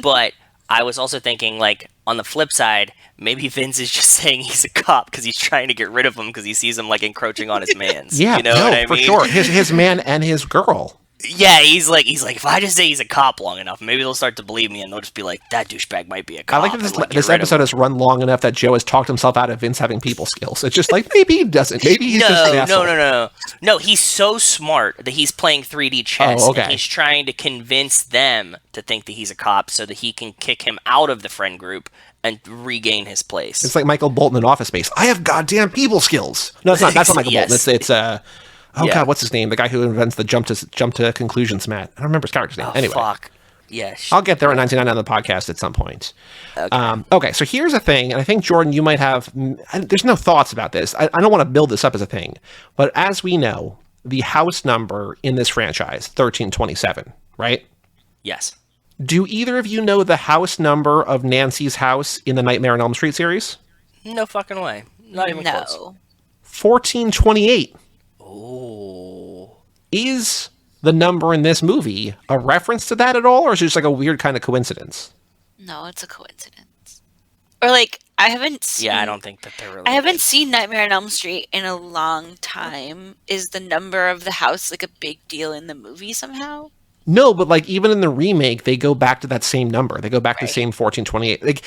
But I was also thinking, like, on the flip side, maybe Vince is just saying he's a cop because he's trying to get rid of him because he sees him, like, encroaching on his mans. Yeah, you know what I for mean? sure. His man and his girl. Yeah, he's like, if I just say he's a cop long enough, maybe they'll start to believe me, and they'll just be like, that douchebag might be a cop. I like that this episode has run long enough that Joe has talked himself out of Vince having people skills. It's just like, maybe he doesn't. Maybe he's just an asshole. No, he's so smart that he's playing 3D chess, Oh, okay. and he's trying to convince them to think that he's a cop so that he can kick him out of the friend group and regain his place. It's like Michael Bolton in Office Space. I have goddamn people skills. No, it's not. That's not Michael Yes. Bolton. It's God, what's his name? The guy who invents the jump to conclusions, Matt. I don't remember his character's name. Oh, anyway. fuck. Yeah. I'll get there in 1999 on the podcast at some point. Okay, so here's a thing, and I think, Jordan, you might have... There's no thoughts about this. I don't want to build this up as a thing. But as we know, the house number in this franchise, 1327, right? Yes. Do either of you know the house number of Nancy's house in the Nightmare on Elm Street series? No fucking way. Not even close. 1428. Oh. Is the number in this movie a reference to that at all, or is it just like a weird kind of coincidence? No, it's a coincidence. Or like, I haven't seen... Yeah, I don't think that they're really... I haven't seen Nightmare on Elm Street in a long time. Is the number of the house like a big deal in the movie somehow? No, but like even in the remake, they go back to that same number. They go back to the same 1428. Like,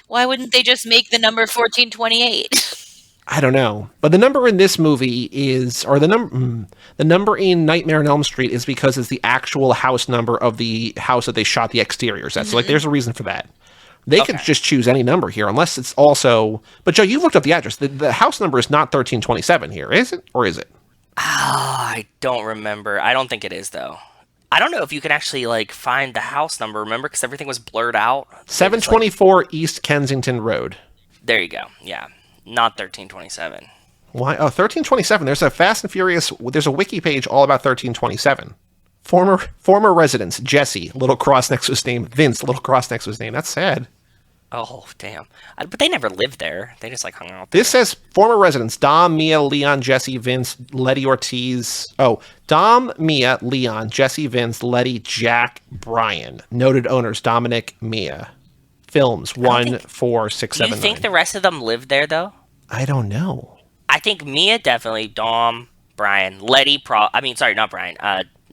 why wouldn't they just make the number 1428? I don't know, but the number in this movie is, or the number in Nightmare on Elm Street is because it's the actual house number of the house that they shot the exteriors at. So like, there's a reason for that. They could just choose any number here, unless it's also. But Joe, you looked up the address. The house number is not 1327 here, is it, or is it? I don't remember. I don't think it is though. I don't know if you can actually like find the house number. Remember, because everything was blurred out. 724 East Kensington Road. There you go. Yeah. Not 1327. Why? Oh, 1327. There's a Fast and Furious. There's a wiki page all about 1327. Former residents: Jesse, little cross next to his name. Vince, little cross next to his name. That's sad. Oh, damn. But they never lived there. They just like hung out there. This says former residents: Dom, Mia, Leon, Jesse, Vince, Letty, Ortiz. Oh, Dom, Mia, Leon, Jesse, Vince, Letty, Jack, Brian. Noted owners: Dominic, Mia. Films 1, 4, 6, 7, Do you think 9. the rest of them lived there though? I don't know. I think Mia definitely, Dom, Brian, Letty, not Brian,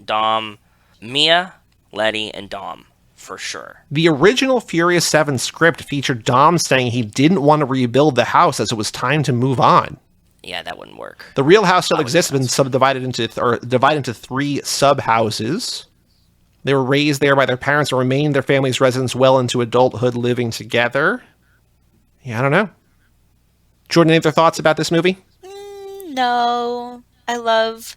Dom, Mia, Letty, and Dom, for sure. The original Furious 7 script featured Dom saying he didn't want to rebuild the house as it was time to move on. Yeah, that wouldn't work. The real house still exists, but been subdivided divided into 3 sub-houses. They were raised there by their parents and remained their family's residents well into adulthood, living together. Yeah, I don't know. Jordan, any other thoughts about this movie? No. I love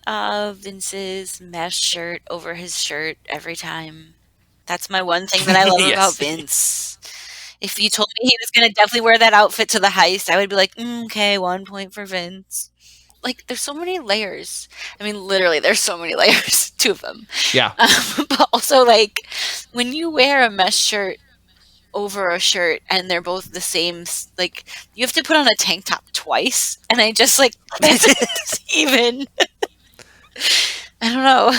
Vince's mesh shirt over his shirt every time. That's my one thing that I love about Vince. If you told me he was going to definitely wear that outfit to the heist, I would be like, okay, 1 point for Vince. Like, there's so many layers. I mean, literally, there's so many layers. 2 of them. Yeah. But also, like, when you wear a mesh shirt over a shirt and they're both the same, like, you have to put on a tank top twice. And I just, like, this is even... I don't know.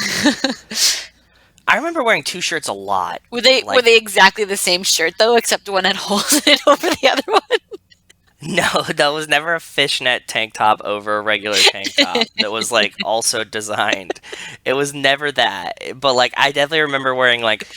I remember wearing 2 shirts a lot. Were they exactly the same shirt, though, except one had holes in it over the other one? No, that was never a fishnet tank top over a regular tank top that was, like, also designed. It was never that. But, like, I definitely remember wearing, like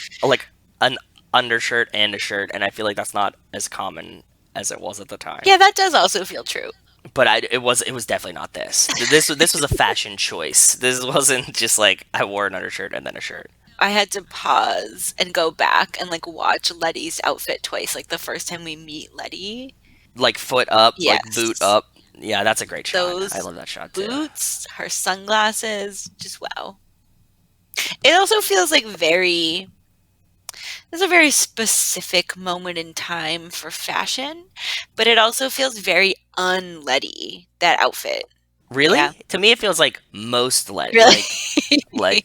an undershirt and a shirt, and I feel like that's not as common as it was at the time. Yeah, that does also feel true. But it was definitely not this. This was a fashion choice. This wasn't just, like, I wore an undershirt and then a shirt. I had to pause and go back and, like, watch Letty's outfit twice. Like, the first time we meet Letty. Like, foot up, Yes. like, boot up. Yeah, that's a great shot. Those I love that shot, too. boots, her sunglasses, just wow. It also feels like there's a very specific moment in time for fashion, but it also feels very un-Letty, that outfit. Really? Yeah. To me, it feels like most Letty. Really?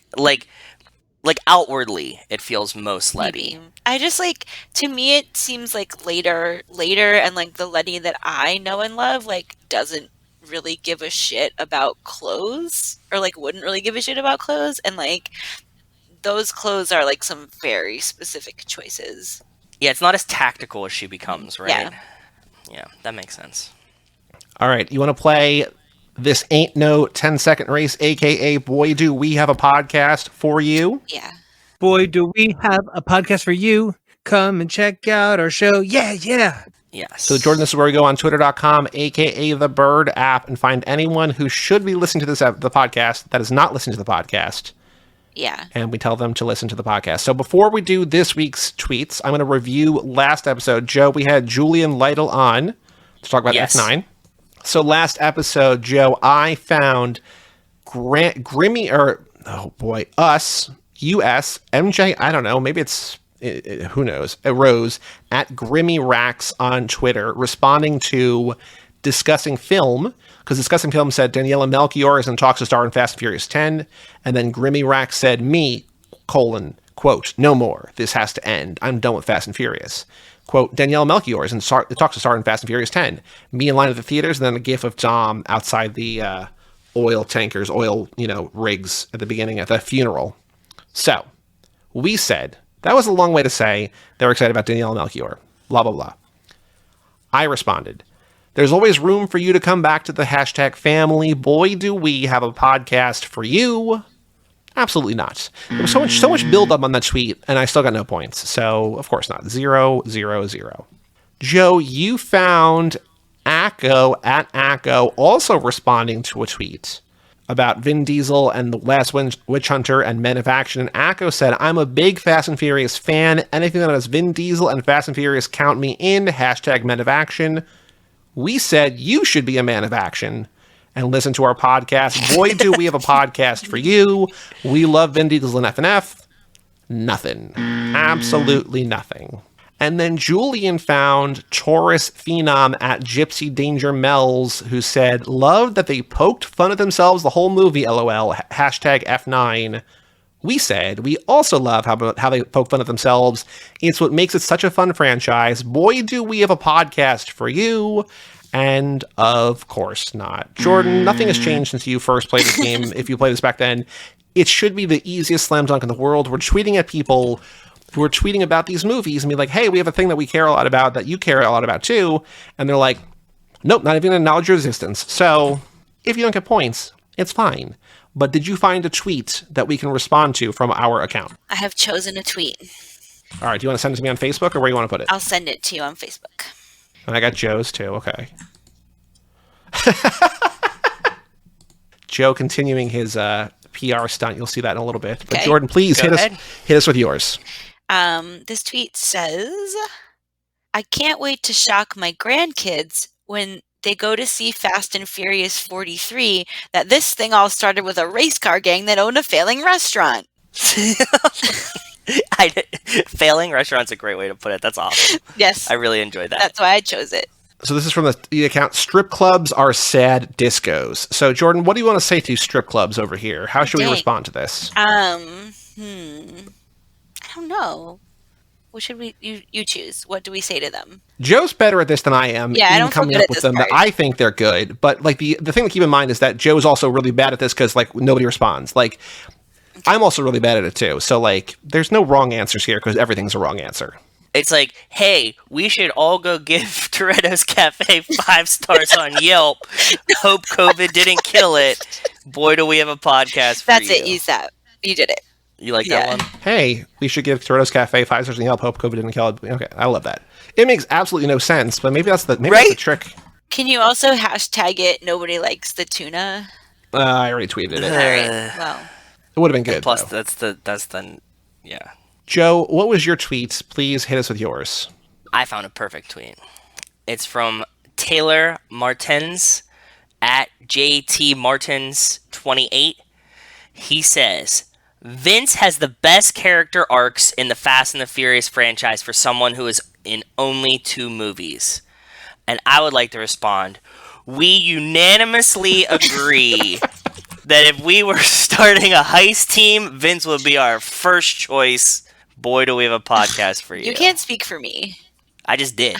Like outwardly, it feels most Letty. Maybe. I just like, to me, it seems like later, and like the Letty that I know and love, like, doesn't really give a shit about clothes, or like wouldn't really give a shit about clothes, and like those clothes are like some very specific choices. Yeah, it's not as tactical as she becomes, right? Yeah. Yeah, that makes sense. All right, you want to play This Ain't No 10-Second Race, a.k.a. Boy Do We Have a Podcast for You? Yeah. Boy, do we have a podcast for you. Come and check out our show. Yeah, yeah. Yes. So, Jordan, this is where we go on twitter.com, a.k.a. the Bird app, and find anyone who should be listening to the podcast that is not listening to the podcast. Yeah. And we tell them to listen to the podcast. So before we do this week's tweets, I'm going to review last episode. Joe, we had Julian Lytle on to talk about F9. So last episode, Joe, I found us, US, MJ, I don't know, maybe it's, who knows, Rose, at Grimmy Racks on Twitter, responding to Discussing Film, because Discussing Film said Daniela Melchior is in talks to star in Fast and Furious 10, and then Grimmy Racks said, quote, no more, this has to end, I'm done with Fast and Furious. Quote, Daniela Melchior is in talks to star in Fast and Furious 10, me in line at the theaters, and then a gif of Dom outside the oil tankers, rigs at the beginning at the funeral. So, we said, that was a long way to say they were excited about Daniela Melchior, blah, blah, blah. I responded, there's always room for you to come back to the hashtag family. Boy, do we have a podcast for you. Absolutely not. There was so much build up on that tweet, and I still got no points. So, of course not. 0, 0, 0. Joe, you found Acco at Acco also responding to a tweet about Vin Diesel and The Last Witch Hunter and Men of Action. And Acco said, I'm a big Fast and Furious fan. Anything that has Vin Diesel and Fast and Furious, count me in. Hashtag Men of Action. We said you should be a man of action and listen to our podcast. Boy, do we have a podcast for you. We love Vin Diesel and F&F. Nothing. Absolutely nothing. And then Julian found Taurus Phenom at Gypsy Danger Mells, who said, loved that they poked fun at themselves the whole movie, LOL. Hashtag F9. We said, we also love how they poke fun at themselves. It's what makes it such a fun franchise. Boy, do we have a podcast for you. And of course not. Jordan, nothing has changed since you first played this game. If you played this back then, it should be the easiest slam dunk in the world. We're tweeting at people who are tweeting about these movies and be like, hey, we have a thing that we care a lot about that you care a lot about too. And they're like, nope, not even acknowledge your existence. So if you don't get points, it's fine. But did you find a tweet that we can respond to from our account? I have chosen a tweet. All right. Do you want to send it to me on Facebook or where do you want to put it? I'll send it to you on Facebook. And I got Joe's too. Okay. Joe continuing his PR stunt. You'll see that in a little bit. But Okay. Jordan, please hit us with yours. This tweet says, I can't wait to shock my grandkids when they go to see Fast and Furious 43 that this thing all started with a race car gang that owned a failing restaurant. Failing restaurant's a great way to put it. That's awesome. Yes. I really enjoyed that. That's why I chose it. So this is from the account Strip Clubs Are Sad Discos. So Jordan, what do you want to say to strip clubs over here? How should we Dang. respond to this? I don't know. What should you choose? What do we say to them? Joe's better at this than I am. Yeah, I in don't feel coming good up at with this them that part. I think they're good. But like the thing to keep in mind is that Joe's also really bad at this because like nobody responds. Like I'm also really bad at it too. So like there's no wrong answers here because everything's a wrong answer. It's like, hey, we should all go give Toretto's Cafe 5 stars on Yelp. Hope COVID didn't kill it. Boy, do we have a podcast for That's you. it. Use that. You did it. You like that one? Hey, we should give Toretto's Cafe 5 stars and Yelp. Hope COVID didn't kill it. Okay, I love that. It makes absolutely no sense, but maybe that's the trick. Can you also hashtag it? Nobody likes the tuna. I already tweeted it. All right. Well, It would have been good. Plus, though. that's the yeah. Joe, what was your tweet? Please hit us with yours. I found a perfect tweet. It's from Taylor Martins at JTMartins28. He says, Vince has the best character arcs in the Fast and the Furious franchise for someone who is in only 2 movies. And I would like to respond, we unanimously agree that if we were starting a heist team, Vince would be our first choice. Boy, do we have a podcast for you. you can't speak for me. I just did.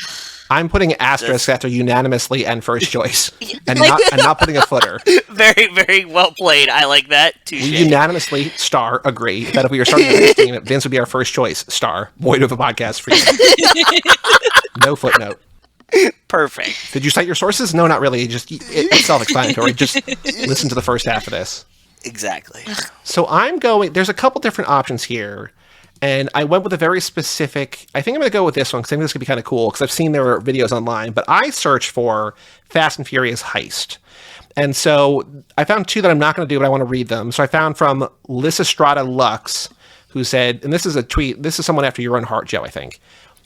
I'm putting asterisk after unanimously and first choice, and not putting a footer. Very, very well played. I like that. Touche. We unanimously agree that if we were starting a race team, Vince would be our first choice. Void of a podcast for you. No footnote. Perfect. Did you cite your sources? No, not really. It's self-explanatory. Just listen to the first half of this. Exactly. So there's a couple different options here. And I went with a very specific, I think I'm going to go with this one because I think this could be kind of cool because I've seen their videos online, but I searched for Fast and Furious heist. And so I found two that I'm not going to do, but I want to read them. So I found from Lysistrata Lux, who said, and this is a tweet, this is someone after your own heart, Joe, I think.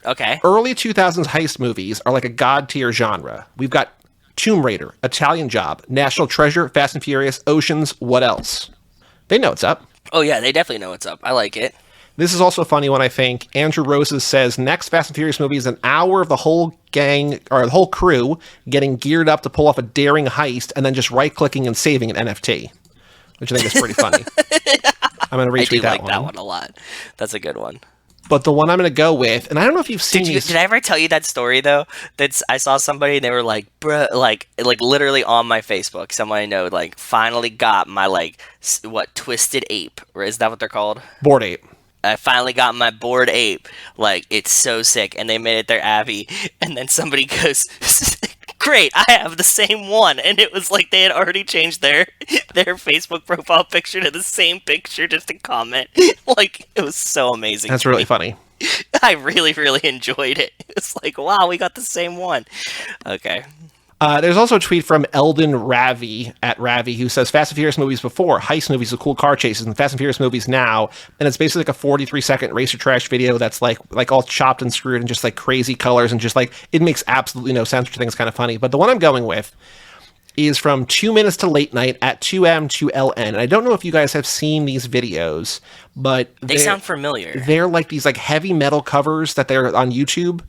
Okay. Early 2000s heist movies are like a god-tier genre. We've got Tomb Raider, Italian Job, National Treasure, Fast and Furious, Oceans, what else? They know what's up. Oh, yeah, they definitely know what's up. I like it. This is also a funny one, I think. Andrew Roses says, next Fast and Furious movie is an hour of the whole gang, or the whole crew, getting geared up to pull off a daring heist and then just right-clicking and saving an NFT, which I think is pretty funny. I'm going to retweet that one. I do like that one a lot. That's a good one. But the one I'm going to go with, and I don't know if you've seen these. Did I ever tell you that story, though? I saw somebody, and they were like, bruh, like literally on my Facebook, someone I know, like, finally got my, Twisted Ape, or is that what they're called? Bored Ape. I finally got my Bored Ape. Like, it's so sick. And they made it their Abby. And then somebody goes, great, I have the same one. And it was like they had already changed their Facebook profile picture to the same picture just to comment. Like, it was so amazing. That's really funny. I really, really enjoyed it. It's like, wow, we got the same one. Okay. There's also a tweet from Eldon Ravi at Ravi who says Fast and Furious movies before, heist movies with cool car chases, and Fast and Furious movies now, and it's basically like a 43-second racer trash video that's like all chopped and screwed and just like crazy colors and just like it makes absolutely no sense, which I think is kind of funny. But the one I'm going with is from 2 Minutes to Late Night at 2M to LN. And I don't know if you guys have seen these videos, but they sound familiar. They're like these like heavy metal covers that they're on YouTube.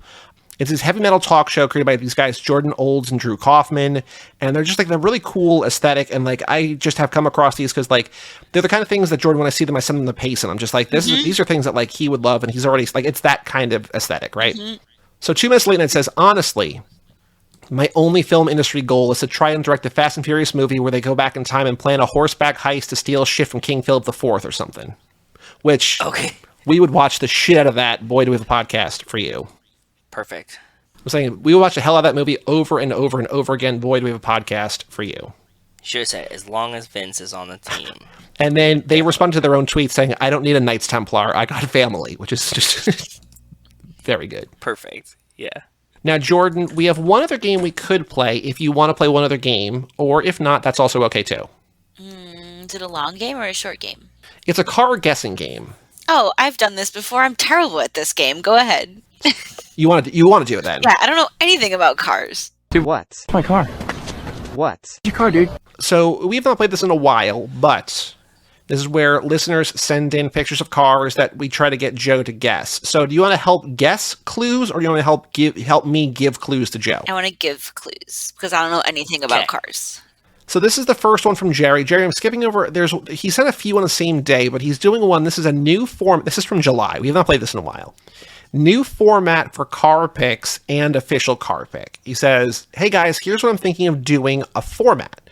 It's this heavy metal talk show created by these guys, Jordan Olds and Drew Kaufman, and they're just like the really cool aesthetic. And like I just have come across these because like they're the kind of things that Jordan, when I see them, I send them the pace, and I'm just like, these are things that like he would love, and he's already like it's that kind of aesthetic, right? Mm-hmm. So 2 Minutes Late Night says, honestly, my only film industry goal is to try and direct a Fast and Furious movie where they go back in time and plan a horseback heist to steal shit from King Philip IV or something. Which we would watch the shit out of that. Boy, do we have a podcast for you. Perfect. I'm saying we will watch the hell out of that movie over and over and over again. Boy, do we have a podcast for you. Should have said, as long as Vince is on the team. And then they responded to their own tweet saying, I don't need a Knights Templar. I got a family, which is just very good. Perfect. Yeah. Now, Jordan, we have one other game we could play if you want to play one other game, or if not, that's also okay too. Is it a long game or a short game? It's a car guessing game. Oh, I've done this before. I'm terrible at this game. Go ahead. You want to do it then? Yeah, I don't know anything about cars. Dude, what? My car. What? Your car, dude. So we've not played this in a while, but this is where listeners send in pictures of cars that we try to get Joe to guess. So do you want to help guess clues, or do you want to help me give clues to Joe? I want to give clues because I don't know anything about cars. So this is the first one from Jerry. Jerry, I'm skipping over. He sent a few on the same day, but he's doing one. This is a new form. This is from July. We have not played this in a while. New format for car picks and official car pick. He says, hey guys, here's what I'm thinking of doing a format.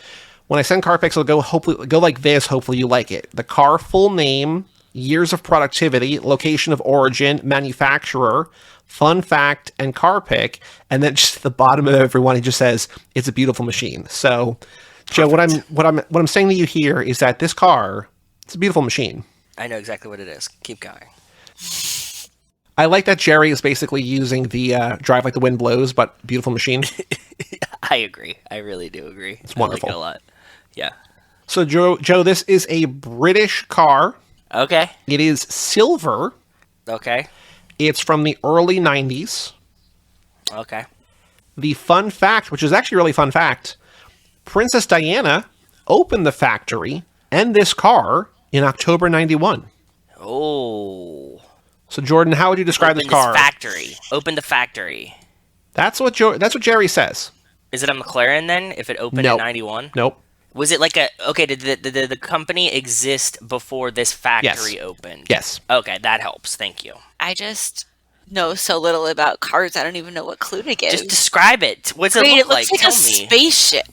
When I send car picks, it'll go like this. Hopefully you like it. The car full name, years of productivity, location of origin, manufacturer, fun fact, and car pick. And then just at the bottom of everyone, he just says, it's a beautiful machine. So Joe, what I'm saying to you here is that this car, it's a beautiful machine. I know exactly what it is. Keep going. I like that Jerry is basically using the drive like the wind blows, but beautiful machine. I agree. I really do agree. It's wonderful. I like it a lot. Yeah. So Joe, this is a British car. Okay. It is silver. Okay. It's from the early 90s. Okay. The fun fact, which is actually a really fun fact, Princess Diana opened the factory and this car in October 91. Oh. So Jordan, how would you describe this car? Open the factory. That's what Jerry says. Is it a McLaren then? If it opened in 91? Nope. Was it like did the company exist before this factory opened? Yes. Okay, that helps. Thank you. I just know so little about cars. I don't even know what clue to give. Just describe it. What's Great, it look looks like Tell a me. spaceship.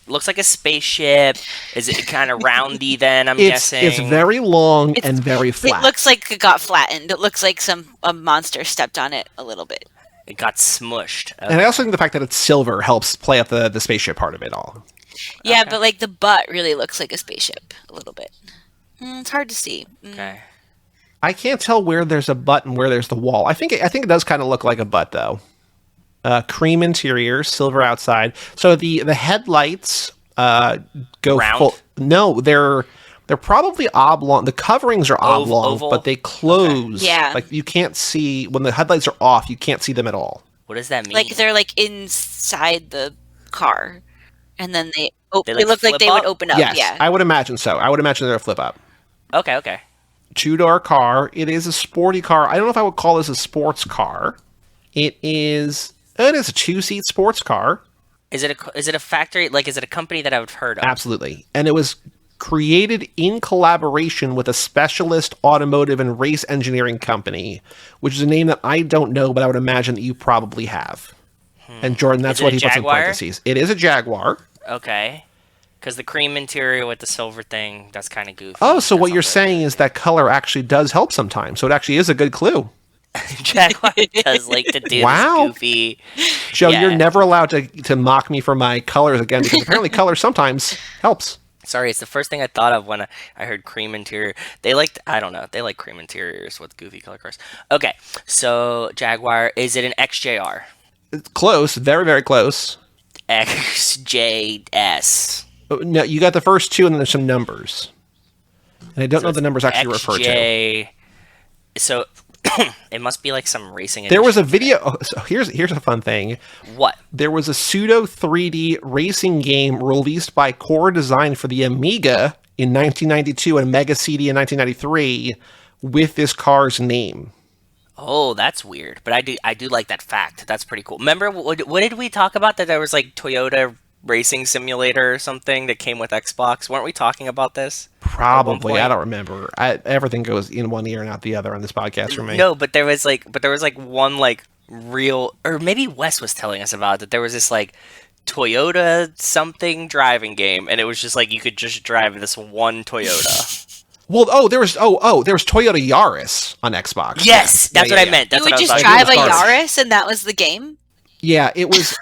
Looks like a spaceship. Is it kind of roundy then, I'm guessing? It's very long and very flat. It looks like it got flattened. It looks like a monster stepped on it a little bit. It got smushed. Okay. And I also think the fact that it's silver helps play up the spaceship part of it all. Yeah, Okay. but like the butt really looks like a spaceship a little bit. It's hard to see. Okay. I can't tell where there's a butt and where there's the wall. I think it does kind of look like a butt, though. Cream interior, silver outside. So the headlights go Round? full. No, they're probably oblong. The coverings are oblong, oval? but they close. Okay. Yeah. Like you can't see when the headlights are off. You can't see them at all. What does that mean? Like they're like inside the car, and then they They, like, look like flip they would up? open up. Yes, Yeah. I would imagine so. I would imagine they're a flip up. Okay. Two-door car. It is a sporty car. I don't know if I would call this a sports car. It is a two-seat sports car. Is it a factory? Like, is it a company that I've heard of? Absolutely. And it was created in collaboration with a specialist automotive and race engineering company, which is a name that I don't know, but I would imagine that you probably have. And Jordan, that's Is it what a he puts in Jaguar? parentheses. It is a Jaguar. Okay. Because the cream interior with the silver thing, that's kind of goofy. Oh, so what That's you're not saying is that color actually does help sometimes. So it actually is a good clue. good. Jaguar does like to do Wow. this goofy. Joe, Yeah. you're never allowed to mock me for my colors again, because apparently color sometimes helps. Sorry, it's the first thing I thought of when I heard cream interior. I don't know, they like cream interiors with goofy color cars. Okay, so Jaguar, is it an XJR? It's close, very, very close. XJS. Oh, no, you got the first two, and then there's some numbers. And I don't know what the numbers actually refer to. XJ. So it must be like some racing. There was a edition. video. Oh, so here's a fun thing. What? There was a pseudo 3D racing game released by Core Design for the Amiga in 1992 and Mega CD in 1993 with this car's name. Oh, that's weird. But I do like that fact. That's pretty cool. Remember what did we talk about? That there was like Toyota Racing Simulator or something that came with Xbox. Weren't we talking about this? Probably. I don't remember. Everything goes in one ear and out the other on this podcast for me. No, but there was like one like real, or maybe Wes was telling us about it. There was this like Toyota something driving game, and it was just like you could just drive this one Toyota. Well, there was Toyota Yaris on Xbox. Yes, that's what I meant. That's You would what I was just talking drive a about. Yaris, and that was the game. Yeah, it was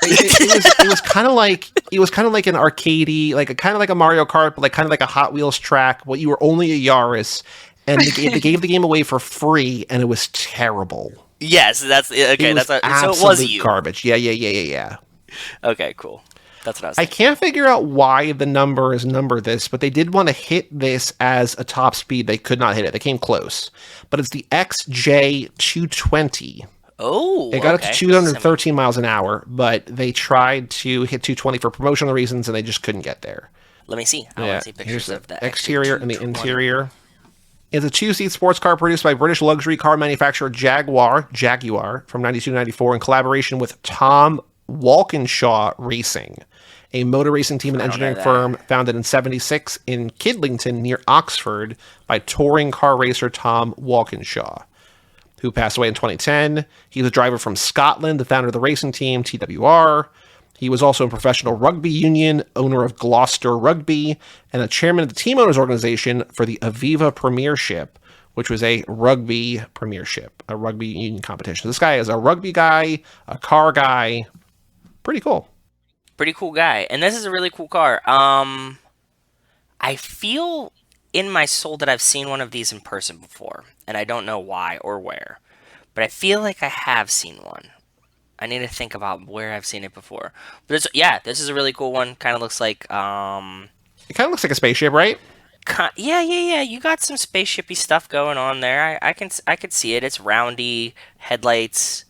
kind of like an arcadey, like kind of like a Mario Kart, but like kind of like a Hot Wheels track. Well, you were only a Yaris, and they gave the game away for free, and it was terrible. Yes, that's okay. It was So it was absolute you. garbage. Yeah. Okay, cool. That's what I was I thinking. can't figure out why the number is numbered this, but they did want to hit this as a top speed. They could not hit it. They came close, but it's the XJ220. Oh, It got okay. up to 213 miles an hour, but they tried to hit 220 for promotional reasons, and they just couldn't get there. Let me see. I want to see pictures Here's of the exterior and the XJ220. interior. It's a two-seat sports car produced by British luxury car manufacturer Jaguar from 92 to 94 in collaboration with Tom Walkinshaw Racing, a motor racing team and engineering firm founded in 76 in Kidlington near Oxford by touring car racer Tom Walkinshaw, who passed away in 2010. He was a driver from Scotland, the founder of the racing team, TWR. He was also a professional rugby union, owner of Gloucester Rugby, and a chairman of the team owners organization for the Aviva Premiership, which was a rugby premiership, a rugby union competition. This guy is a rugby guy, a car guy. Pretty cool. Pretty cool guy. And this is a really cool car. I feel in my soul that I've seen one of these in person before, and I don't know why or where, but I feel like I have seen one. I need to think about where I've seen it before. But this is a really cool one. Kind of looks like It kind of looks like a spaceship, right? yeah. You got some spaceshipy stuff going on there. I could see it. It's roundy headlights.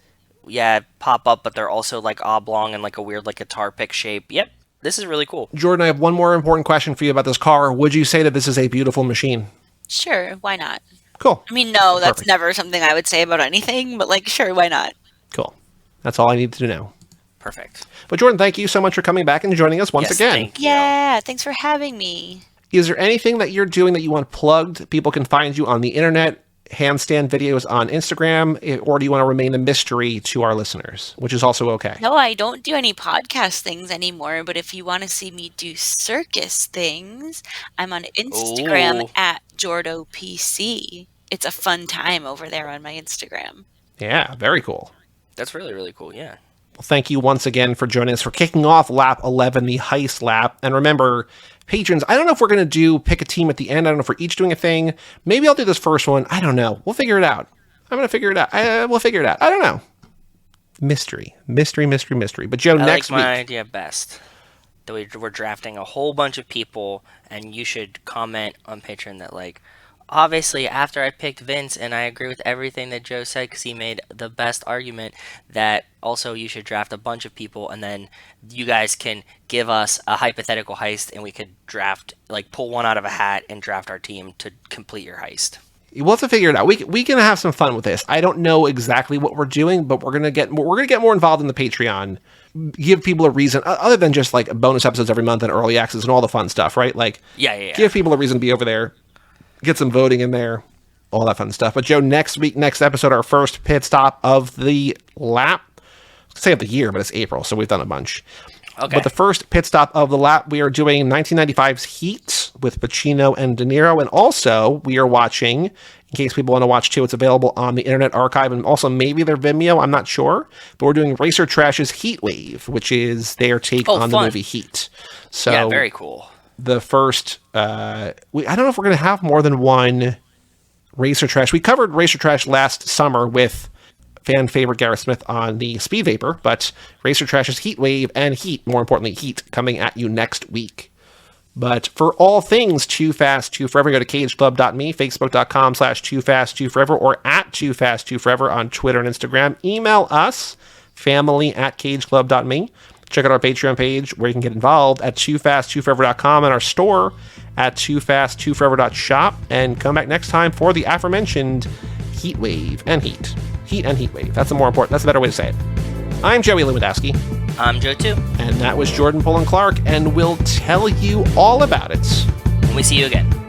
Yeah, pop up, but they're also like oblong and like a weird like guitar pick shape. Yep, this is really cool. Jordan, I have one more important question for you about this car. Would you say that this is a beautiful machine? Sure, why not? Cool. I mean, no, that's Perfect. never something I would say about anything, but like, sure, why not? Cool. That's all I need to know. Perfect. But Jordan, thank you so much for coming back and joining us once Yes, again. thank you. Yeah, thanks for having me. Is there anything that you're doing that you want plugged? People can find you on the internet. handstand videos on Instagram, or do you want to remain a mystery to our listeners, which is also okay? No, I don't do any podcast things anymore, but if you want to see me do circus things, I'm on Instagram at JordoPC. It's a fun time over there on my Instagram. Yeah, very cool. That's really, really cool, yeah. Well, thank you once again for joining us for kicking off Lap 11, the heist lap. And remember, patrons, I don't know if we're going to pick a team at the end. I don't know if we're each doing a thing. Maybe I'll do this first one. I don't know. We'll figure it out. I'm going to figure it out. We'll figure it out. I don't know. Mystery. But Joe, next week. I like my idea best. That we're drafting a whole bunch of people, and you should comment on Patreon that, like, obviously, after I picked Vince, and I agree with everything that Joe said because he made the best argument, that also you should draft a bunch of people, and then you guys can give us a hypothetical heist, and we could draft, like, pull one out of a hat and draft our team to complete your heist. We'll have to figure it out. We can have some fun with this. I don't know exactly what we're doing, but we're gonna get more involved in the Patreon. Give people a reason other than just like bonus episodes every month and early access and all the fun stuff, right? Like, yeah. Give people a reason to be over there. Get some voting in there, all that fun stuff. But Joe, next episode, our first pit stop of the lap. I was gonna say of the year, but it's April, so we've done a bunch. Okay. But the first pit stop of the lap, we are doing 1995's Heat with Pacino and De Niro, and also we are watching, in case people want to watch too, it's available on the Internet Archive and also maybe their Vimeo, I'm not sure. But we're doing Racer Trash's Heat Wave, which is their take on the movie Heat. So yeah, very cool. The first, I don't know if we're going to have more than one Racer Trash. We covered Racer Trash last summer with fan favorite Gareth Smith on the Speed Vapor, but Racer Trash's Heat Wave and Heat, more importantly, Heat, coming at you next week. But for all things Too Fast, Too Forever, go to cageclub.me, facebook.com/TooFast2Forever, or at TooFast2Forever on Twitter and Instagram. Email us, family@cageclub.me. Check out our Patreon page where you can get involved at TooFast2Forever.com and our store at TooFast2Forever.shop. And come back next time for the aforementioned Heat Wave and Heat. Heat and Heat Wave. That's the more important. That's a better way to say it. I'm Joey Lewandowski. I'm Joe too. And that was Jordan Polan-Clarke, and we'll tell you all about it when we see you again.